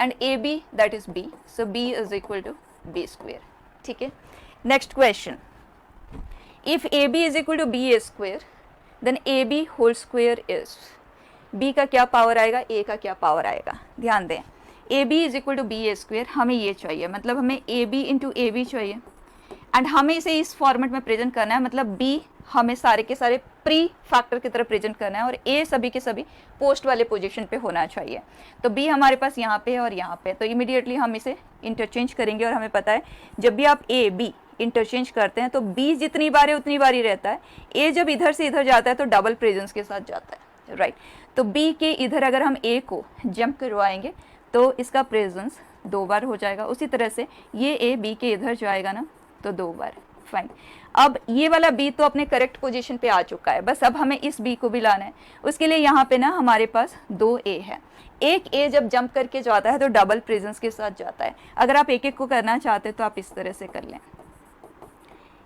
S1: and A B that is B, so B is equal to B square, ठीक है। Next question, if A B is equal to B A square then A B whole square is, B का क्या power आएगा, ए का क्या power आएगा। ध्यान दें, A B is equal to B A square, हमें ये चाहिए, मतलब हमें A B into A B चाहिए, एंड हमें इसे इस फॉर्मेट में प्रेजेंट करना है, मतलब बी हमें सारे के सारे प्री फैक्टर की तरह प्रेजेंट करना है और ए सभी के सभी पोस्ट वाले पोजीशन पे होना चाहिए। तो बी हमारे पास यहाँ पे है और यहाँ पे, तो इमीडिएटली हम इसे इंटरचेंज करेंगे और हमें पता है जब भी आप ए बी इंटरचेंज करते हैं तो बी जितनी बार है उतनी बार ही रहता है, ए जब इधर से इधर जाता है तो डबल प्रेजेंस के साथ जाता है, राइट। तो बी के इधर अगर हम ए को जंप करवाएंगे तो इसका प्रेजेंस 2 बार हो जाएगा। उसी तरह से ये ए बी के इधर जाएगा ना तो 2 बार, फाइन। अब ये वाला बी तो अपने करेक्ट पोजीशन पे आ चुका है, बस अब हमें इस बी को भी लाना है। उसके लिए यहाँ पे ना हमारे पास 2 ए है। एक ए जब जंप करके जाता है तो डबल प्रेजेंस के साथ जाता है। अगर आप एक एक को करना चाहते हैं तो आप इस तरह से कर लें,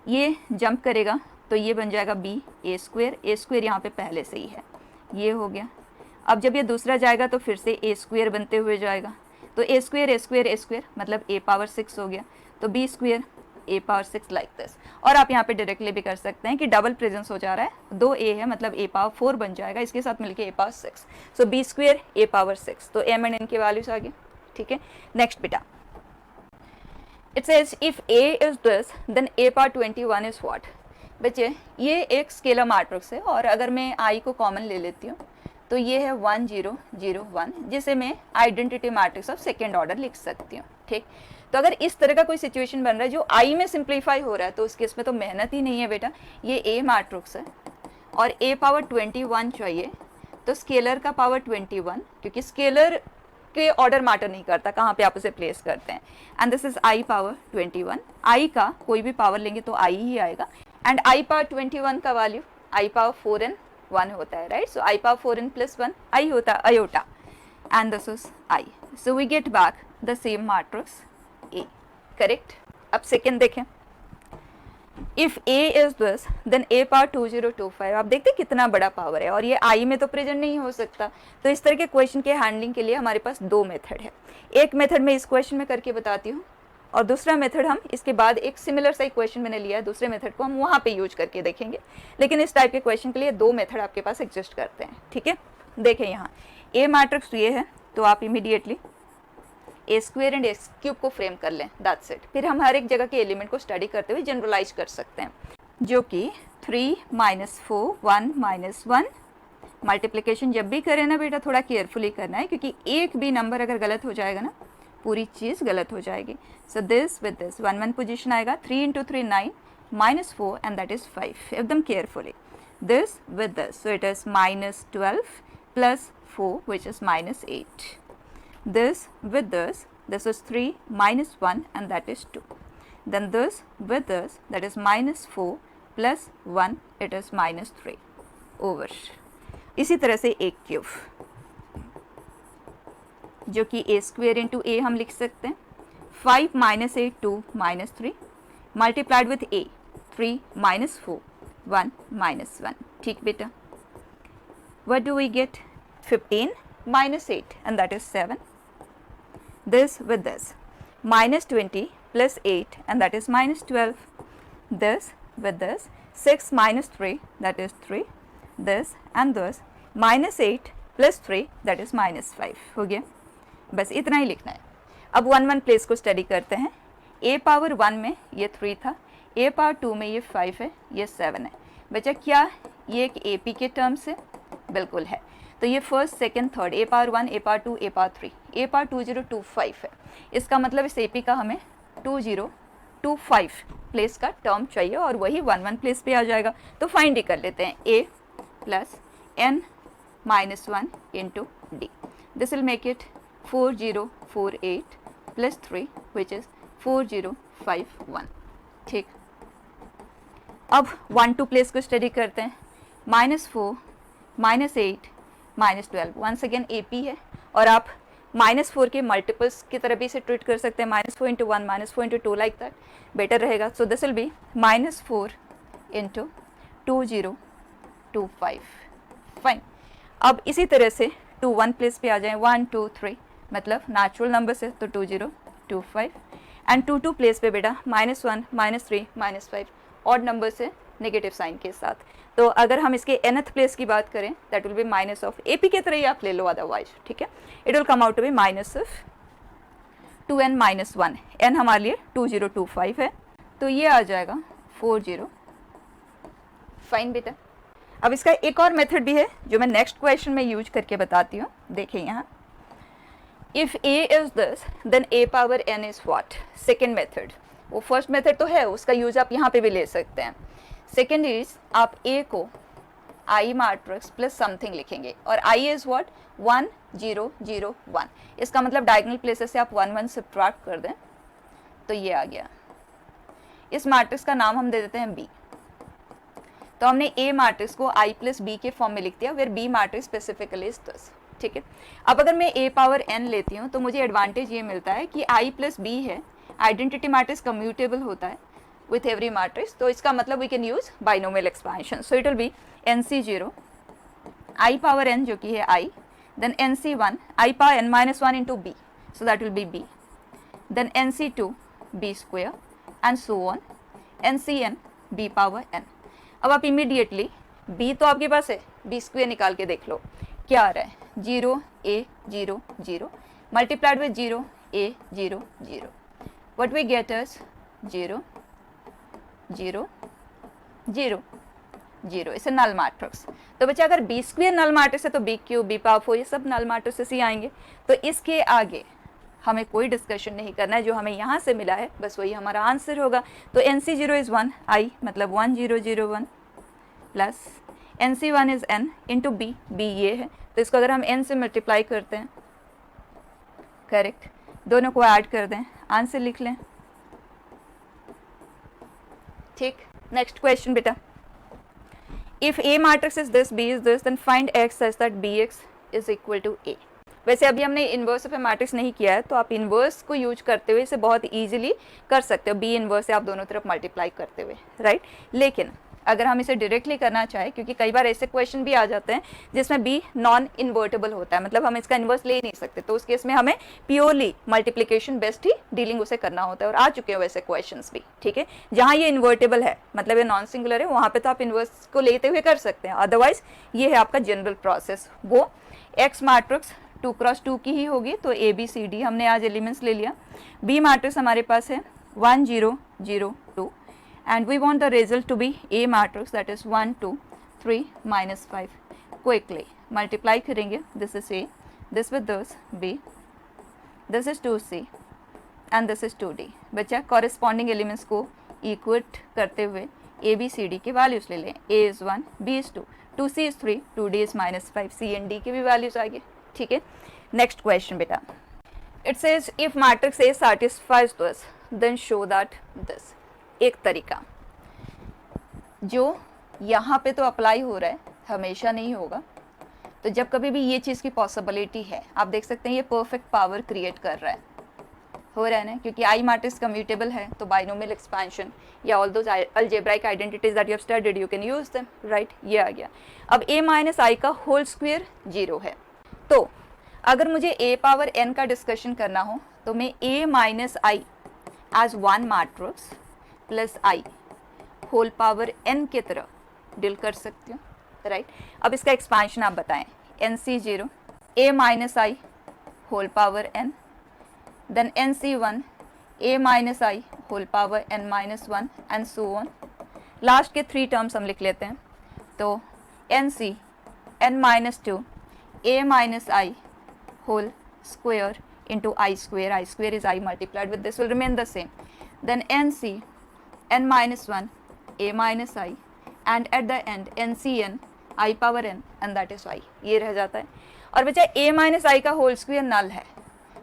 S1: ये जंप करेगा तो ये बन जाएगा बी ए स्क्वेयर यहाँ पे पहले से ही है, ये हो गया। अब जब ये दूसरा जाएगा तो फिर से ए स्क्वेयर बनते हुए जाएगा, तो ए स्क्वेयर मतलब ए पावर 6 हो गया, तो B square A power 6 like this. और आप यहाँ पे डायरेक्टली भी कर सकते हैं कि डबल प्रेजेंस हो जा रहा है, 2 ए है मतलब ए पावर 4 बन जाएगा, इसके साथ मिलके A power 6, so B square A power 6। तो एम एंड एन की वैल्यूज आ गई, ठीक है। नेक्स्ट बेटा, it says if A is this then A power 21 is what. बच्चे ये एक स्केलर मैट्रिक्स है और अगर मैं आई को कॉमन ले लेती हूँ तो ये है 1 0 0 1, जिसे मैं identity matrix of second order लिख सकती हूँ, ठीक। तो अगर इस तरह का कोई सिचुएशन बन रहा है जो आई में सिंप्लीफाई हो रहा है तो उस केस में तो मेहनत ही नहीं है बेटा। ये ए मैट्रिक्स है और ए पावर 21 चाहिए, तो स्केलर का पावर 21, क्योंकि स्केलर के ऑर्डर मैटर नहीं करता कहाँ पे आप उसे प्लेस करते हैं, and this is I power 21। आई का कोई भी पावर लेंगे तो आई ही आएगा, एंड आई पावर 21 का वैल्यू आई पावर 4 एंड 1 होता है, right. So I power 4 N plus 1 I होता है iota, and this is I, so we get back the same matrix A, correct. अब सेकेंड देखें, if A is this then A power 2025। आप देखते हैं कितना बड़ा पावर है और ये आई में तो प्रेजेंट नहीं हो सकता। तो इस तरह के क्वेश्चन के हैंडलिंग के लिए हमारे पास 2 मेथड है। एक मेथड मैं इस क्वेश्चन में करके बताती हूँ और दूसरा मेथड हम इसके बाद एक सिमिलर सा क्वेश्चन मैंने लिया है, दूसरे मेथड को हम वहाँ पे यूज करके देखेंगे। लेकिन इस टाइप के क्वेश्चन के लिए 2 मेथड आपके पास एग्जिस्ट करते हैं, ठीक है। देखें यहाँ ए मैट्रिक्स ये है, तो आप immediately A square and A cube को फ्रेम कर लें, दैट्स इट। फिर हम हर एक जगह के एलिमेंट को स्टडी करते हुए जनरलाइज कर सकते हैं, जो कि 3 -4 1 -1। मल्टीप्लिकेशन जब भी करें ना बेटा थोड़ा केयरफुली करना है, क्योंकि एक भी नंबर अगर गलत हो जाएगा ना पूरी चीज़ गलत हो जाएगी। सो दिस विद दिस 1 1 पोजिशन आएगा, 3 × 3 9 -4 एंड दैट इज 5, एकदम carefully. This with this, so it is -12 + 4 which is -8. This with this is 3 - 1 and that is 2. Then this with this, that is -4 + 1, it is -3 over. इसी तरह से एक cube जो कि a square into a हम लिख सकते हैं, 5 - 8 2 -3 मल्टीप्लाइड विथ a 3 -4 1 -1, ठीक बेटा। What do we get? 15 - 8 and that is 7. This with this, -20 + 8 and that is -12. This with this, 6 - 3 that is 3. This and this, -8 + 3 that is -5 हो गया। बस इतना ही लिखना है। अब 1 1 प्लेस को स्टडी करते हैं। a पावर 1 में ये 3 था, a पावर 2 में ये 5 है, ये 7 है। बच्चा क्या ये एक AP के टर्म्स है? बिल्कुल है। तो ये first second third, a power 1 a power 2 a power 3, a power 2025 है। इसका मतलब इस AP का हमें 2025 प्लेस का टर्म चाहिए और वही 1 1 प्लेस पे आ जाएगा। तो फाइंड ही कर लेते हैं, a + n - 1 × d। This will make it 4048 + 3 which is 4051, ठीक। अब 1 2 प्लेस को स्टडी करते हैं, -4 -8 -12, वंस अगेन AP है और आप -4 के मल्टीपल्स की तरह भी इसे ट्रीट कर सकते हैं, -4 × 1 -4 × 2 लाइक दैट, बेटर रहेगा। सो दिस विल बी -4 × 2025, फाइन। अब इसी तरह से 2 1 प्लेस पे आ जाएं, 1 2 3 मतलब नेचुरल नंबर से तो 2025, एंड 2 2 प्लेस पे बेटा -1 -3 -5 ऑड नंबर से नेगेटिव साइन के साथ। तो अगर हम इसके nth प्लेस की बात करें that will B minus of AP के तरह ही आप ले लो अदरवाइज, ठीक है। It will come out to be -2n - 1, n हमारे लिए 2025 है, तो ये आ जाएगा 40, फाइन बेटा। अब इसका एक और मेथड भी है जो मैं नेक्स्ट क्वेश्चन में यूज करके बताती हूँ। देखिए यहाँ, if a is this then a power n is what, second method. वो फर्स्ट मेथड तो है, उसका यूज आप यहाँ पे भी ले सकते हैं। सेकेंड इज आप a को I मैट्रिक्स प्लस समथिंग लिखेंगे और I इज व्हाट 1 0 0 1। इसका मतलब डायगोनल प्लेसेस से आप 1 1 सब्ट्रैक्ट कर दें तो ये आ गया। इस मैट्रिक्स का नाम हम दे देते हैं B। तो हमने A मैट्रिक्स को I प्लस B के फॉर्म में लिख दिया, where B matrix specifically is this. ठीक है, अब अगर मैं A पावर n लेती हूँ तो मुझे एडवांटेज ये मिलता है कि I प्लस B है, आइडेंटिटी मैट्रिक्स कम्यूटेबल होता है विथ एवरी मैट्रिक्स, तो इसका मतलब we can use binomial expansion. So it will be NC0 I power n जो कि है I, then NC1 I power n minus 1 into B, so that will be B, then NC2 B square and so on NCn B power n। अब आप immediately B तो आपके पास है, B square निकाल के देख लो क्या आ रहा है, 0 A 0 0 multiplied with 0 A 0 0, what we get is 0 0 0 0। इसे नल मैट्रिक्स। तो बच्चा अगर B स्क्वेयर नल मैट्रिक्स है तो B क्यूब B पावर 4 ये सब नल मैट्रिक्स ही आएंगे। तो इसके आगे हमें कोई डिस्कशन नहीं करना है, जो हमें यहाँ से मिला है बस वही हमारा आंसर होगा। तो NC0 इज़ 1 I मतलब 1 0 0 1 plus NC1 is n into B, B ये है तो इसको अगर हम n से मल्टीप्लाई करते हैं, करेक्ट, दोनों को ऐड कर दें, आंसर लिख लें। ठीक, नेक्स्ट क्वेश्चन बेटा, if A matrix is this B is this then find x such that bx is equal to A। वैसे अभी हमने इन्वर्स ऑफ ए मैट्रिक्स नहीं किया है तो आप इन्वर्स को यूज करते हुए इसे बहुत इजीली कर सकते हो, B इन्वर्स से आप दोनों तरफ मल्टीप्लाई करते हुए, राइट। लेकिन अगर हम इसे डायरेक्टली करना चाहें, क्योंकि कई बार ऐसे क्वेश्चन भी आ जाते हैं जिसमें B नॉन इन्वर्टेबल होता है, मतलब हम इसका इन्वर्स ले नहीं सकते, तो उस केस में हमें प्योरली मल्टीप्लिकेशन बेस्ड ही डीलिंग उसे करना होता है, और आ चुके हैं वैसे क्वेश्चंस भी। ठीक है, जहाँ ये इन्वर्टेबल है मतलब ये नॉन सिंगुलर है, वहाँ पे तो आप इन्वर्स को लेते हुए कर सकते हैं, अदरवाइज ये है आपका जनरल प्रोसेस। वो एक्स मैट्रिक्स 2 क्रॉस 2 की ही होगी, तो ABCD हमने आज एलिमेंट्स ले लिया। B मैट्रिक्स हमारे पास है 1 0 0 2 and we want the result to be A matrix, that is 1 2 3 minus 5। quickly multiply करेंगे, this is A, this with this B, this is 2C and this is 2D। बच्चा corresponding elements को equate करते हुए ABCD के values ले लें, A is 1 B is 2 2C is 3 2D is minus 5, C and D के भी values आ गए। ठीक है, नेक्स्ट क्वेश्चन बेटा, it says if matrix A satisfies this then show that this। एक तरीका जो यहाँ पे तो अप्लाई हो रहा है, हमेशा नहीं होगा, तो जब कभी भी ये चीज़ की पॉसिबिलिटी है, आप देख सकते हैं ये परफेक्ट पावर क्रिएट कर रहा है, हो रहा है ना, क्योंकि I मैट्रिक्स कम्यूटेबल है तो बाइनोमियल एक्सपेंशन या all those algebraic identities that you have studied you can use them, right. ये आ गया। अब A माइनस I का होल स्क्वायर 0 है, तो अगर मुझे A पावर n का डिस्कशन करना हो तो मैं A minus I as 1 matrix plus I whole power n की तरह डील कर सकती हूँ, राइट। अब इसका एक्सपेंशन आप बताएं, NC0 A minus I whole power n, then NC1 A minus I whole power n minus 1 and so on. Last के 3 टर्म्स हम लिख लेते हैं, तो NC n minus 2 A minus I whole square into I square is I multiplied with this will remain the same, then NC n minus 1 A minus I and at the end NCn I power n and that is y, ये रह जाता है। और बच्चा A minus I का whole square null है,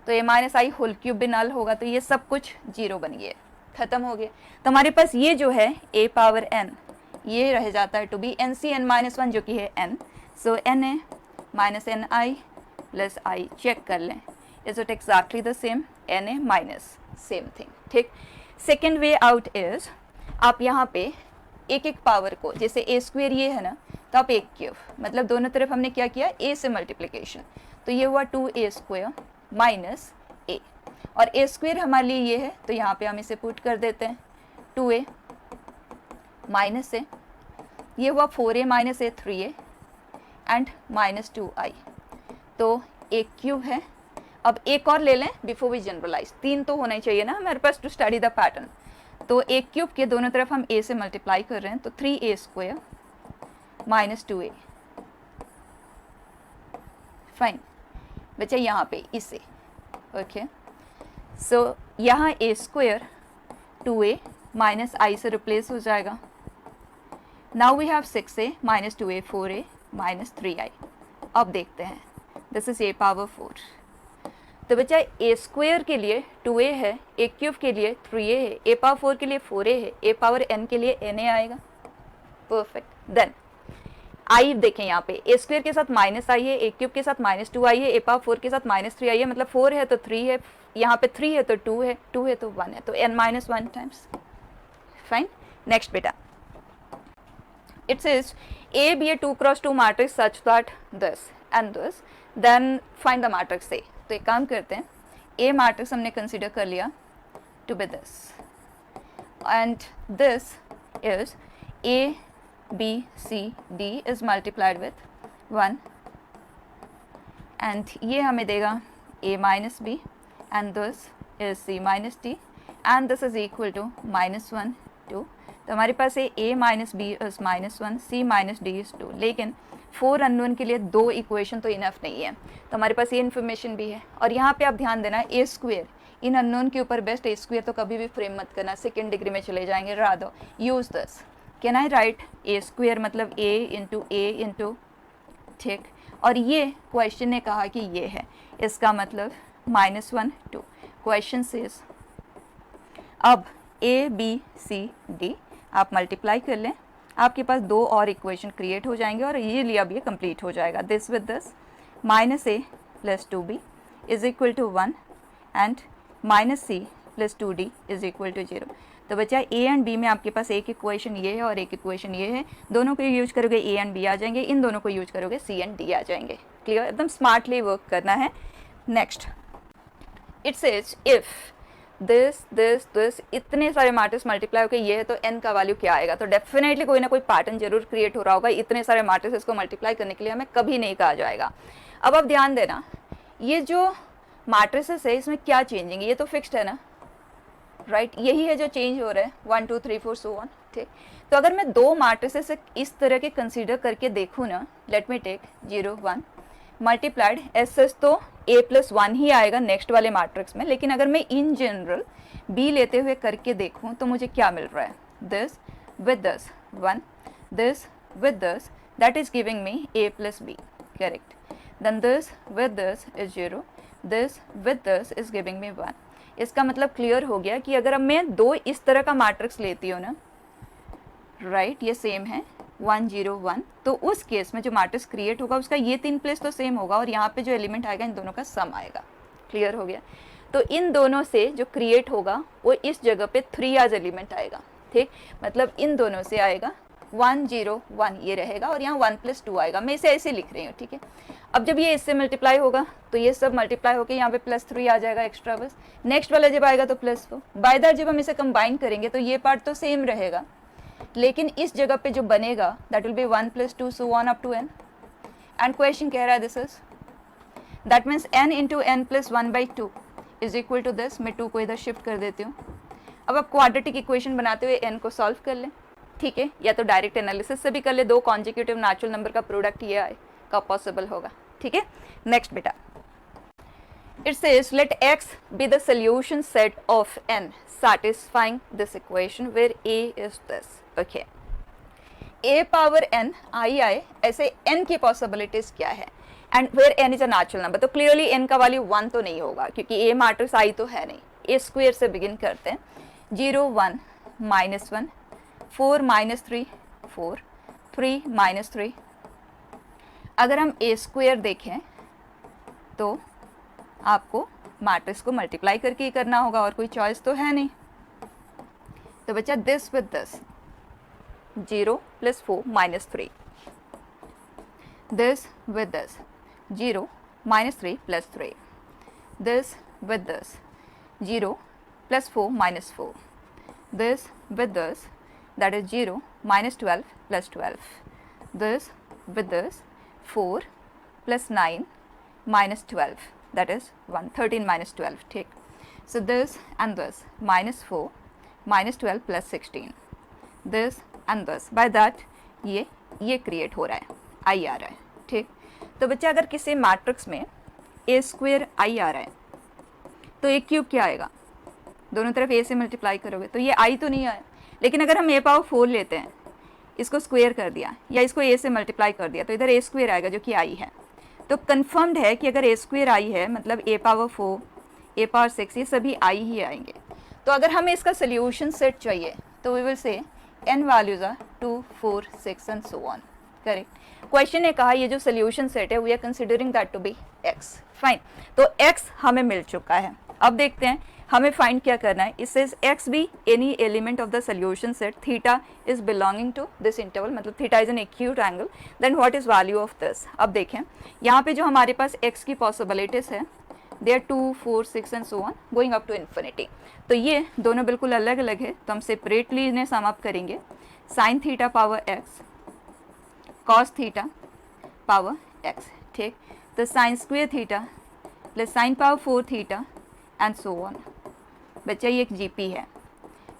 S1: तो A minus I whole cube भी नल होगा, तो ये सब कुछ 0 बन गया, खत्म हो गया। तो हमारे पास ये जो है A पावर n ये रह जाता है टू बी NCn माइनस 1 जो कि है n, so NA minus NI plus I check कर लें, is it exactly the same, NA minus same thing. ठीक, सेकेंड वे आउट इज आप यहाँ पे एक एक पावर को, जैसे A स्क्वेयर ये है ना, तो आप एक क्यूब, मतलब दोनों तरफ हमने क्या किया A से मल्टीप्लिकेशन, तो ये हुआ 2A स्क्वेयर माइनस A, और A स्क्वेयर हमारे लिए ये है तो यहाँ पे हम इसे पुट कर देते हैं 2A माइनस A, ये हुआ 4A minus A 3A and minus 2I, तो एक क्यूब है। अब एक और ले लें बिफोर वी जनरलाइज, 3 तो होना ही चाहिए ना हमारे पास टू स्टडी द पैटर्न, तो एक क्यूब के दोनों तरफ हम A से मल्टीप्लाई कर रहे हैं, तो 3A square minus 2a, fine बच्चा यहाँ पे इसे, ओके सो यहाँ a स्क्वायर 2a माइनस आई से रिप्लेस हो जाएगा. Now we have 6a minus 2a 4a minus 3i. अब देखते हैं, दिस इज a पावर 4. तो बच्चा a स्क्वायर के लिए 2a है, a क्यूब के लिए 3a है, a पावर 4 के लिए 4a है, a पावर n के लिए na आएगा. परफेक्ट. देन आई देखें यहाँ पे a स्क्वायर के साथ माइनस आई है, a क्यूब के साथ माइनस 2 आई है, a पावर 4 के साथ माइनस 3 आई है, मतलब 4 है तो 3 है, यहाँ पे 3 है तो 2 है, 2 है तो 1 है, तो n minus 1 times. Fine. Next बेटा, it says A be a 2 cross 2 matrix such that this and this, then find the matrix A. तो एक काम करते हैं, A matrix हमने कंसिडर कर लिया to be this and this is A B C D is multiplied with 1 and ये हमें देगा A minus B and this is C minus D and this is equal to minus 1 2. तो हमारे पास है a minus B is minus 1, C minus D is 2, लेकिन 4 unknown के लिए 2 इक्वेशन तो इनफ नहीं है, तो हमारे पास ये इन्फॉर्मेशन भी है. और यहाँ पे आप ध्यान देना, ए स्क्वेयर इन अननोन के ऊपर बेस्ट, ए स्क्वेयर तो कभी भी फ्रेम मत करना, सेकेंड डिग्री में चले जाएंगे. Rather use this, can I right A square मतलब a इंटू, ठीक. और ये क्वेश्चन ने कहा कि ये है, इसका मतलब माइनस 1 2. क्वेश्चन सेज अब ए बी सी डी आप मल्टीप्लाई कर लें, आपके पास 2 और इक्वेशन क्रिएट हो जाएंगे और इजीली अब ये कंप्लीट हो जाएगा. This with this minus A plus 2b is equal to 1 and minus C plus 2d is equal to 0. तो बच्चा ए एंड बी में आपके पास एक इक्वेशन ये है और एक इक्वेशन ये है, दोनों को यूज करोगे ए एंड बी आ जाएंगे, इन दोनों को यूज करोगे सी एंड डी आ जाएंगे. क्लियर, एकदम स्मार्टली वर्क करना है. Next it says if this इतने सारे मैट्रिक्स मल्टीप्लाई होकर ये है तो n का वैल्यू क्या आएगा. तो डेफिनेटली कोई ना कोई पैटर्न जरूर क्रिएट हो रहा होगा. इतने सारे मैट्रिक्स को मल्टीप्लाई करने के लिए हमें कभी नहीं कहा जाएगा. अब आप ध्यान देना, ये जो मैट्रिसेस है इसमें क्या चेंजिंग है, ये तो फिक्स्ड है ना, राइट यही है जो चेंज हो रहा है 1 2 3 4 सो ऑन. ठीक, तो अगर मैं 2 मैट्रिसेस इस तरह के कंसीडर करके देखूँ ना, let me take 0 1 multiplied S S, तो a प्लस 1 ही आएगा नेक्स्ट वाले मैट्रिक्स में. लेकिन अगर मैं इन जनरल b लेते हुए करके देखूं तो मुझे क्या मिल रहा है, this with this 1, this with this, that is giving me a plus b, correct. Then this with this is 0, this with this is giving me 1. इसका मतलब क्लियर हो गया कि अगर अब मैं 2 इस तरह का मैट्रिक्स लेती हूँ ना, राइट ये सेम है 1 0 1, तो उस केस में जो मैट्रिक्स क्रिएट होगा उसका ये 3 प्लेस तो सेम होगा और यहाँ पे जो एलिमेंट आएगा इन दोनों का सम आएगा. क्लियर हो गया. तो इन दोनों से जो क्रिएट होगा वो इस जगह पे 3 एज एलिमेंट आएगा. ठीक, मतलब इन दोनों से आएगा 1 0 1 ये रहेगा और यहाँ 1 + 2 आएगा. मैं इसे ऐसे लिख रही हूँ. ठीक है, अब जब ये इससे मल्टीप्लाई होगा तो ये सब मल्टीप्लाई होकर यहाँ पे +3 आ जाएगा एक्स्ट्रा बस. नेक्स्ट वाला जब आएगा तो +4. बाय दैट जब हम इसे कंबाइन करेंगे तो ये पार्ट तो सेम रहेगा, लेकिन इस जगह पे जो बनेगा that will be 1 + 2 so on up to n. And question कह रहा है this is that means n into n + 1/2 is equal to this. मैं 2 को इधर शिफ्ट कर देती हूँ. अब आप क्वाड्रेटिक इक्वेशन बनाते हुए n को सॉल्व कर लें. ठीक है, या तो डायरेक्ट एनालिसिस से भी कर ले, 2 कॉन्जिक्यूटिव नेचुरल नंबर का प्रोडक्ट ये आए का पॉसिबल होगा. ठीक है, नेक्स्ट बेटा it says let x be the solution set of n satisfying this equation where a is this. Okay, a power n i ऐसे n की पॉसिबिलिटीज क्या है and where n is a natural number. तो clearly n का value 1 तो नहीं होगा क्योंकि a मैट्रिक्स i तो है नहीं. a स्क्वायर से बिगिन करते हैं. 0 1 -1 4 -3 4 3 -3. अगर हम a स्क्वायर देखें तो आपको मैट्रिक्स को मल्टीप्लाई करके ही करना होगा और कोई चॉइस तो है नहीं. तो बच्चा this with this 0 + 4 -3, this with this 0 -3 + 3, this with this 0 + 4 -4, this with this that is 0 -12 + 12, this with this 4 + 9 -12 that is 1 13 -12. ठीक, so this and this -4 -12 + 16, this and this, by that ये ये क्रिएट हो रहा है, आई आ रहा है, ठीक। तो बच्चा अगर किसी मैट्रिक्स में ए स्क्वेयर आई आ रहा है तो ए क्यूब क्या आएगा, दोनों तरफ ए से मल्टीप्लाई करोगे तो ये आई तो नहीं आया, लेकिन अगर हम ए पावर 4 लेते हैं, इसको स्क्वेयर कर दिया या इसको ए से मल्टीप्लाई कर दिया तो इधर ए स्क्वेयर आएगा जो कि आई है। तो कन्फर्म्ड है कि अगर ए स्क्वेयर आई है मतलब ए पावर 4, ए पावर 6 ये सभी आई ही आएंगे। तो अगर हमें इसका सोल्यूशन सेट चाहिए तो we will say n values are 2, 4, 6 and so on, correct. Question ने कहा ये जो सोल्यूशन सेट है we are considering that to be x, fine. तो x हमें मिल चुका है। अब देखते हैं हमें फाइंड क्या करना है। It says x be any element of the solution set, theta is belonging to this interval, मतलब theta is an acute angle, then what is value of this. अब देखें यहाँ पे जो हमारे पास x की पॉसिबिलिटीज है they are 2, 4, 6 and so on going up to infinity. तो ये दोनों बिल्कुल अलग अलग है, तो हम सेपरेटली इन्हें सम अप करेंगे। Sine theta power x, cos theta power x, ठीक। तो sine square theta plus sine power 4 theta and so on. बच्चा ये एक जीपी है,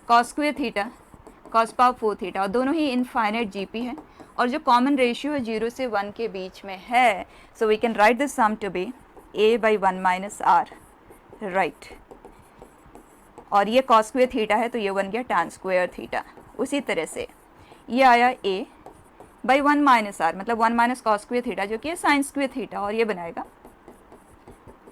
S1: cos square theta cos power 4 theta, और दोनों ही इनफाइनाइट जीपी है, और जो कॉमन रेशियो है 0 से 1 के बीच में है, so we can write this sum to be a by 1 minus r, right. और ये कॉस स्क्वेयर थीटा है तो ये बन गया tan स्क्वेयर थीटा। उसी तरह से ये आया a by 1 minus r, मतलब 1 माइनस कॉस स्क्वेयर थीटा जो कि है साइन स्क्वेयर थीटा, और ये बनाएगा।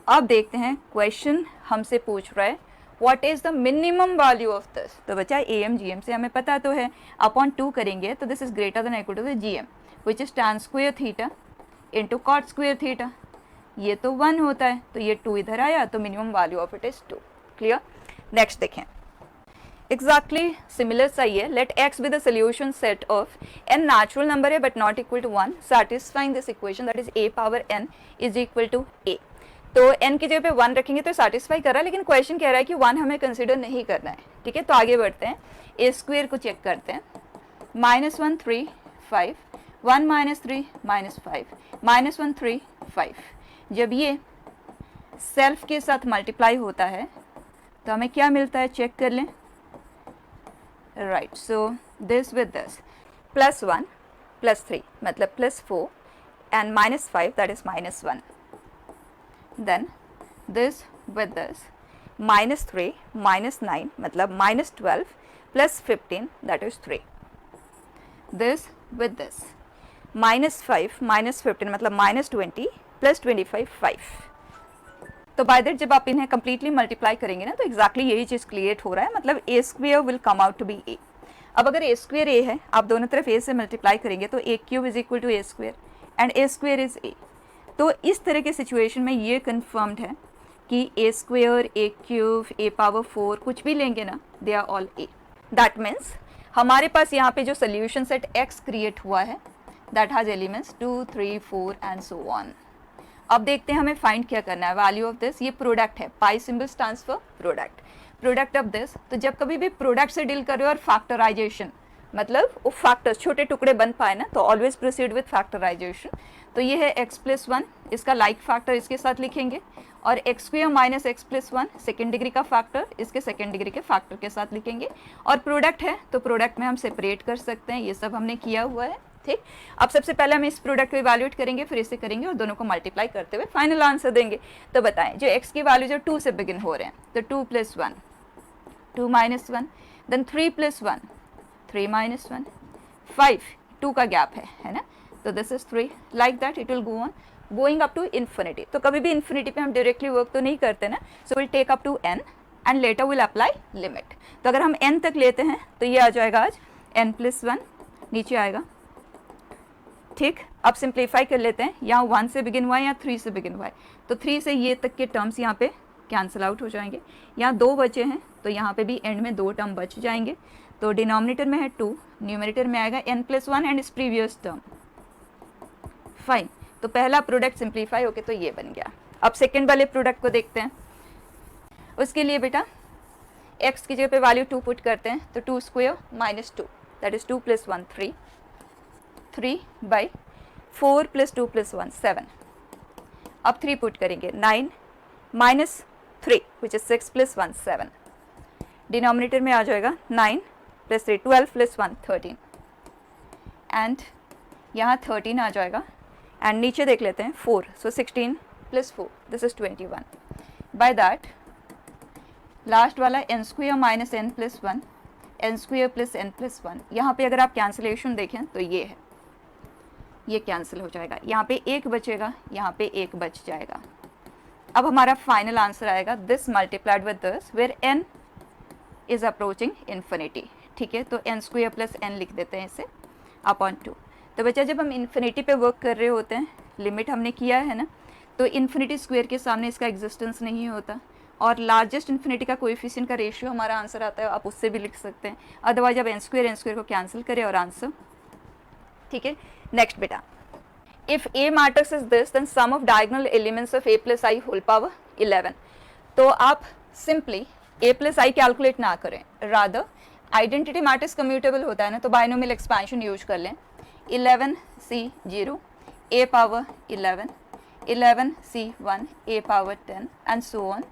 S1: अब देखते हैं क्वेश्चन हमसे पूछ रहा है what is the minimum value of this. तो बच्चा एम जी एम से हमें पता तो है, अपॉन 2 करेंगे तो this is greater than equal to the G M which is tan square theta into cot square theta. ये तो 1 होता है तो ये 2 इधर आया, तो minimum value of it is 2, clear. Next देखें, एग्जैक्टली सिमिलर सा ही है। Let x be the solution set of n natural number है but not equal to 1, satisfying this equation that is a power n is equal to a। तो n की जगह पे 1 रखेंगे तो सेटिस्फाई कर रहा है, लेकिन क्वेश्चन कह रहा है कि 1 हमें कंसिडर नहीं करना है, ठीक है। तो आगे बढ़ते हैं, a स्क्वेयर को चेक करते हैं। -1 3 5, 1 - 3 -5, -1 3 5। जब ये सेल्फ के साथ मल्टीप्लाई होता है तो हमें क्या मिलता है, चेक कर लें, right. So this with this +1 +3 मतलब +4 and -5 that is -1, then this with this -3 -9 मतलब -12 +15 that is 3, this with this -5 -15 मतलब -20 +25 5। तो बाय दैट जब आप इन्हें कंप्लीटली मल्टीप्लाई करेंगे ना तो एग्जैक्टली यही चीज़ क्रिएट हो रहा है, मतलब a square will come out to be a। अब अगर a स्क्वेयर a है, आप दोनों तरफ a से मल्टीप्लाई करेंगे तो a cube is equal to a square and a square is a। तो इस तरह के सिचुएशन में ये कन्फर्म्ड है कि a square, a cube, a power 4 कुछ भी लेंगे ना, they are all a। That means हमारे पास यहाँ पे जो सोल्यूशन सेट x क्रिएट हुआ है that has elements 2, 3, 4 and so on. अब देखते हैं हमें फाइंड क्या करना है, वैल्यू ऑफ दिस। ये प्रोडक्ट है, pi symbol stands for product, product of this. तो जब कभी भी प्रोडक्ट से डील कर रहे हो और फैक्टराइजेशन, मतलब वो फैक्टर्स छोटे टुकड़े बन पाए ना, तो ऑलवेज प्रोसीड विद फैक्टराइजेशन। तो ये है x+1, इसका लाइक फैक्टर इसके साथ लिखेंगे, और x² - x+1 सेकेंड डिग्री का फैक्टर इसके सेकेंड डिग्री के फैक्टर के साथ लिखेंगे। और प्रोडक्ट है तो प्रोडक्ट में हम सेपरेट कर सकते हैं, ये सब हमने किया हुआ है, ठीक। अब सबसे पहले हम इस प्रोडक्ट को इवैल्यूएट करेंगे, फिर इसे करेंगे और दोनों को मल्टीप्लाई करते हुए फाइनल आंसर देंगे। तो बताएं जो x की वैल्यू जो 2 से बिगिन हो रहे हैं, तो 2 + 1 2 - 1, देन 3 + 1 3 - 1 5, 2 का गैप है ना, तो this is 3, like that it will go on going up to infinity. तो कभी भी इन्फिनिटी पे हम डायरेक्टली वर्क तो नहीं करते ना, so will take up to n and later will apply limit. तो अगर हम n तक लेते हैं तो ये आ जाएगा आज n+1 नीचे आएगा, ठीक। अब सिंप्लीफाई कर लेते हैं, यहाँ 1 से बिगिन हुआ है या 3 से बिगिन हुआ है, तो 3 से ये तक के टर्म्स यहाँ पे कैंसिल आउट हो जाएंगे। यहाँ 2 बचे हैं तो यहाँ पे भी एंड में 2 टर्म बच जाएंगे। तो डिनोमिनेटर में है 2, न्यूमरेटर में आएगा n+1 एंड इस प्रीवियस टर्म, फाइन। तो पहला प्रोडक्ट सिंप्लीफाई होके तो ये बन गया। अब सेकेंड वाले प्रोडक्ट को देखते हैं। उसके लिए बेटा x की जगह पे वैल्यू 2 पुट करते हैं, तो 2² - 2 दैट इज 2 + 1 3, 3/4 + 2 + 1 7। अब 3 पुट करेंगे, 9 - 3 विच इज 6 + 1 7। डिनोमिनेटर में आ जाएगा 9 + 3 12 + 1 13 एंड यहाँ 13 आ जाएगा, एंड नीचे देख लेते हैं 4, सो 16 + 4 this is 21. By that last वाला n² - n + 1 n² + n + 1. यहाँ पे अगर आप कैंसिलेशन देखें तो ये है, ये कैंसिल हो जाएगा, यहाँ पे 1 बचेगा, यहाँ पे 1 बच जाएगा. अब हमारा फाइनल आंसर आएगा this multiplied with this where n is approaching infinity. ठीक है, तो n² + n लिख देते हैं इसे अपॉन 2. तो बच्चा जब हम इन्फिनिटी पे वर्क कर रहे होते हैं, लिमिट हमने किया है ना, तो इन्फिनिटी स्क्वायर के सामने इसका एग्जिस्टेंस नहीं होता, और लार्जेस्ट इन्फिनिटी का कोएफिशिएंट का रेशियो हमारा आंसर आता है, आप उससे भी लिख सकते हैं. अदरवाइज आप n² को कैंसिल करें और आंसर. ठीक है, नेक्स्ट बेटा, if A matrix is this then sum of diagonal elements of A + I whole power 11. तो आप सिंपली A + I कैलकुलेट ना करें, रादर आइडेंटिटी मैट्रिक्स कम्यूटेबल होता है ना, तो बाइनोमियल एक्सपेंशन यूज कर लें. 11C0 A power 11, 11C1 A power 10 and so on.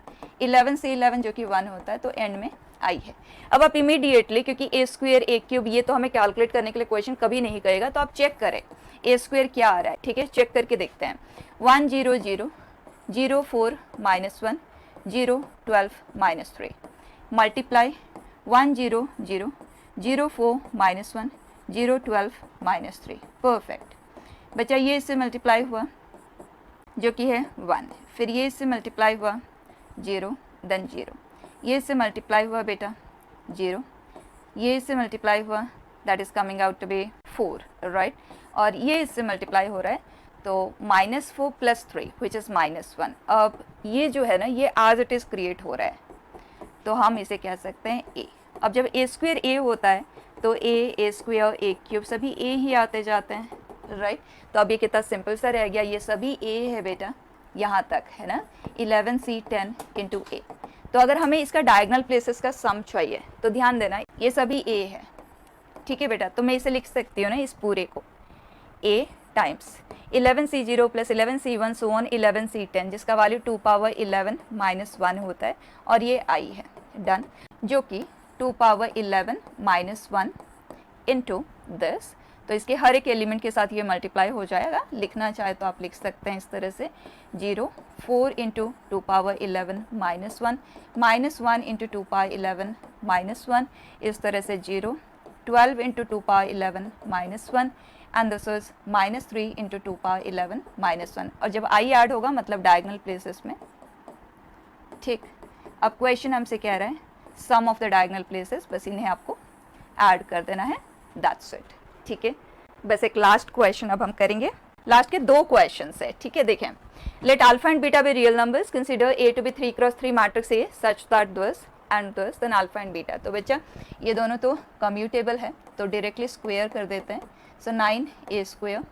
S1: 11C11 जो कि 1 होता है, तो एंड में I है. अब आप इमीडिएटली, क्योंकि A² A³ ये तो हमें कैलकुलेट करने के लिए क्वेश्चन कभी नहीं करेगा, तो आप चेक करें A² क्या आ रहा है. ठीक है, चेक करके देखते हैं. 1 0 0 0 4 -1 0 12 -3 मल्टीप्लाई 1 0 0 0 4 -1 0 12 -3. परफेक्ट बच्चा, ये इससे मल्टीप्लाई हुआ जो कि है 1, फिर ये इससे मल्टीप्लाई हुआ 0 देन 0, ये इससे मल्टीप्लाई हुआ बेटा 0, ये इससे मल्टीप्लाई हुआ that is coming out to be 4, right, और ये इससे मल्टीप्लाई हो रहा है तो -4 + 3 विच इज़ -1. अब ये जो है ना, ये एज इट इज़ क्रिएट हो रहा है, तो हम इसे कह सकते हैं A. अब जब A² A होता है तो A² A³ सभी A ही आते जाते हैं, राइट. तो अब ये कितना सिंपल सा रह गया, ये सभी A है बेटा, यहाँ तक है ना. 11C10 × A. तो अगर हमें इसका डायगोनल प्लेसेस का सम चाहिए तो ध्यान देना, ये सभी A है. ठीक है बेटा, तो मैं इसे लिख सकती हूँ ना, इस पूरे को A times 11C0 + 11C1 so on 11C10 जिसका वैल्यू 2 पावर 11 - 1 होता है, और ये I है. डन, जो कि 2 पावर 11 - 1 इंटू दिस. तो इसके हर एक एलिमेंट के साथ ये मल्टीप्लाई हो जाएगा. लिखना चाहे तो आप लिख सकते हैं इस तरह से 0 4 × 2 पावर 11 - 1 -1 × 2 पावर 11 -1, इस तरह से 0 12 × 2 power 11 -1 and this is -3 × 2 power 11 -1. और जब I ऐड होगा मतलब डायगोनल प्लेसेस में. ठीक, अब क्वेश्चन हमसे कह रहा है सम ऑफ द डायगोनल प्लेसेस, बस इन्हें आपको ऐड कर देना है, दैट्स इट. ठीक है, बस एक लास्ट क्वेश्चन अब हम करेंगे. लास्ट के 2 क्वेश्चन है. ठीक है, देखें. Let alpha and beta be real numbers, consider A to be 3 × 3 matrix A such that this and this then alpha and beta. तो बच्चा ये दोनों तो कम्यूटेबल है, तो डायरेक्टली स्क्वायर कर देते हैं. सो 9A²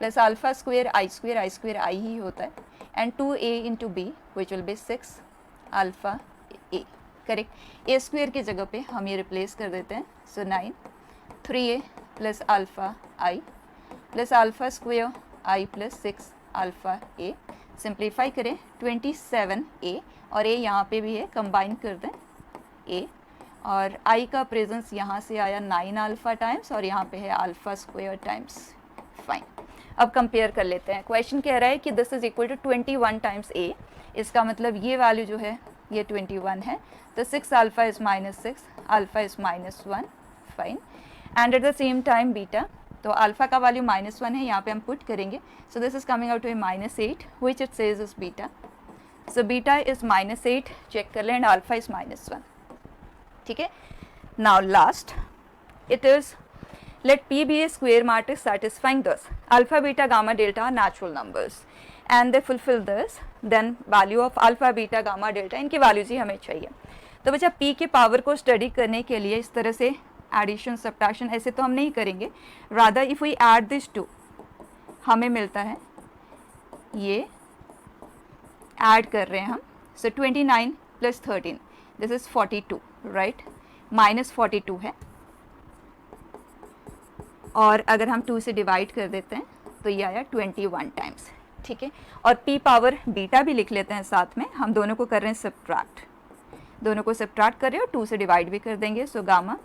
S1: + α² I² I ही होता है, and 2A × B which will be 6 alpha A. Correct, A² की जगह पे हम ये रिप्लेस कर देते हैं. सो 9 3A + alpha I + α² I + 6 alpha A. Simplify करें 27A, और A यहाँ पे भी है, कंबाइन कर दें A, और I का प्रेजेंस यहाँ से आया 9 अल्फा टाइम्स, और यहाँ पे है α² टाइम्स. फाइन, अब कंपेयर कर लेते हैं. क्वेश्चन कह रहा है कि this is equal to 21 times A. इसका मतलब ये वैल्यू जो है ये 21 है, तो 6 alpha is -6, alpha is -1. Fine, and at the same time beta, तो अल्फा का वैल्यू -1 है, यहाँ पे हम पुट करेंगे. So this is coming out to -8 which it says is beta. So beta is -8, check कर लें, एंड अल्फा इज -1. ठीक है, now last it is let P be a square matrix satisfying this alpha beta gamma delta are natural numbers and they fulfill this, then value of alpha beta gamma delta इनकी values ही हमें चाहिए. तो बच्चा P के power को study करने के लिए इस तरह से एडिशन सब्ट्रैक्शन ऐसे तो हम नहीं करेंगे, rather if we add this to हमें मिलता है ये ऐड कर रहे हैं हम. सो 29 + 13 दिस इज 42, राइट, -42 है, और अगर हम 2 से डिवाइड कर देते हैं तो ये आया 21 टाइम्स. ठीक है, और P पावर बीटा भी लिख लेते हैं साथ में. हम दोनों को कर रहे हैं सब्ट्रैक्ट, दोनों को सब्ट्रैक्ट कर रहे हैं और 2 से डिवाइड भी कर देंगे. सो गामा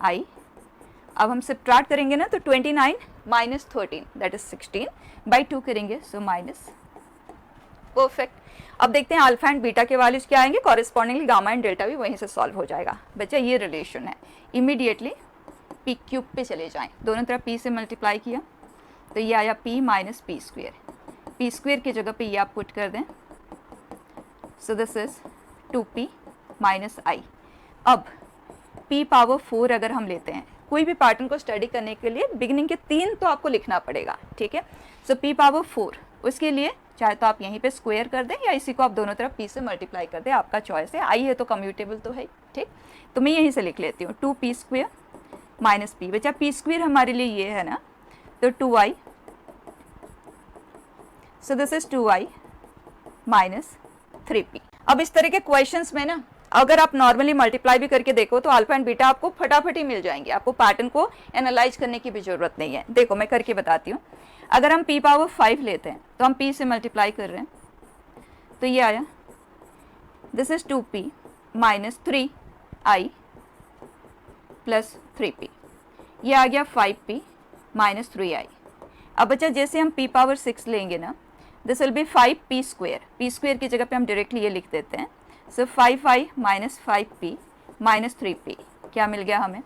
S1: I अब हम सब्ट्रैक्ट करेंगे ना, तो 29 माइनस 13 दैट इज 16 बाई 2 करेंगे, सो माइनस, परफेक्ट। अब देखते हैं अल्फा एंड बीटा के वैल्यूज क्या आएंगे, कॉरेस्पॉन्डिंगली गामा एंड डेल्टा भी वहीं से सॉल्व हो जाएगा। बच्चा ये रिलेशन है, इमीडिएटली पी क्यूब पे चले जाएं, दोनों तरफ पी से मल्टीप्लाई किया तो ये आया P minus P square, P square की जगह पे ये आप पुट कर दें, so this is 2p minus I. अब p पावर 4 अगर हम लेते हैं, कोई भी पैटर्न को स्टडी करने के लिए बिगिनिंग के 3 तो आपको लिखना पड़ेगा, ठीक है। सो p पावर 4, उसके लिए चाहे तो आप यहीं पे स्क्वायर कर दें या इसी को आप दोनों तरफ p से मल्टीप्लाई कर दें, आपका चॉइस है। i है तो कम्यूटेबल तो है, ठीक। तो मैं यहीं से लिख लेती हूँ 2p स्क्वेयर माइनस p। बच्चा p स्क्वेयर हमारे लिए ये है ना, तो 2i, so this is 2i minus 3p। अब इस तरह के क्वेश्चंस में ना अगर आप नॉर्मली मल्टीप्लाई भी करके देखो तो अल्फा एंड बीटा आपको फटाफट ही मिल जाएंगे, आपको पैटर्न को एनालाइज करने की भी जरूरत नहीं है। देखो मैं करके बताती हूँ, अगर हम p पावर 5 लेते हैं तो हम p से मल्टीप्लाई कर रहे हैं, तो ये आया this is 2p minus 3i plus 3p, ये आ गया 5p माइनस 3i। अब बच्चा जैसे हम p पावर 6 लेंगे ना, this will B 5p square, p square की जगह पे हम डायरेक्टली ये लिख देते हैं, सो 5i minus 5p minus 3p, क्या मिल गया हमें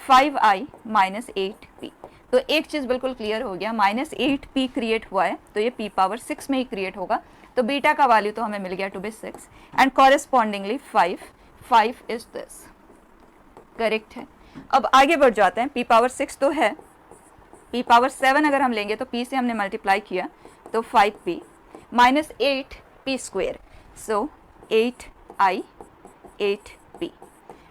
S1: 5i माइनस 8p। तो एक चीज़ बिल्कुल क्लियर हो गया, माइनस 8p क्रिएट हुआ है तो ये p पावर 6 में ही क्रिएट होगा, तो बीटा का वैल्यू तो हमें मिल गया to be 6 and correspondingly 5 is this, correct है। अब आगे बढ़ जाते हैं, p पावर 6 तो है, p पावर 7 अगर हम लेंगे तो p से हमने मल्टीप्लाई किया तो 5p माइनस 8p स्क्वेयर, सो 8i 8p।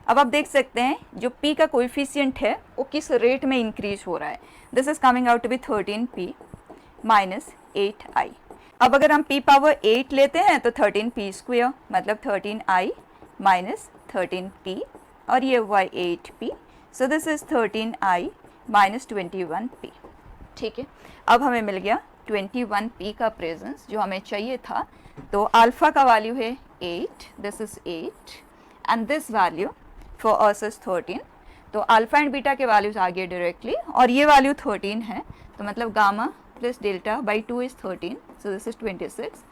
S1: अब आप देख सकते हैं जो p का कोएफिशिएंट है वो किस रेट में इंक्रीज हो रहा है, this is coming out to be 13p minus 8i। अब अगर हम p पावर 8 लेते हैं तो 13p स्क्वेयर मतलब 13i माइनस 13p, और ये हुआ 8p, so this is 13i minus 21p, ठीक है। अब हमें मिल गया 21p का प्रेजेंस जो हमें चाहिए था, तो अल्फा का वैल्यू है 8, this is 8 and this value for us is 13, तो अल्फा एंड बीटा के वैल्यूज आ गए डायरेक्टली, और ये वैल्यू 13 है तो मतलब gamma plus delta by 2 is 13, so this is 26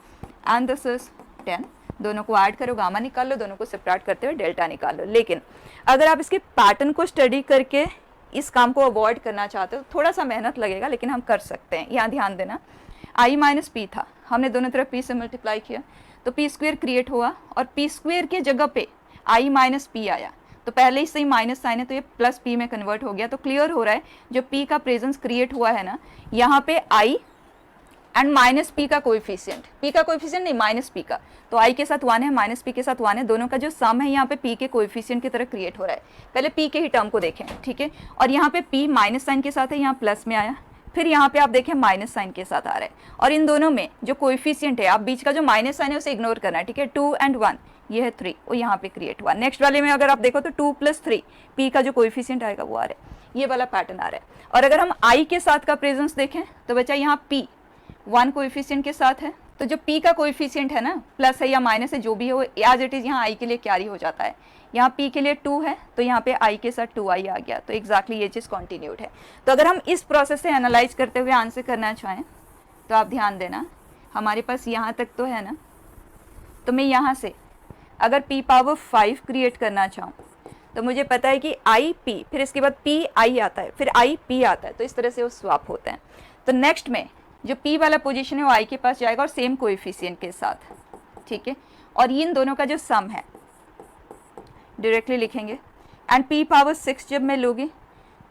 S1: and this is 10। दोनों को ऐड करो, गामा निकाल लो, दोनों को सेपरेट करते हुए डेल्टा निकाल लो। लेकिन अगर आप इसके पैटर्न को स्टडी करके इस काम को अवॉइड करना चाहते हो, थोड़ा सा मेहनत लगेगा लेकिन हम कर सकते हैं। यहाँ ध्यान देना, i माइनस पी था, हमने दोनों तरफ p से मल्टीप्लाई किया तो p स्क्वेयर क्रिएट हुआ, और p स्क्वेयर के जगह पे i माइनस पी आया, तो पहले ही सही माइनस साइन है तो ये प्लस p में कन्वर्ट हो गया। तो क्लियर हो रहा है जो p का प्रेजेंस क्रिएट हुआ है ना, यहाँ पे i एंड माइनस p का कोएफिशिएंट, p का कोएफिशिएंट नहीं माइनस p का, तो i के साथ 1 है माइनस p के साथ 1 है, दोनों का जो सम है यहाँ पे p के कोएफिशिएंट की तरह क्रिएट हो रहा है। पहले p के ही टर्म को देखें, ठीक है, और यहाँ पे p माइनस साइन के साथ है, यहाँ प्लस में आया, फिर यहाँ पे आप देखें माइनस साइन के साथ आ रहा है, और इन दोनों में जो कोएफिशिएंट है, आप बीच का जो माइनस साइन है उसे इग्नोर करना है, ठीक है। 2 एंड 1 ये है 3, वो यहाँ पे क्रिएट हुआ। नेक्स्ट वाले में अगर आप देखो तो 2 प्लस 3 p का जो कोएफिशिएंट आएगा वो आ रहा है, ये वाला पैटर्न आ रहा है। और अगर हम i के साथ का प्रेजेंस देखें तो बच्चा यहाँ p 1 कोएफिशिएंट के साथ है, तो जो p का कोएफिशिएंट है ना, प्लस है या माइनस है जो भी हो, एज इट इज यहाँ i के लिए कैरी हो जाता है। यहाँ p के लिए 2 है तो यहाँ पे i के साथ 2i आ गया, तो एग्जैक्टली ये चीज़ कॉन्टिन्यूड है। तो अगर हम इस प्रोसेस से एनालाइज करते हुए आंसर करना चाहें तो आप ध्यान देना, हमारे पास यहाँ तक तो है ना, तो मैं यहाँ से अगर p पावर 5 क्रिएट करना चाहूँ तो मुझे पता है कि i p, फिर इसके बाद p i आता है, फिर i p आता है, तो इस तरह से वो स्वैप होते हैं। तो नेक्स्ट में जो p वाला पोजीशन है वो i के पास जाएगा और सेम कोएफिशिएंट के साथ, ठीक है, और इन दोनों का जो सम है डायरेक्टली लिखेंगे, एंड p पावर 6 जब मैं लूँगी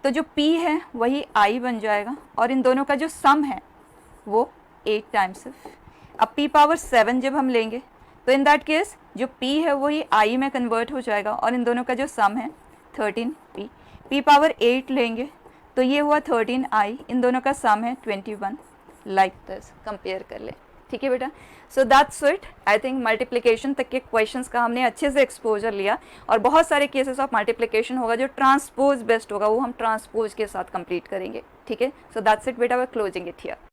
S1: तो जो p है वही i बन जाएगा, और इन दोनों का जो सम है वो 8 टाइम्स। अब p पावर 7 जब हम लेंगे तो इन दैट केस जो p है वही i में कन्वर्ट हो जाएगा, और इन दोनों का जो सम है 13p। p पावर 8 लेंगे तो ये हुआ 13i, इन दोनों का सम है 21, लाइक दिस, कंपेयर कर ले, ठीक है बेटा। सो that's it. I think multiplication तक के क्वेश्चंस का हमने अच्छे से एक्सपोजर लिया, और बहुत सारे केसेस ऑफ मल्टीप्लिकेशन होगा जो ट्रांसपोज बेस्ड होगा, वो हम ट्रांसपोज के साथ कंप्लीट करेंगे, ठीक है। सो दैट्स इट बेटा, we are closing it here.